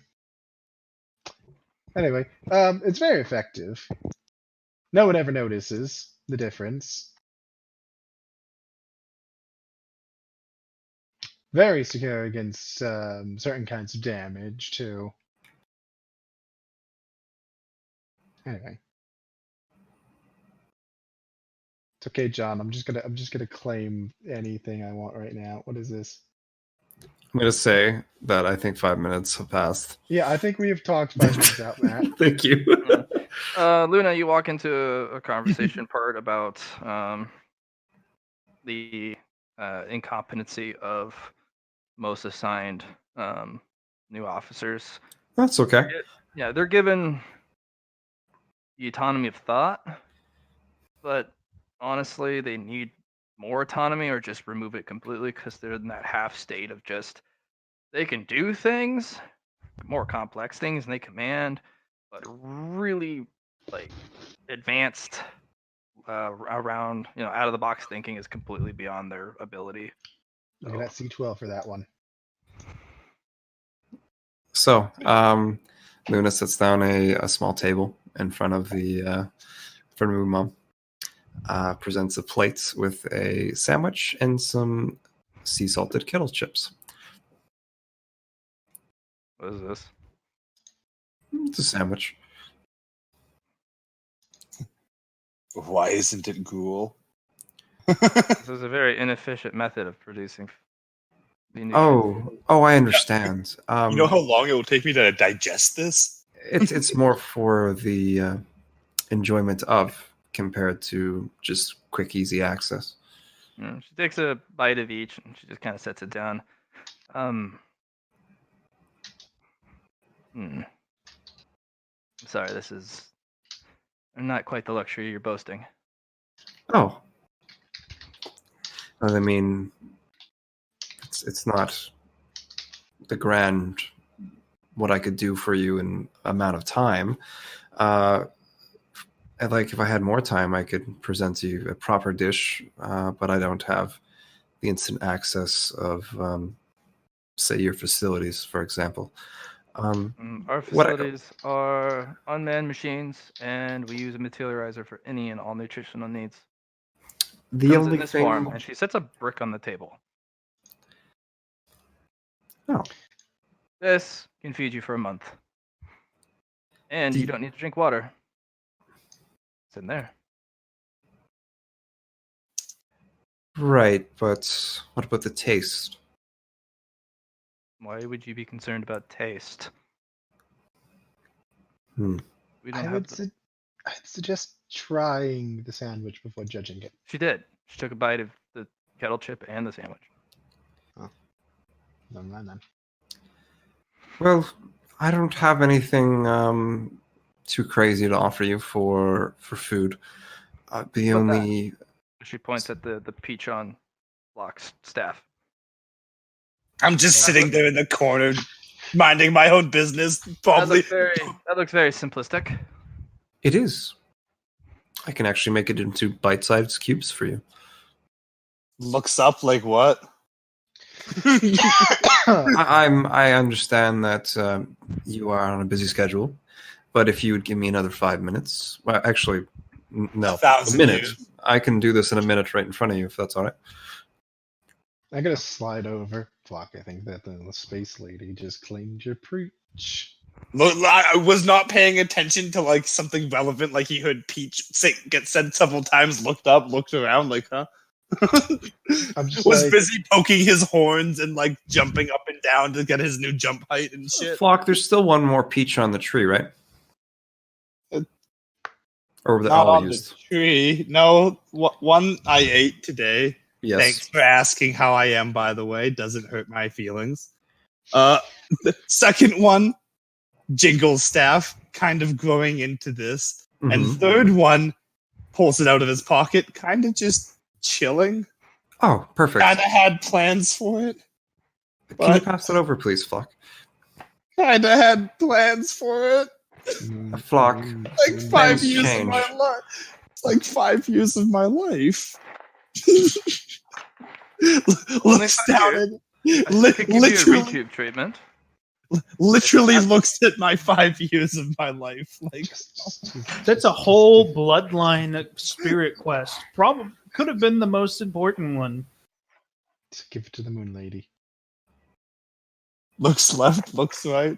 Anyway, it's very effective. No one ever notices the difference. Very secure against certain kinds of damage too. Anyway. It's okay, John. I'm just gonna claim anything I want right now. What is this? I'm gonna say that I think 5 minutes have passed. Yeah, I think we have talked 5 minutes out, Matt. Thank you. Luna, you walk into a conversation part about the incompetency of most assigned new officers. That's okay. Yeah, they're given the autonomy of thought, but honestly, they need more autonomy or just remove it completely, because they're in that half state of just, they can do things, more complex things, and they command, but really like advanced around, out of the box thinking is completely beyond their ability. Look at that C12 for that one. So, Luna sits down a small table in front of the mom. Presents a plate with a sandwich and some sea salted kettle chips. What is this? It's a sandwich. Why isn't it gruel? This is a very inefficient method of producing. Oh, I understand. You know how long it will take me to digest this? It's more for the enjoyment of, compared to just quick, easy access. She takes a bite of each and she just kind of sets it down. I'm sorry, this is not quite the luxury you're boasting. Oh. I mean, it's not the grand what I could do for you in amount of time. If I had more time, I could present to you a proper dish, but I don't have the instant access of, say, your facilities, for example. Our facilities are unmanned machines, and we use a materializer for any and all nutritional needs. The only this thing, form, and she sets a brick on the table. Oh. This can feed you for a month, and you don't need to drink water. It's in there. Right, but what about the taste? Why would you be concerned about taste? We don't I'd suggest trying the sandwich before judging it. She did. She took a bite of the kettle chip and the sandwich. Oh. Never mind then. Well, I don't have anything too crazy to offer you for food. The only... She points at the peach on Locke's staff. I'm just sitting there in the corner, minding my own business. Probably. That looks very simplistic. It is. I can actually make it into bite-sized cubes for you. Looks up like what? I understand that you are on a busy schedule, but if you would give me another 5 minutes, well, actually, no, a minute. Years. I can do this in a minute right in front of you, if that's all right. I'm gonna slide over. Fuck, I think that the space lady just claimed your preach. Look, I was not paying attention to like something relevant, like he heard Peach get said several times, looked up, looked around, like, huh? I'm just was busy poking his horns and like jumping up and down to get his new jump height and shit. Flock, there's still one more peach on the tree, right? Or the not on used? The tree. No, one I ate today. Yes. Thanks for asking how I am, by the way. Doesn't hurt my feelings. The second one, Jingle's staff. kind of growing into this. Mhm. And third one pulls it out of his pocket, kind of just chilling. Oh, perfect. Kind of had plans for it. Can you pass that over, please, Flock? Kind of had plans for it. A Flock. Like 5 Plans years change. of my life. It's like 5 years of my life. Looks down at I could give you a retube treatment. literally looks at my 5 years of my life. Like That's a whole bloodline spirit quest. Probably could have been the most important one. Just give it to the moon lady. looks left, looks right.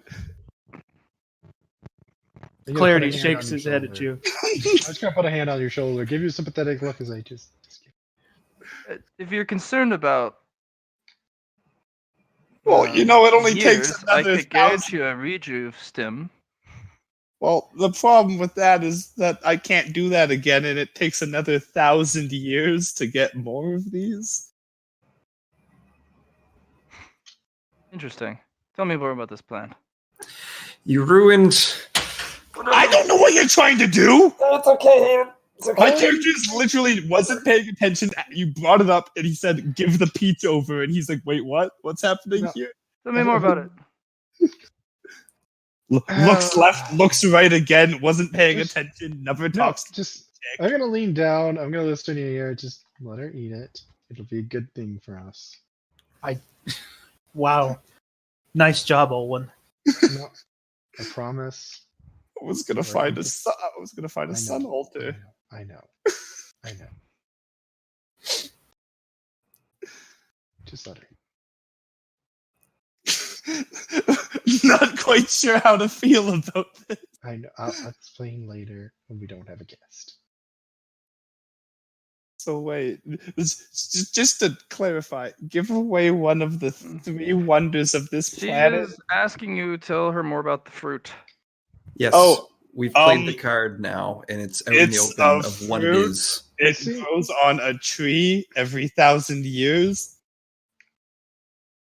You gotta Clarity put a hand shakes on your his head at shoulder. you. I just gotta put a hand on your shoulder. Give you a sympathetic look as I just If you're concerned about, Well, it only years, takes I another could get 1,000. you a rejuve stim. Well, the problem with that is that I can't do that again, and it takes another 1,000 years to get more of these. Interesting. Tell me more about this plan. You ruined. I don't know what you're trying to do. It's okay. It's My character just literally wasn't paying attention. You brought it up, and he said, "Give the peach over," and he's like, "Wait, what? What's happening No. here?" Tell me more about it. Looks left, looks right again. Wasn't paying Just- attention. Never No, talks. just I'm gonna lean down. I'm gonna listen to your ear. Just let her eat it. It'll be a good thing for us. Wow. Nice job, Olwen. No, I promise. I was gonna Right. find a son. I was gonna find a I son know. altar. I know. I know. Just let her. Not quite sure how to feel about this. I know. I'll explain later when we don't have a guest. So wait, just to clarify, give away one of the 3 wonders of this She planet. is asking you to tell her more about the fruit. Yes. Oh, we've played the um, card now, and it's out in the it's open a of what it fruit. is. It See- grows on a tree every 1,000 years.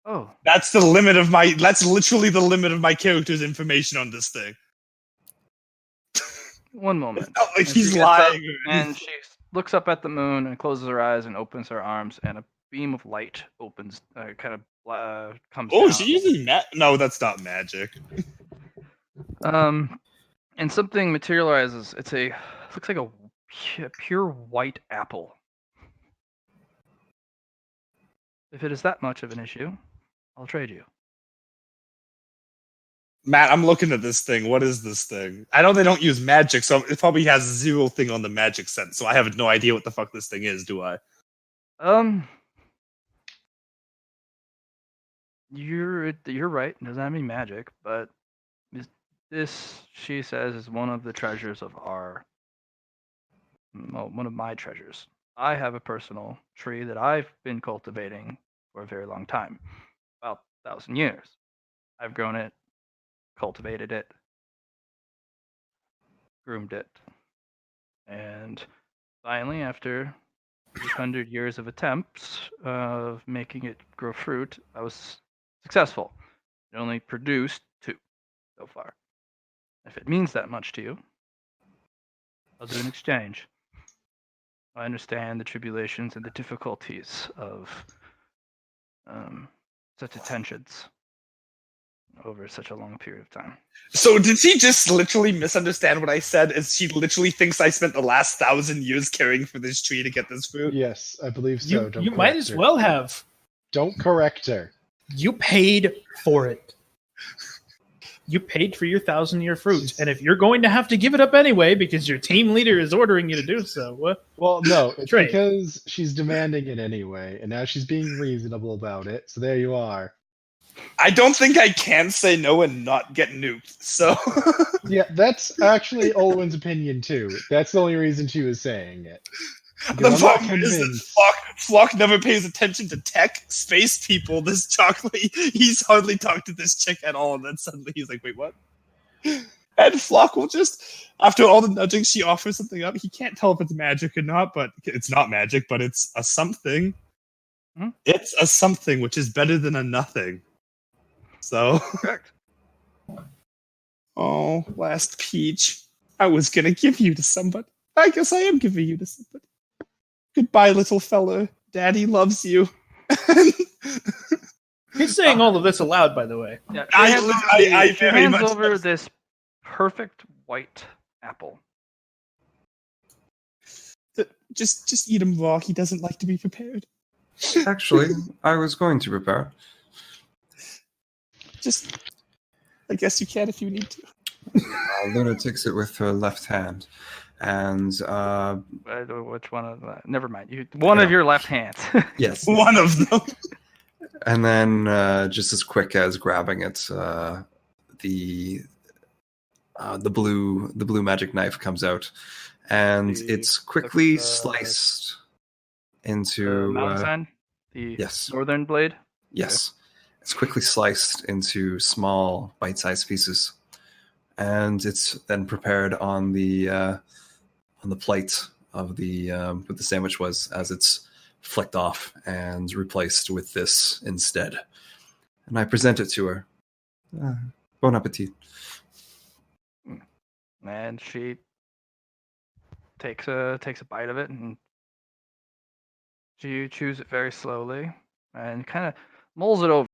Oh, That's the limit of my. That's literally the limit of my character's information on this thing. one moment. It's not like And she he's gets up lying. or And anything. she looks up at the moon and closes her eyes and opens her arms, and a beam of light opens, comes Oh, down. she using No, that's not magic. And something materializes. Looks like a pure white apple. If it is that much of an issue, I'll trade you. Matt, I'm looking at this thing. What is this thing? I know they don't use magic, so it probably has 0 thing on the magic sense. So I have no idea what the fuck this thing is, do I? You're right. It doesn't have any magic, but this, she says, is one of the treasures of one of my treasures. I have a personal tree that I've been cultivating for a very long time, about 1,000 years. I've grown it, cultivated it, groomed it, and finally, after 800 years of attempts of making it grow fruit, I was successful. It only produced 2 so far. If it means that much to you, I'll do an exchange. I understand the tribulations and the difficulties of such attentions over such a long period of time. So did she just literally misunderstand what I said? As she literally thinks I spent the last 1,000 years caring for this tree to get this fruit? Yes, I believe so. You, Don't you might correct as her. well have. Don't correct her. You paid for it. You paid for your 1,000-year fruit, and if you're going to have to give it up anyway because your team leader is ordering you to do so, Well, no, it's Trade. because she's demanding it anyway, and now she's being reasonable about it. So there you are. I don't think I can say no and not get nuked. So Yeah, that's actually Olwen's opinion too. That's the only reason she was saying it. the Because I'm not problem is that convinced. Flock never pays attention to tech, space people. This chocolate, he's hardly talked to this chick at all, and then suddenly he's like, "Wait, what?" And Flock will just, after all the nudging, she offers something up. He can't tell if it's magic or not, but it's not magic, but it's a something. Hmm? It's a something, which is better than a nothing. So, Correct. Oh, last peach. I was gonna give you to somebody. I guess I am giving you to somebody. Goodbye, little fella. Daddy loves you. He's saying all of this aloud, by the way. Yeah, I she very hands much over does. this perfect white apple. Just eat him raw. He doesn't like to be prepared. Actually, I was going to prepare. I guess you can if you need to. Luna takes it with her left hand, and Which one of that? Never mind. One of your left hands. yes, One of them. and then just as quick as grabbing it, the blue magic knife comes out, and it's quickly sliced into Mountain sign? The yes. northern blade? Yes, it's quickly sliced into small, bite-sized pieces, and it's then prepared on the plate of the where the sandwich was, as it's flicked off and replaced with this instead. And I present it to her. Bon appetit. And she takes a bite of it, and she chews it very slowly and kind of mulls it over.